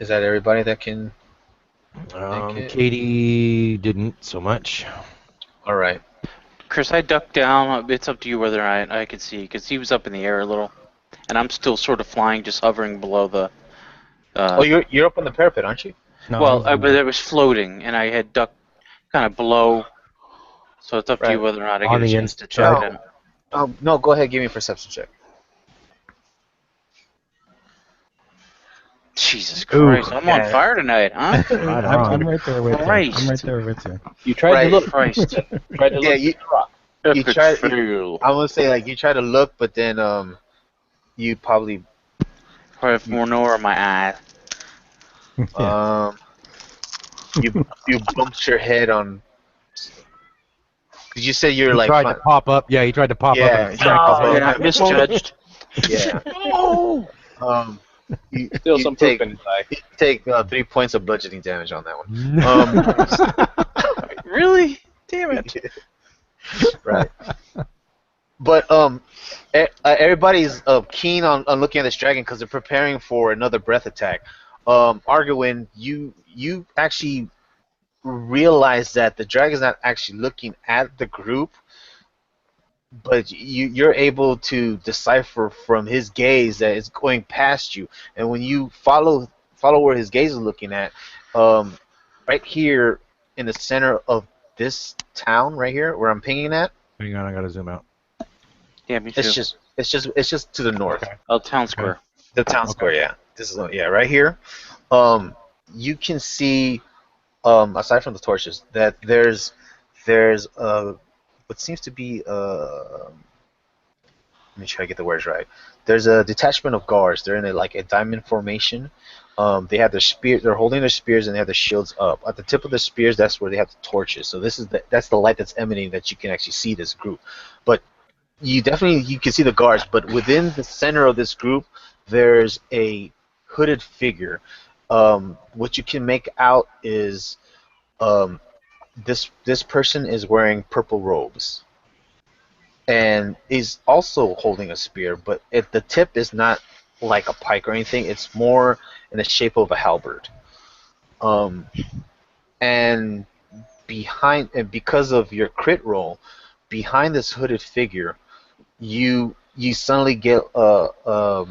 Is that everybody that can? Katie didn't so much. All right. Chris, I ducked down. It's up to you whether I could see, because he was up in the air a little, and I'm still sort of flying, just hovering below the. Oh, you're up on the parapet, aren't you? No, Well, but it was floating, and I had ducked kind of below. So it's up to you Right. whether or not I On get a the chance to inside. try to. No, go ahead. Give me a perception check. Jesus Christ, I'm on fire tonight, huh? I'm right there with you. Christ. I'm right there with you. You tried Right. to look. Christ. Tried to look. Yeah, you Epic tried. fail. I'm gonna say like you try to look, but then you probably Probably have more nor in my eye. you bumped your head on. Did you say you're He like? tried to pop up. Yeah, he tried to pop up. Yeah, And I misjudged. Yeah. No! You, Still you some take, poop in his eye. you take 3 points of bludgeoning damage on that one. Really? Damn it. Right. But everybody's keen on looking at this dragon because they're preparing for another breath attack. Argarwaen, you actually realize that the dragon's not actually looking at the group, but you're able to decipher from his gaze that it's going past you. And when you follow where his gaze is looking at, right here in the center of this town, right here where I'm pinging at, Hang on, I gotta zoom out. Yeah, me too. it's just to the north. Okay. Oh, town square. The town square, yeah. This is right here. You can see, aside from the torches, that there's what seems to be let me try to get the words right. There's a detachment of guards. They're in a diamond formation. They have their spear. They're holding their spears and they have their shields up. At the tip of the spears, that's where they have the torches. So that's the light that's emanating that you can actually see this group. But you can see the guards. But within the center of this group, there's a hooded figure. What you can make out is this person is wearing purple robes. And is also holding a spear, but the tip is not like a pike or anything. It's more in the shape of a halberd. And because of your crit roll, behind this hooded figure, you suddenly get a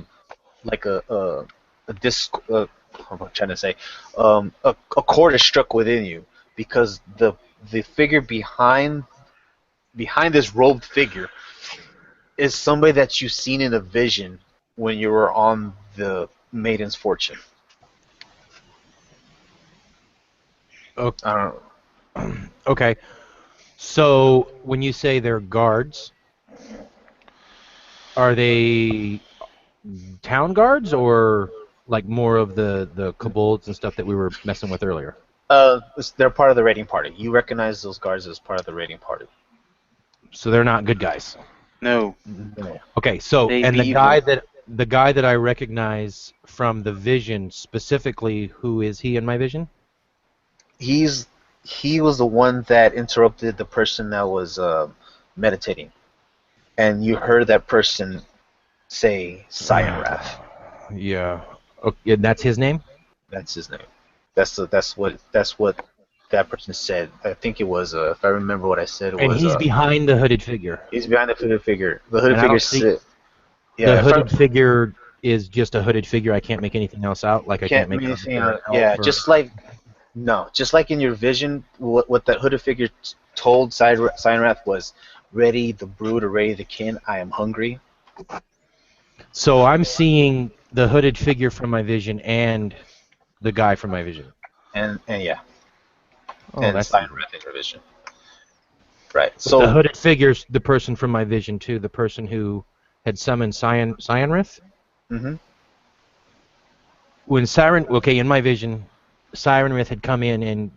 disc. What am I trying to say? A chord is struck within you because the figure behind this robed figure is somebody that you've seen in a vision when you were on the Maiden's Fortune. Okay. Okay. So when you say they're guards, are they town guards or like more of the kobolds and stuff that we were messing with earlier? They're part of the raiding party. You recognize those guards as part of the raiding party. So they're not good guys. No. Okay, so They and be the guy that I recognize from the vision specifically, who is he in my vision? He was the one that interrupted the person that was meditating, and you heard that person say Cyanrath. Yeah. Okay, that's his name? That's his name. That's what that person said. I think it was if I remember what I said. And he's behind the hooded figure. He's behind the hooded figure. The hooded And I figure don't see- said, "Yeah, The hooded figure is just a hooded figure. I can't make anything else out. Like I can't make anything out. out. Yeah, just like in your vision, what that hooded figure told Cyanrath was, "Ready the brood or ready the kin. I am hungry." So I'm seeing the hooded figure from my vision and the guy from my vision. And yeah, Oh, and that's Cyanrath in your vision. Right. But So the hooded figure's the person from my vision too, the person who had summoned Cyanrath. Mhm. When in my vision, Cyanrath had come in and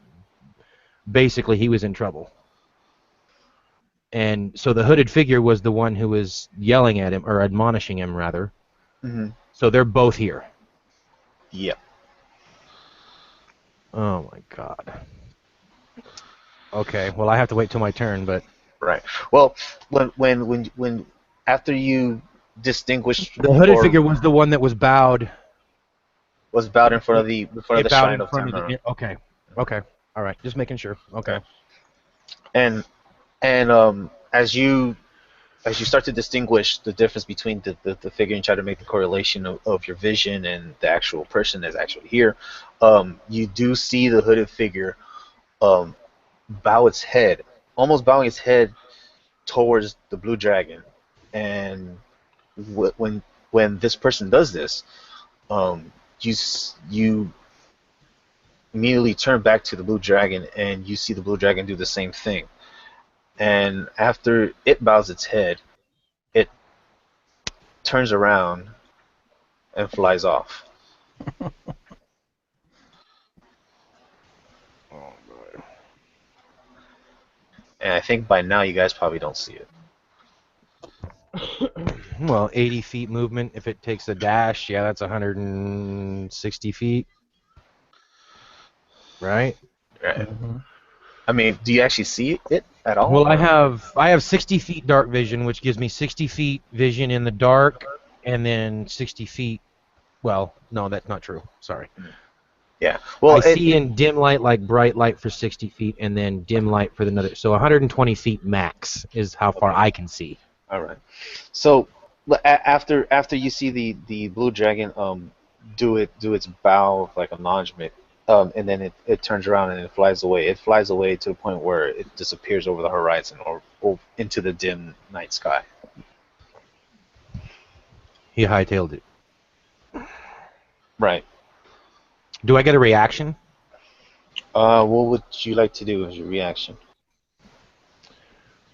basically he was in trouble. And so the hooded figure was the one who was yelling at him, or admonishing him rather. Mhm. So they're both here. Yep. Oh my god. Okay, well I have to wait till my turn, but Right. Well, when after you distinguished the hooded or figure was the one that was bowed. was bowed in front of the It bowed shrine in of front of Tamara. Okay. Okay. All right. Just making sure. Okay. And as you start to distinguish the difference between the figure and try to make the correlation of your vision and the actual person that's actually here, you do see the hooded figure bow its head, almost bowing its head towards the blue dragon. And when this person does this, you immediately turn back to the blue dragon, and you see the blue dragon do the same thing. And after it bows its head, it turns around and flies off. And I think by now you guys probably don't see it. Well, 80 feet movement. If it takes a dash, yeah, that's 160 feet. Right? Right. Mhm. I mean, do you actually see it at all? Well, I have 60 feet dark vision, which gives me 60 feet vision in the dark, and then 60 feet. Well, no, that's not true. Sorry. Yeah. Well, I see in dim light, like bright light for 60 feet, and then dim light for another. So 120 feet max is how far I can see. All right. So after you see the blue dragon do its bow like acknowledgement, and then it turns around and it flies away. It flies away to the point where it disappears over the horizon or into the dim night sky. He hightailed it. Right. Do I get a reaction? What would you like to do as your reaction?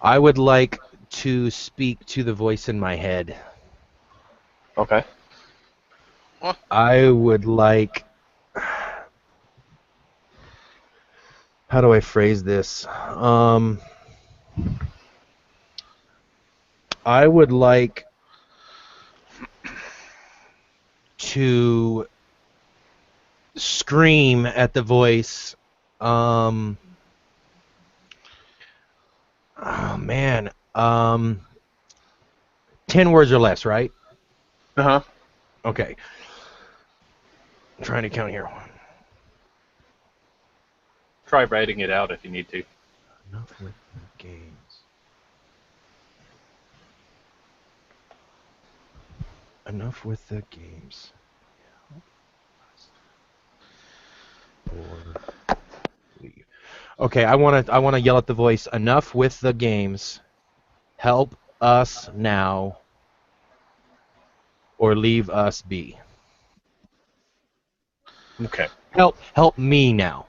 I would like to speak to the voice in my head. Okay. I would like... How do I phrase this? I would like to scream at the voice. Oh man. 10 words or less, right? Uh-huh. Okay. I'm trying to count here. Try writing it out if you need to. Enough with the games. Enough with the games. Or leave. Okay, I wanna yell at the voice. Enough with the games. Help us now, or leave us be. Okay. Help me now.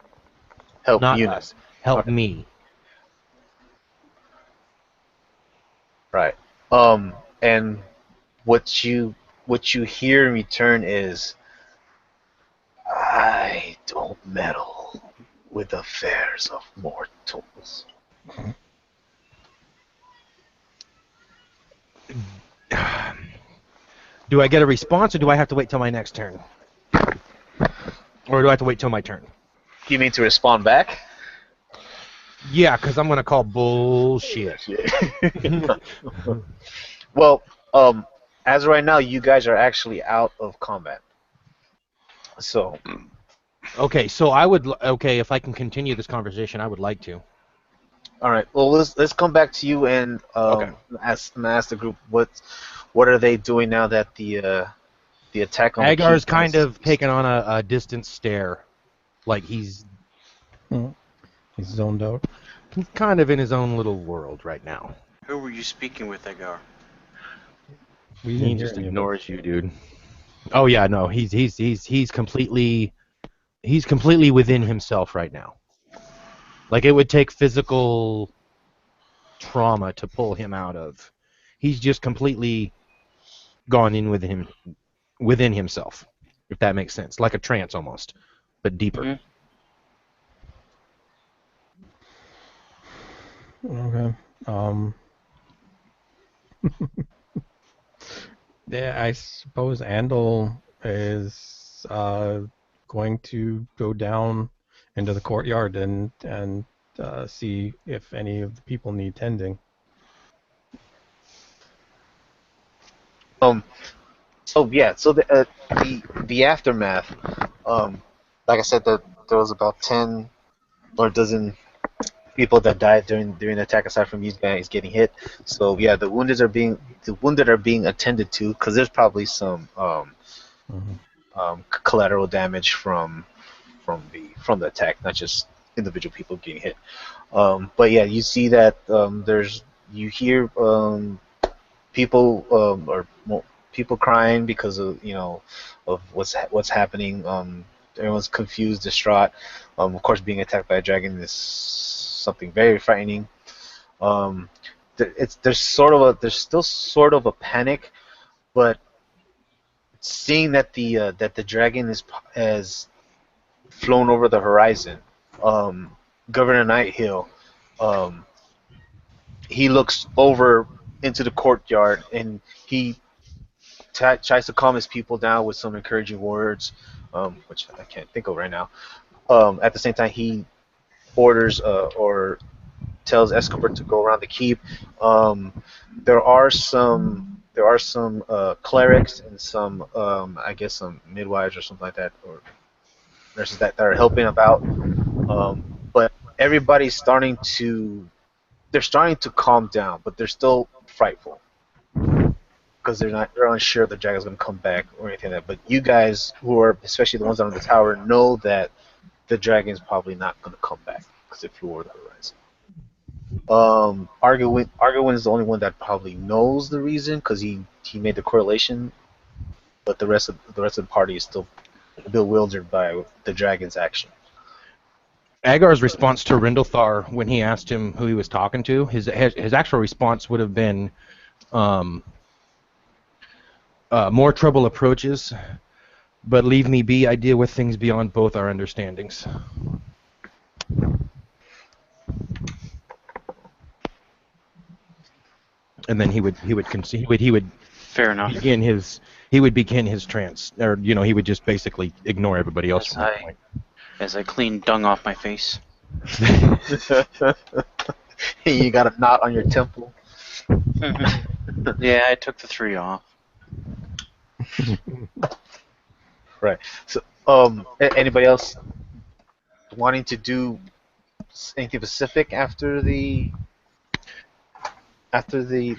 Help Not you. us. Help Okay. me. Right. And what you hear in return is, I don't meddle with the affairs of mortals. Do I get a response, or do I have to wait till my next turn? Or do I have to wait till my turn? You mean to respond back? Yeah, because I'm going to call bullshit. Well, as of right now, you guys are actually out of combat. So, Okay, so I would... Okay, if I can continue this conversation, I would like to. all right. Well, let's come back to you and ask the group what are they doing now that the attack on Agar's the keep kind has- of taken on a distant stare. Like he's He's zoned out. kind of in his own little world right now. Who were you speaking with, Agar? We He didn't hear just any of it. ignores you, dude. Oh yeah, no, he's completely within himself right now. Like it would take physical trauma to pull him out of. He's just completely gone in within himself, if that makes sense. Like a trance almost, but deeper. Mhm. Okay. Yeah, I suppose Andol is going to go down into the courtyard and see if any of the people need tending. So the aftermath. Like I said, there was about 10 or a dozen people that died during the attack, aside from these guys getting hit. So yeah, the wounded are being attended to, because there's probably some collateral damage from the attack, not just individual people getting hit. But yeah, you see that you hear people people crying because of of what's happening. Everyone's confused, distraught. Of course, being attacked by a dragon is something very frightening. There's still sort of a panic, but seeing that the dragon has flown over the horizon, Governor Nighthill, he looks over into the courtyard and he tries to calm his people down with some encouraging words, which I can't think of right now. At the same time, he orders or tells Eskobert to go around the keep. There are some clerics and some I guess some midwives or something like that, or nurses that are helping about. But everybody's starting to calm down, but they're still frightful because they're unsure the dragon's going to come back or anything like that. But you guys, who are especially the ones on the tower, know that the dragon's probably not going to come back because it flew over the horizon. Argarwaen is the only one that probably knows the reason because he made the correlation, but the rest of the party is still bewildered by the dragon's action. Agar's response to Rindalthar when he asked him who he was talking to, his actual response would have been, more trouble approaches, but leave me be. I deal with things beyond both our understandings. And then he would Fair enough. begin his trance, or he would just basically ignore everybody else from that point. As I clean dung off my face. You got a knot on your temple. Yeah, I took the 3 off. Right. So, anybody else wanting to do anything specific after the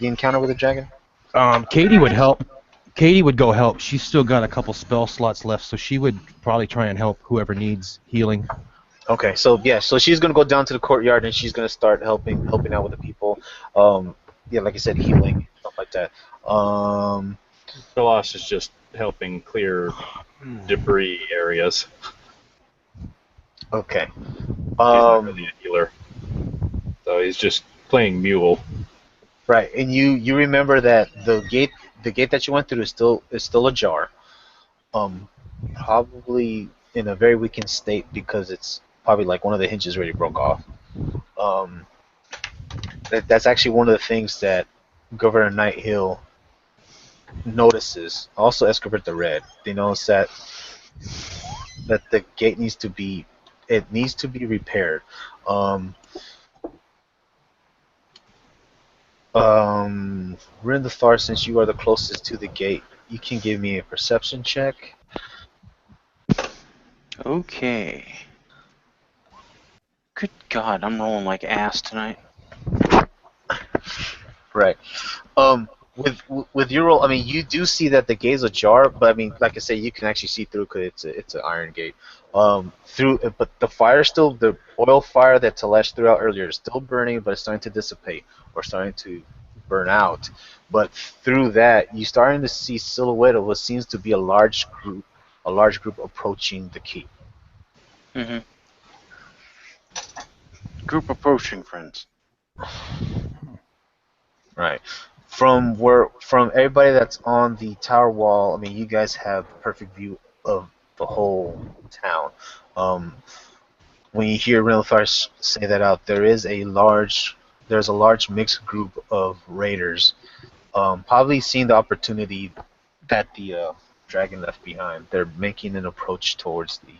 encounter with the dragon? Katie would help. Katie would go help. She's still got a couple spell slots left, so she would probably try and help whoever needs healing. Okay, so she's gonna go down to the courtyard and she's gonna start helping out with the people. Like I said, healing, stuff like that. Telash is just helping clear debris areas. Okay. He's not really a healer, so he's just playing mule. Right, and you remember that the gate that you went through is still ajar. Probably in a very weakened state because it's probably like one of the hinges already broke off. Um, that's actually one of the things that Governor Nighthill notices. Also, Eskobert the Red. They notice that the gate needs to be repaired. Um, Rindalthar, since you are the closest to the gate, you can give me a perception check. Okay. Good God, I'm rolling like ass tonight. Right. With your roll, I mean, you do see that the gate's ajar, but I mean, like I say, you can actually see through because it's an iron gate. But the fire still, the oil fire that Telash threw out earlier is still burning, but it's starting to dissipate or starting to burn out. But through that, you're starting to see silhouette of what seems to be a large group approaching the keep. Mm-hmm. Group approaching, friends. Right. From everybody that's on the tower wall, I mean, you guys have the perfect view of the whole town. When you hear Rindalthar say that out, there's a large mixed group of raiders, probably seeing the opportunity that the dragon left behind. They're making an approach towards the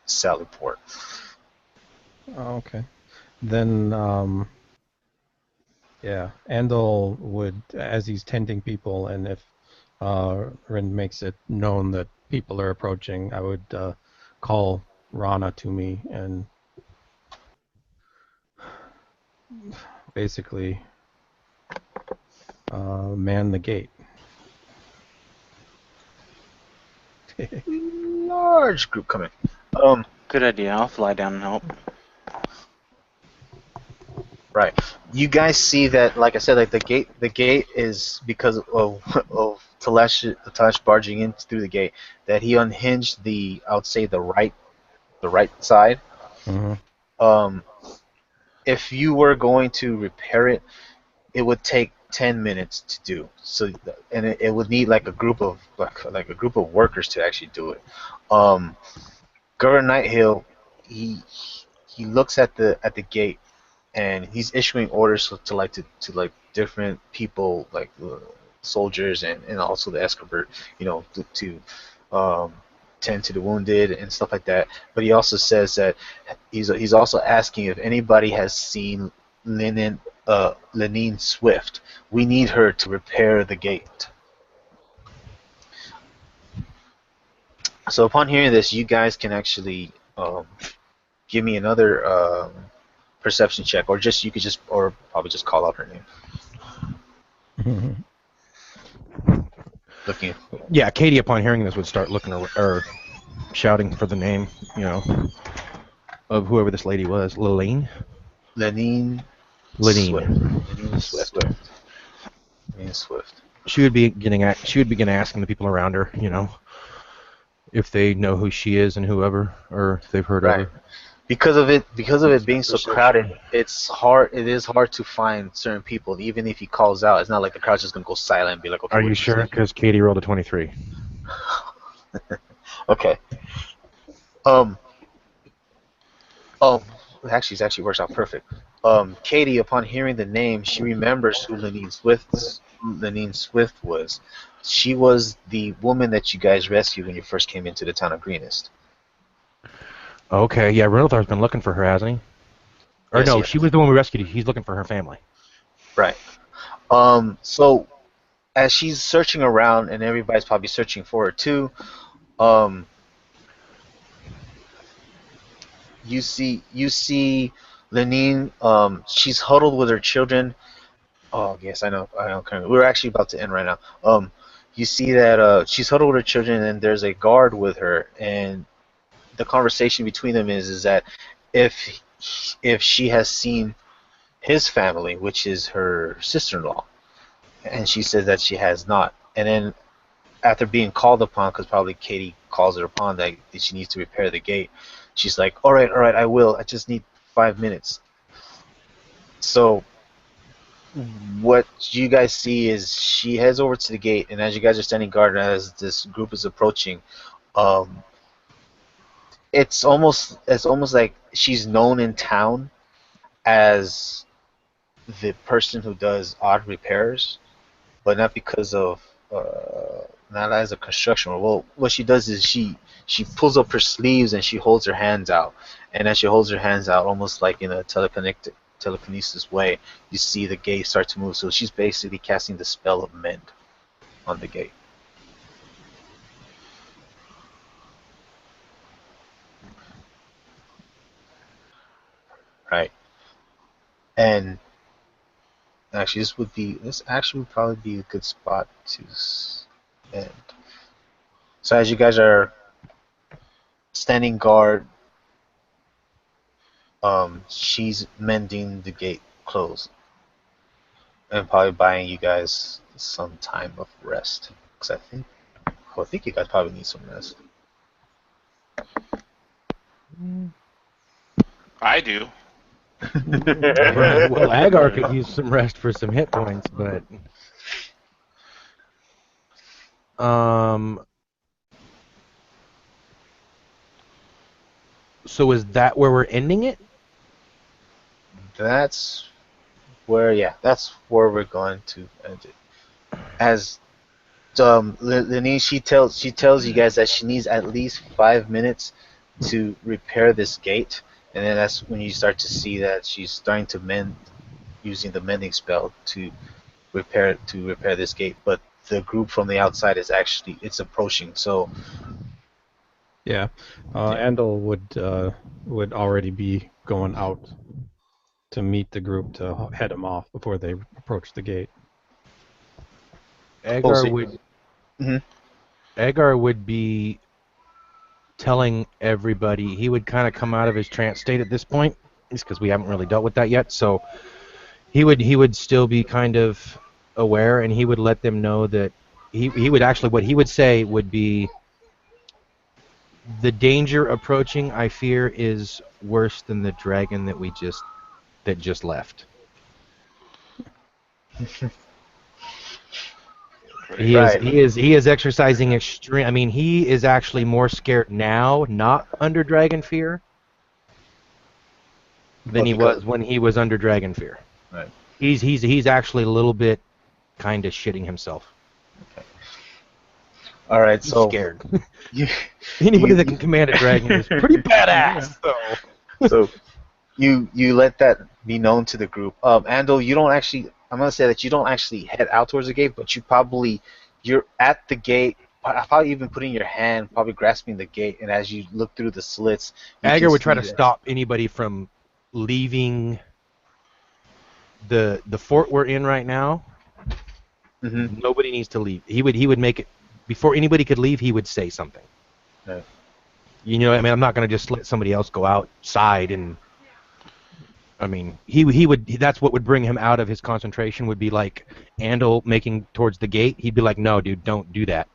Sally port. Oh, okay. Then, yeah, Andol would, as he's tending people, and if Rind makes it known that people are approaching, I would call Rana to me and basically man the gate. Large group coming. Good idea. I'll fly down and help. Right. You guys see that, like I said, like the gate is because of Telash barging in through the gate, that he unhinged I would say the right side. Mm-hmm. If you were going to repair it, it would take 10 minutes to do. So, and it would need like a group of workers to actually do it. Governor Nighthill, he looks at the gate, and he's issuing orders to different people, like soldiers and also the Eskobert, to tend to the wounded and stuff like that. But he also says that he's also asking if anybody has seen Lenine Swift. We need her to repair the gate. So upon hearing this, you guys can actually give me another perception check, or probably just call out her name. Looking. Yeah, Katie, upon hearing this, would start looking or shouting for the name, of whoever this lady was. Lenine Swift. Lenine Swift. She would begin asking the people around her, if they know who she is and whoever, or if they've heard of her. Because of it being so crowded, it is hard to find certain people. Even if he calls out, it's not like the crowd's just gonna go silent and be like, okay. Are you sure? Because Katie rolled a 23. Okay. Actually, it actually works out perfect. Katie, upon hearing the name, she remembers who Lenine Swift was. She was the woman that you guys rescued when you first came into the town of Greenest. Okay, yeah, Rindalthar's been looking for her, hasn't he? Or Yes, no, yes. she was the one we rescued. He's looking for her family. Right. So as she's searching around, and everybody's probably searching for her too, you see Lenine. She's huddled with her children. Oh yes, I know. We're actually about to end right now. You see that she's huddled with her children, and there's a guard with her, and the conversation between them is that if she has seen his family, which is her sister-in-law, and she says that she has not. And then after being called upon, because probably Katie calls her upon that she needs to repair the gate, she's like, all right, I will. I just need 5 minutes. So what you guys see is she heads over to the gate, and as you guys are standing guard as this group is approaching, it's almost like she's known in town as the person who does odd repairs, but not because of not as a construction worker. Well, what she does is she pulls up her sleeves and she holds her hands out, and as she holds her hands out, almost like in a telekinesis way, you see the gate start to move. So she's basically casting the spell of mend on the gate. Right. And actually, this actually would probably be a good spot to end. So as you guys are standing guard, she's mending the gate closed and probably buying you guys some time of rest. Because I think you guys probably need some rest. I do. Well, Agar could use some rest for some hit points, but so is that where we're ending it? That's where we're going to end it. As Lenine, she tells you guys that she needs at least 5 minutes to repair this gate, and then that's when you start to see that she's starting to mend using the mending spell to repair this gate. But the group from the outside is it's approaching. So Yeah, Andol would already be going out to meet the group to head them off before they approach the gate. Agar would. Mhm. Agar would be telling everybody. He would kind of come out of his trance state at this point, just because we haven't really dealt with that yet. So he would still be kind of aware, and he would let them know that he would actually, what he would say would be, the danger approaching, I fear, is worse than the dragon that just left. He is exercising extreme. I mean, he is actually more scared now, not under dragon fear, than he was when he was under dragon fear. Right. He's actually a little bit kind of shitting himself. Okay. All right. He's so scared. Anybody that can command a dragon is pretty badass. So you let that be known to the group. Andol, you don't actually. I'm gonna say that you don't actually head out towards the gate, but you're at the gate. Probably even putting your hand, probably grasping the gate, and as you look through the slits, Agar would try to stop anybody from leaving the fort we're in right now. Mm-hmm. Nobody needs to leave. He would make it before anybody could leave. He would say something. Right. You know, I mean, I'm not going to just let somebody else go outside and. I mean, he would. That's what would bring him out of his concentration. Would be like Andol making towards the gate. He'd be like, "No, dude, don't do that."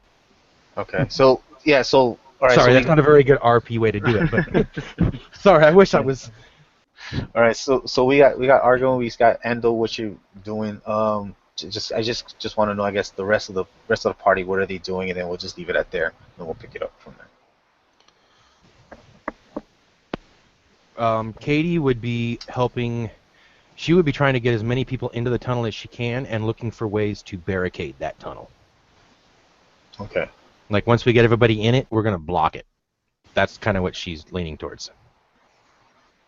Okay. So yeah. So all right. Sorry, that's not a very good RP way to do it. But sorry, I wish I was. All right. So we got Argo. We got Andol. What you doing? I just want to know. I guess the rest of the party. What are they doing? And then we'll just leave it at there, and we'll pick it up from there. Katie would be helping. She would be trying to get as many people into the tunnel as she can and looking for ways to barricade that tunnel. Okay. Like, once we get everybody in it, we're going to block it. That's kind of what she's leaning towards.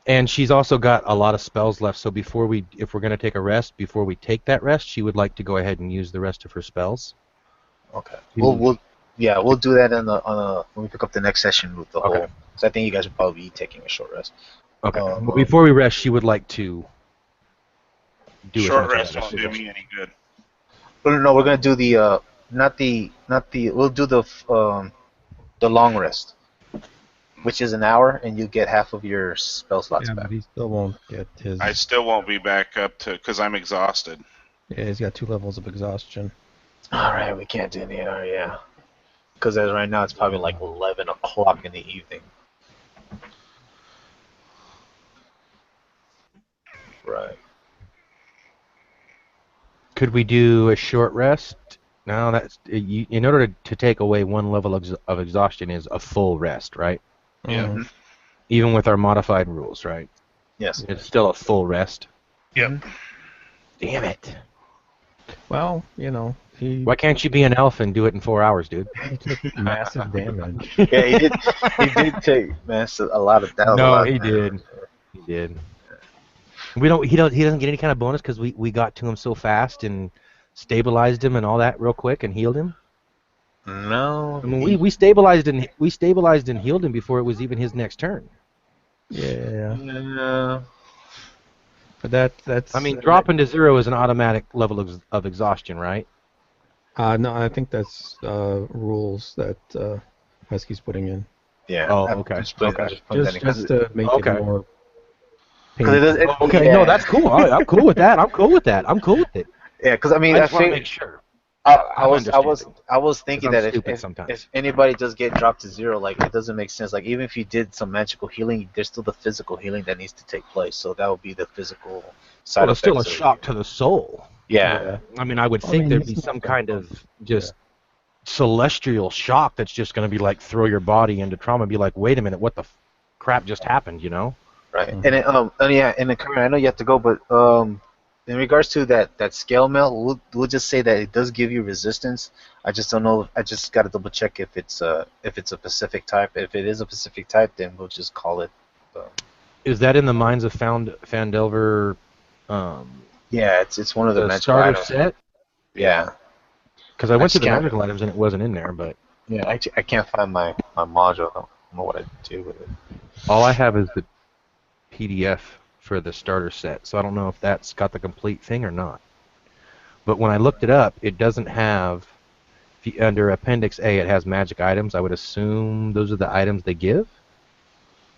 And she's also got a lot of spells left, so if we're going to take a rest, before we take that rest, she would like to go ahead and use the rest of her spells. Okay. We'll do that when we pick up the next session with the whole. Because I think you guys will probably be taking a short rest. Okay. But before we rest, she would like to do short rest won't do me any good. No, we're gonna do we'll do the long rest, which is an hour, and you get half of your spell slots back. But he still won't get his. I still won't be back up to because I'm exhausted. Yeah, he's got 2 levels of exhaustion. All right, we can't do any. Yeah. Because as right now, it's probably like 11 o'clock in the evening. Right. Could we do a short rest? No, that's in order to take away one level of exhaustion is a full rest, right? Yeah. Mhm. Even with our modified rules, right? Yes. It's still a full rest. Yep. Damn it! Well, you know, he Why can't you be an elf and do it in 4 hours, dude? took massive damage. Yeah, he did. He did take a lot of that. No, he did. He did. We don't. He doesn't get any kind of bonus because we got to him so fast and stabilized him and all that real quick and healed him. No. I mean, we stabilized and healed him before it was even his next turn. Yeah, No. but that's. I mean, dropping to 0 is an automatic level of exhaustion, right? No, I think that's rules that Husky's putting in. Yeah. Oh, I okay. just put that in 'cause Just to make Okay. it more. Because it does. painful. Okay, yeah. no, that's cool. I'm cool with that. I'm cool with it. Yeah, because I mean, I I just want to think make sure. I was thinking I'm that stupid if sometimes. anybody does get dropped to 0, like it doesn't make sense. Like even if you did some magical healing, there's still the physical healing that needs to take place. So that would be the physical side Well, it's still a effects of it. shock to the soul. Yeah. I mean, I would I think mean, there'd he's be not some that kind fun. of just celestial shock that's just going to be like throw your body into trauma and be like, wait a minute, what the crap just happened, you know? Right. Mhm. And then Kyrin, I know you have to go, but in regards to that scale mail, we'll just say that it does give you resistance. I just don't know. I just got to double check if it's a Pacific type. If it is a Pacific type, then we'll just call it. Is that in the Mines of Fandelver? Yeah, it's one of the The magical starter items. set? Yeah. Because I went to the scanned magical items and it wasn't in there, but Yeah. I can't find my module. I don't know what I do with it. all I have is the PDF for the starter set, so I don't know if that's got the complete thing or not. But when I looked it up, it doesn't have, under Appendix A, it has magic items. I would assume those are the items they give?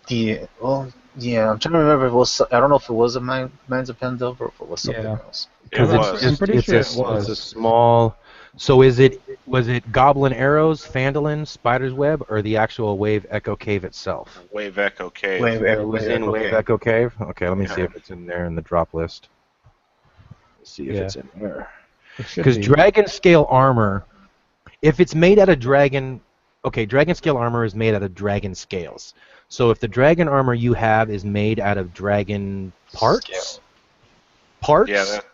Yeah. Well, yeah. I'm trying to remember if it was. I don't know if it was a Mines of Pendelver or if it was something Yeah. else. Because It it's was. just, I'm pretty it's sure a, it was. it's a small. So was it Goblin Arrows, Phandalin, Spider's Web, or the actual Wave Echo Cave itself? Wave Echo Cave. It was in Wave Echo Cave? Okay, let me see Yeah. if it's in there in the drop list. Let's see if Yeah. it's in there. It should Because be. dragon scale armor, if it's made out of dragon, okay, dragon scale armor is made out of dragon scales. So if the dragon armor you have is made out of dragon parts, Yeah, that,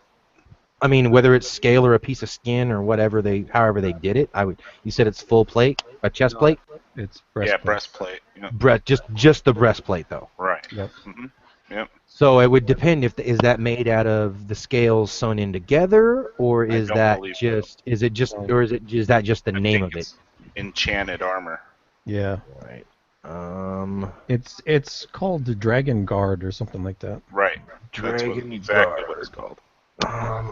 I mean, whether it's scale or a piece of skin or whatever however they did it, you said it's full plate, a chest plate, It's yeah, breastplate. breastplate. Yeah. just the breastplate though. Right. Yep. hmm Yep. So it would depend is that made out of the scales sewn in together, or I is don't that believe just is that just the I name think of it? it's enchanted armor. Yeah. Right. It's called the Dragon Guard or something like that. Right. That's Dragon exactly Guard. what it's called.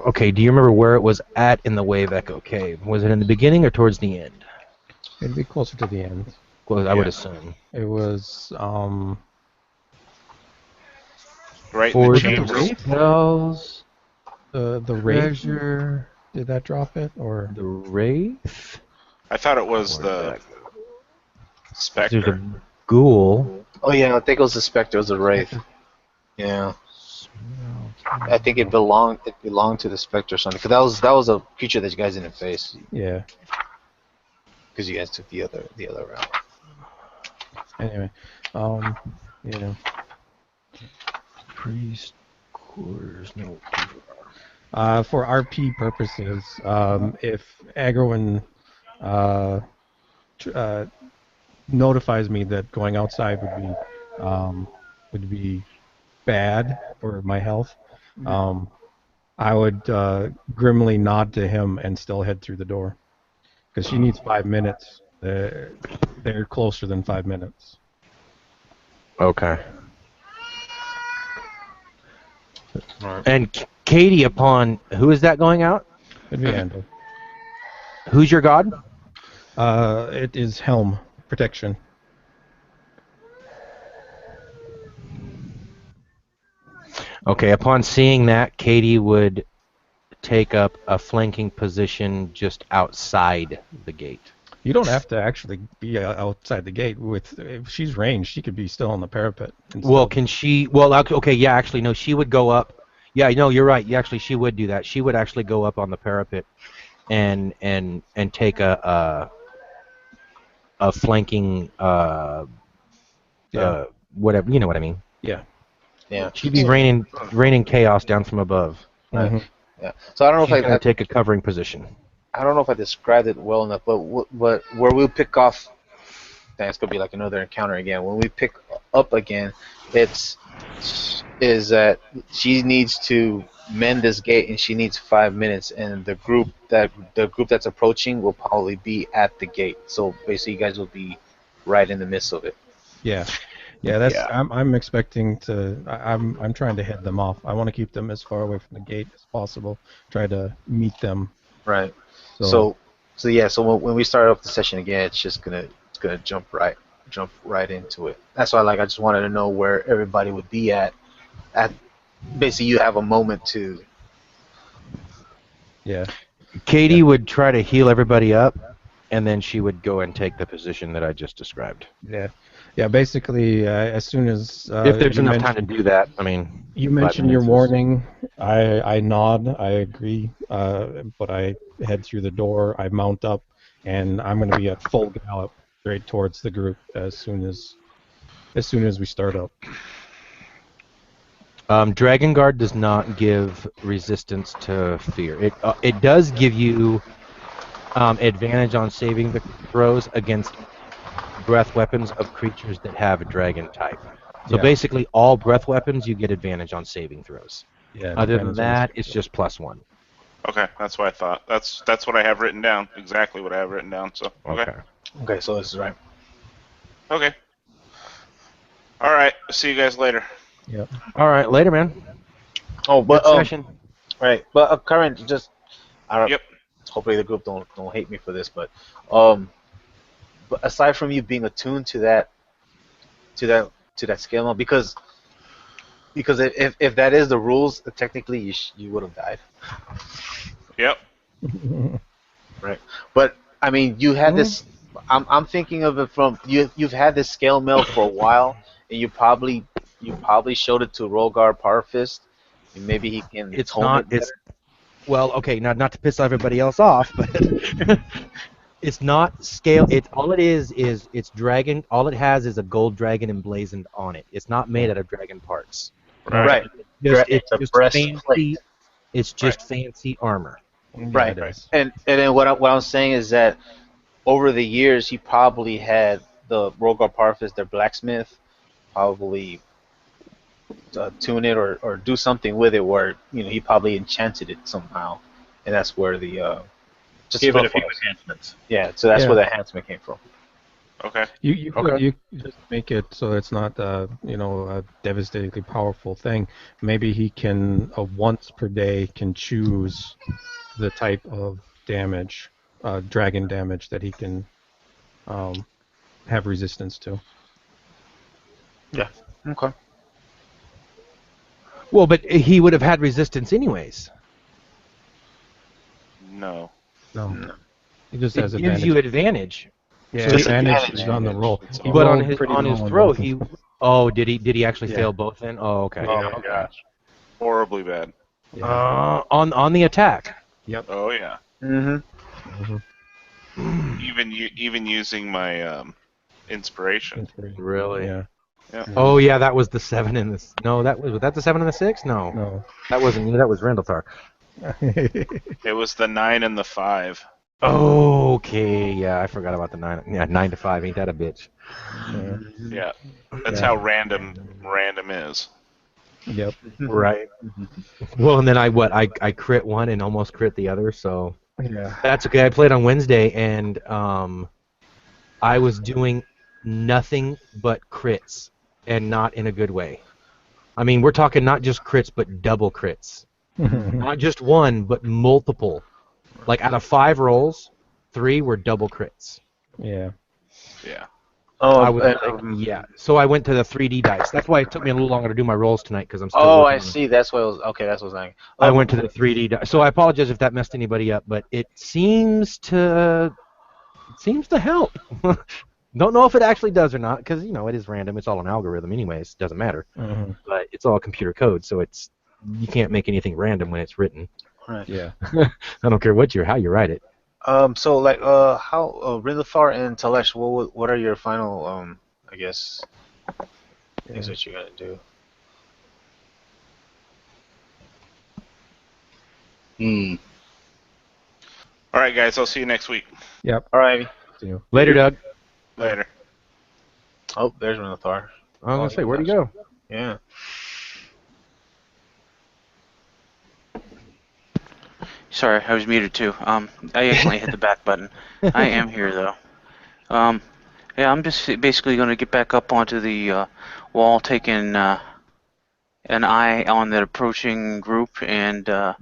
Okay. Do you remember where it was at in the Wave Echo Cave? Was it in the beginning or towards the end? It'd be closer to the end. Well, I would Yeah. assume. It was Right in For the the chambers. Wraith Hells, the Wraith. treasure, Did that drop it or? the Wraith. I thought it was Where'd the that go? There's Spectre. a Ghoul. Oh yeah, I think it was the Spectre. It was a Wraith. Yeah. I think it belonged to the Spectre or something. Because that was a creature that you guys didn't face. Yeah. Because you guys took the other route. Anyway, yeah. Priest quarters. No. For RP purposes, if Argarwaen notifies me that going outside would be bad for my health, I would grimly nod to him and still head through the door, because she needs 5 minutes. They're closer than 5 minutes. Okay. Right. And Katie, who is that going out? It'd be Andol. Who's your god? It is Helm protection. Okay, upon seeing that, Katie would take up a flanking position just outside the gate. You don't have to actually be outside the gate. If she's ranged, she could be still on the parapet. Well, can she? Well, okay, yeah, actually, no, she would go up. Yeah, no, you're right. Yeah, actually, she would do that. She would actually go up on the parapet and take a flanking whatever, you know what I mean. Yeah. Yeah. She'd be raining chaos down from above. Right. Mhm. Yeah. So I don't know She's if gonna take a covering position. I don't know if I described it well enough, but where we'll pick off, that's gonna be like another encounter again. When we pick up again, is that she needs to mend this gate, and she needs 5 minutes, and the group that's approaching will probably be at the gate. So basically, you guys will be right in the midst of it. Yeah. Yeah, that's. Yeah. I'm expecting to. I'm trying to head them off. I want to keep them as far away from the gate as possible. Try to meet them. Right. So yeah. So when we start up the session again, it's gonna jump right into it. That's why I just wanted to know where everybody would be at. Basically, you have a moment to. Yeah. Katie would try to heal everybody up, and then she would go and take the position that I just described. Yeah. Yeah. Basically, as soon as If there's you enough time to do that, I mean. You 5 mentioned your minutes is- warning. I nod. I agree. But I head through the door. I mount up, and I'm going to be at full gallop straight towards the group as soon as we start up. Dragon Guard does not give resistance to fear. It does give you advantage on saving the throws against breath weapons of creatures that have a dragon type. So Yeah. basically, all breath weapons you get advantage on saving throws. Yeah. Other than depends on that, the it's just +1. Okay, that's what I thought. That's what I have written down. Exactly what I have written down. So okay. Okay, so this is right. Okay. All right. See you guys later. All right, later, man. Oh, but Good session. right. But Kyrin, just I don't. Yep. Hopefully the group don't hate me for this, but aside from you being attuned to that scale, because if that is the rules, technically you would have died. Yep. Right. But I mean, you had this. I'm thinking of it from you've had this scale mail for a while, and you probably showed it to Rolgar Parfist, and maybe he can. It's tone not. it better. It's well, okay. Not to piss everybody else off, but it's not scale. All it is it's dragon. All it has is a gold dragon emblazoned on it. It's not made out of dragon parts. Right. It's a just breastplate. fancy. It's just fancy armor. Right. it is. And then what I'm saying is that over the years he probably had the Rolgar Parfist, their blacksmith, probably tune it or do something with it where he probably enchanted it somehow, and that's where the just Give it a fluff few was. enhancements. Yeah, so that's Yeah. where the enhancement came from. Okay. You Okay. you just make it so it's not a devastatingly powerful thing. Maybe he can once per day can choose the type of damage, dragon damage that he can have resistance to. Okay. Well, but he would have had resistance anyways. No. No, he just It has gives advantage. you advantage. Yeah, just advantage advantage. is on the roll. He But rolled on his pretty on his low throw, both of he. them. Oh, did he actually Yeah. fail both then? Oh, okay. Oh my gosh. Horribly bad. Yeah. On the attack. Oh yeah. Mm-hmm. Even using my inspiration. Really? Yeah. Oh yeah, that was the 7 in this. No, was that the 7 and the 6? No, No. that wasn't you. That was Rindalthar. It was the 9 and the 5. Okay, yeah, I forgot about the 9. Yeah, 9 to 5. Ain't that a bitch? Yeah. That's Yeah. how random is. Yep. Right. Well, and then I crit one and almost crit the other, so Yeah. that's okay. I played on Wednesday and I was doing nothing but crits, and not in a good way. I mean, we're talking not just crits, but double crits. Not just one, but multiple. Like out of 5 rolls, 3 were double crits. Yeah. Yeah. Oh, I was yeah. So I went to the 3D dice. That's why it took me a little longer to do my rolls tonight because I'm still. oh, working I on it. see. That's what it was. Okay, that's what I was saying. I went to the 3D dice. So I apologize if that messed anybody up, but it seems to seems to help. Don't know if it actually does or not, because it is random. It's all an algorithm, anyways. Doesn't matter. Mm-hmm. But it's all computer code, so you can't make anything random when it's written. Right. Yeah. I don't care how you write it. So like how Rindalthar and Telash, what are your final I guess things that you're gonna do? All right, guys. I'll see you next week. Yep. All right. See you. Later, Doug. Later. Oh, there's Rindalthar. I was gonna say, where'd he go? Yeah. Sorry, I was muted too. I accidentally hit the back button. I am here though. Yeah, I'm just basically going to get back up onto the wall, taking an eye on the approaching group, and if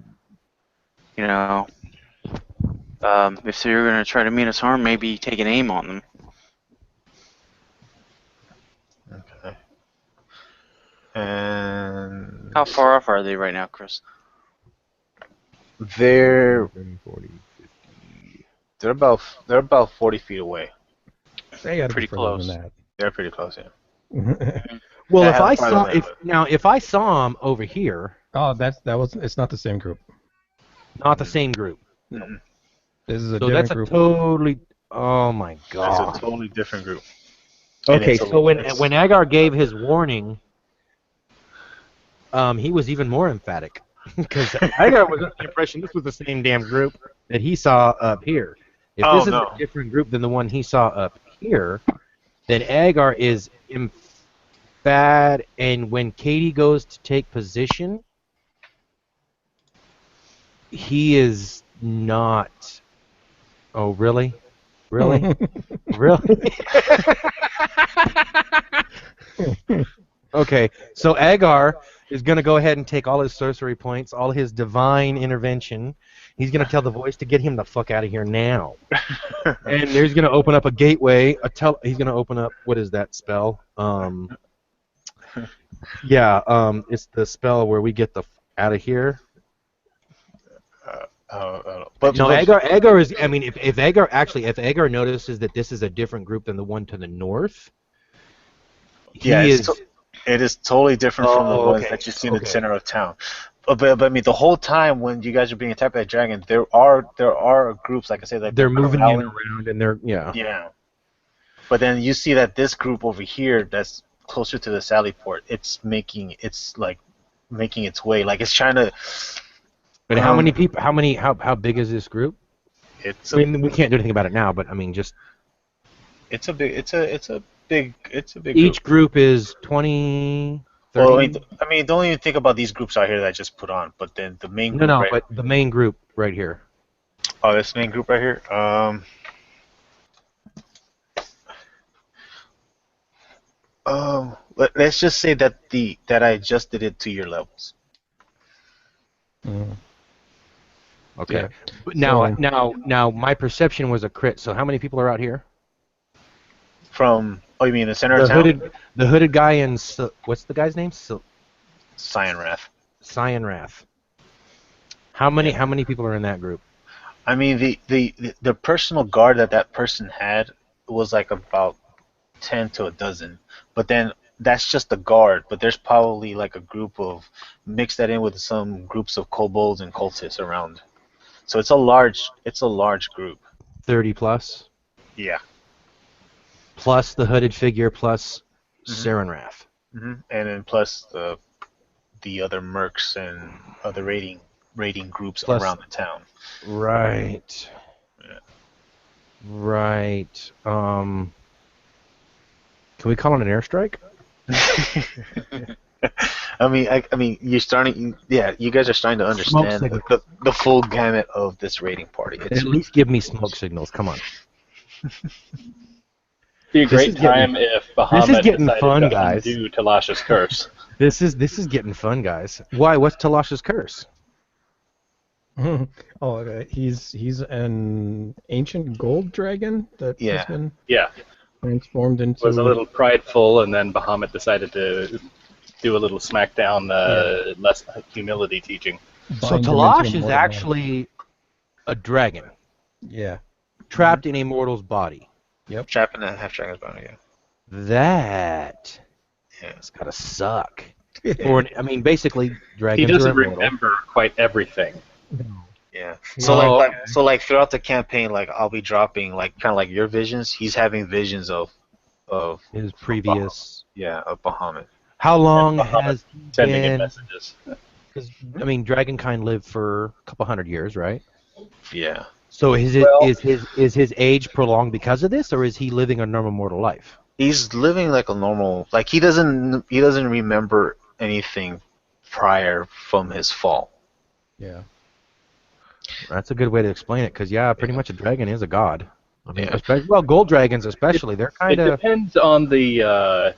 they're going to try to mean us harm, maybe take an aim on them. Okay. And How far off are they right now, Chris? they're 30, 40, 50. they're about 40 feet away. They gotta Pretty be further close. than They're pretty close, yeah. that. Well, Yeah, if I farther saw than if I saw him over here, it's not the same group. not the same group. Mhm. This is a So different that's a group. totally. Oh my That's god. a totally different group. And Okay, it's so when it's- Agar gave his warning, he was even more emphatic because Agar was under the impression this was the same damn group that he saw up here. If Oh, this is no. a different group than the one he saw up here, then Agar is bad. And when Katie goes to take position, he is not. Oh, really? Really? Really? Okay, so Agar is going to go ahead and take all his sorcery points, all his divine intervention. He's going to tell the voice to get him the fuck out of here now. And there's going to open up a gateway. He's going to open up, what is that spell? It's the spell where we get the out of here. but No, Agar is. I mean, if Agar notices that this is a different group than the one to the north, yeah, he it's is. it is totally different from the Oh, ones okay, that you see in okay. the center of town. But I mean, the whole time when you guys are being attacked by a dragon, there are groups, like I said, that They're moving in corralling- around, and they're Yeah. But then you see that this group over here, that's closer to the Sally port, it's making its way, like it's trying to. But how many people? How big is this group? It's I mean, we can't do anything about it now, but I mean, just it's a big each group. group is 20, 30. Well, I mean, don't even think about these groups out here that I just put on. But then the main group. No, right, but the main group right here. oh, this main group right here. Let's just say that I adjusted it to your levels. Mhm. Okay. Yeah. But now, So- now, my perception was a crit. So how many people are out here? From you mean the center The of town? hooded guy in what's the guy's name? Cyan Wrath. Cyan Wrath. How many people are in that group? I mean, the personal guard that person had was like about 10 to a dozen. But then that's just the guard. But there's probably like a group of mix that in with some groups of kobolds and cultists around. So it's a large group. 30 plus. Yeah. Plus the hooded figure plus Mhm. Saren Wrath. And then plus the other mercs and other raiding groups Plus- around the town. Right. Yeah. Right. Can we call it an airstrike? I mean, you're starting. Yeah, you guys are starting to understand signal. the full gamut of this raiding party. At least give me smoke signals. Come on. Be a This great is getting- time if Bahamut getting decided fun, to guys. undo Telash's curse. This is getting fun, guys. Why? What's Talash's curse? He's an ancient gold dragon that Yeah. has been Yeah, transformed into. was a little prideful, and then Bahamut decided to do a little smackdown, less humility teaching. So bind him into Telash is immortal man. actually a dragon. Yeah. trapped in a mortal's body. Trapped in a half dragon's body. Yeah. That Yeah. it's gotta suck. I mean, basically, He dragons are doesn't immortal. remember quite everything. Yeah. Oh, So like throughout the campaign, like I'll be dropping like kind of like your visions. He's having visions of His previous. of Bahamut. How long Bahamut has he Sending him been? messages. Because I mean, dragonkind lived for a couple hundred years, right? Yeah. So Well- is his age prolonged because of this, or is he living a normal mortal life? He's living like a normal. Like he doesn't remember anything prior from his fall. Yeah. That's a good way to explain it. Because pretty much a dragon is a god. I mean, Yeah. well, gold dragons especially, they're kind It of. depends on the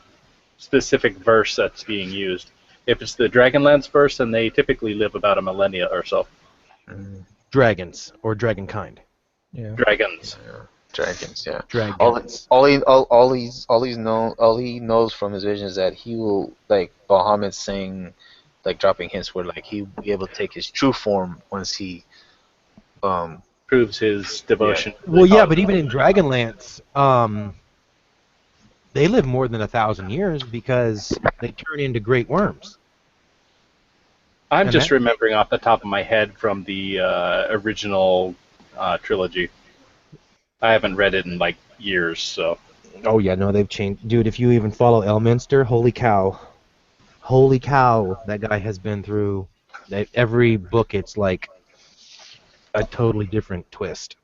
specific verse that's being used. If it's the Dragonlance verse, then they typically live about a millennia or so. Dragons or dragonkind. Yeah. Dragons. Dragons. Yeah. Dragons. All he knows from his vision is that he will like Bahamut saying, like dropping hints where like he will be able to take his true form once he Proves his devotion. to the Well, yeah, cause. but even in Dragonlance, they live more than 1,000 years because they turn into great worms. I'm and just that- remembering off the top of my head from the original trilogy. I haven't read it in like years, so. Oh yeah, no, they've changed, dude. If you even follow Elminster, holy cow, that guy has been through. Every book, it's like a totally different twist.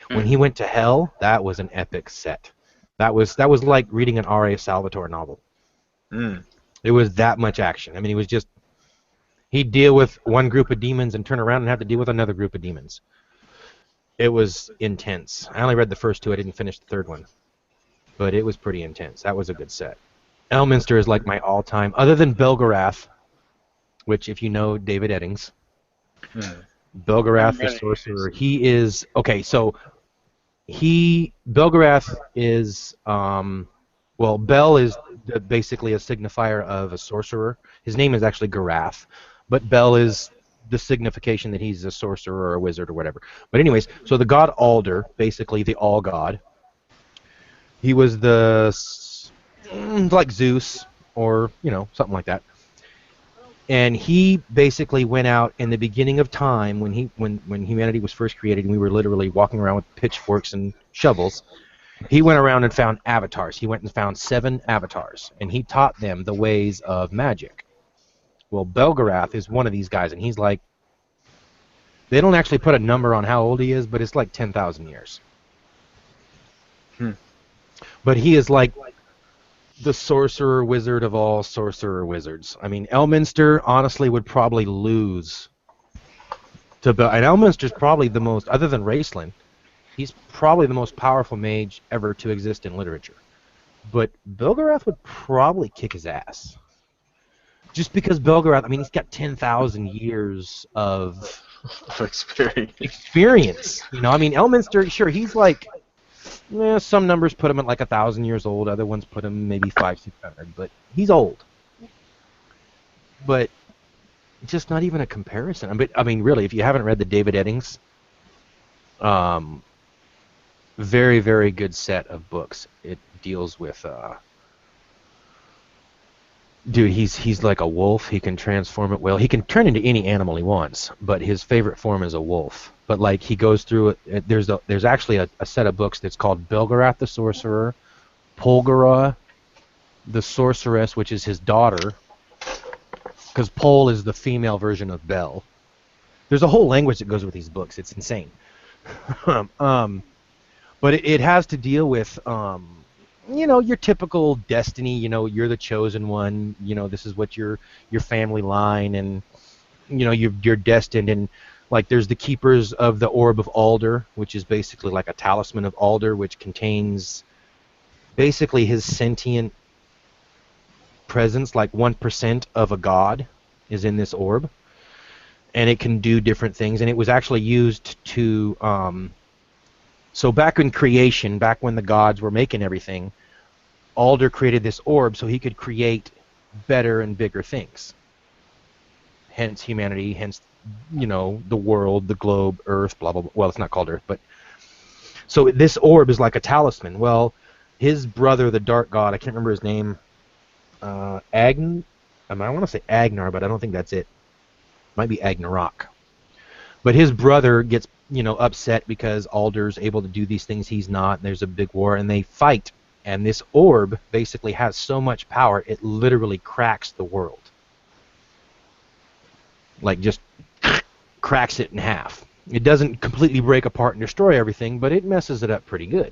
When he went to hell, that was an epic set. That was like reading an R.A. Salvatore novel. It was that much action. I mean, he'd deal with one group of demons and turn around and have to deal with another group of demons. It was intense. I only read the first two. I didn't finish the third one. But it was pretty intense. That was a good set. Elminster is like my all-time, other than Belgarath, which if you know David Eddings, Belgarath the sorcerer, he is okay. So Belgarath is Bel is basically a signifier of a sorcerer. His name is actually Garath, but Bel is the signification that he's a sorcerer or a wizard or whatever. But anyways, so the god Alder, basically the all god. He was like Zeus or something like that. And he basically went out in the beginning of time when humanity was first created and we were literally walking around with pitchforks and shovels. He went around and found avatars. He went and found 7 avatars, and he taught them the ways of magic. Well, Belgarath is one of these guys, and he's like, they don't actually put a number on how old he is, but it's like 10,000 years. But he is like the sorcerer wizard of all sorcerer wizards. I mean, Elminster honestly would probably lose to Bel. And Elminster's probably the most, other than Raistlin, he's probably the most powerful mage ever to exist in literature. But Belgarath would probably kick his ass. Just because Belgarath, I mean, he's got 10,000 years of experience. I mean, Elminster, sure, he's like, some numbers put him at like 1,000 years old. Other ones put him maybe 500-600. But he's old. But just not even a comparison. But I mean, really, if you haven't read the David Eddings, very, very good set of books. It deals with dude, he's like a wolf. He can transform it well. He can turn into any animal he wants, but his favorite form is a wolf. But like he goes through it. There's actually a set of books that's called Belgarath the Sorcerer, Polgara the Sorceress, which is his daughter, because Pol is the female version of Bel. There's a whole language that goes with these books. It's insane. But it has to deal with your typical destiny. You're the chosen one. This is what your family line, and you're destined. And like there's the keepers of the Orb of Alder, which is basically like a talisman of Alder, which contains basically his sentient presence. Like 1% of a god is in this orb, and it can do different things. And it was actually used to so back in creation, back when the gods were making everything, Alder created this orb so he could create better and bigger things. Hence humanity, hence, the world, the globe, Earth, blah, blah, blah. Well, it's not called Earth, but So this orb is like a talisman. Well, his brother, the Dark God, I can't remember his name. I want to say Agnar, but I don't think that's it. Might be Agnarok. But his brother gets, upset because Alder's able to do these things he's not. And there's a big war, and they fight. And this orb basically has so much power, it literally cracks the world. Like, just cracks it in half. It doesn't completely break apart and destroy everything, but it messes it up pretty good.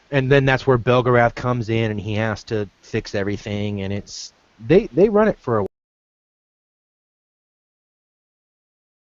And then that's where Belgarath comes in, and he has to fix everything, and they run it for a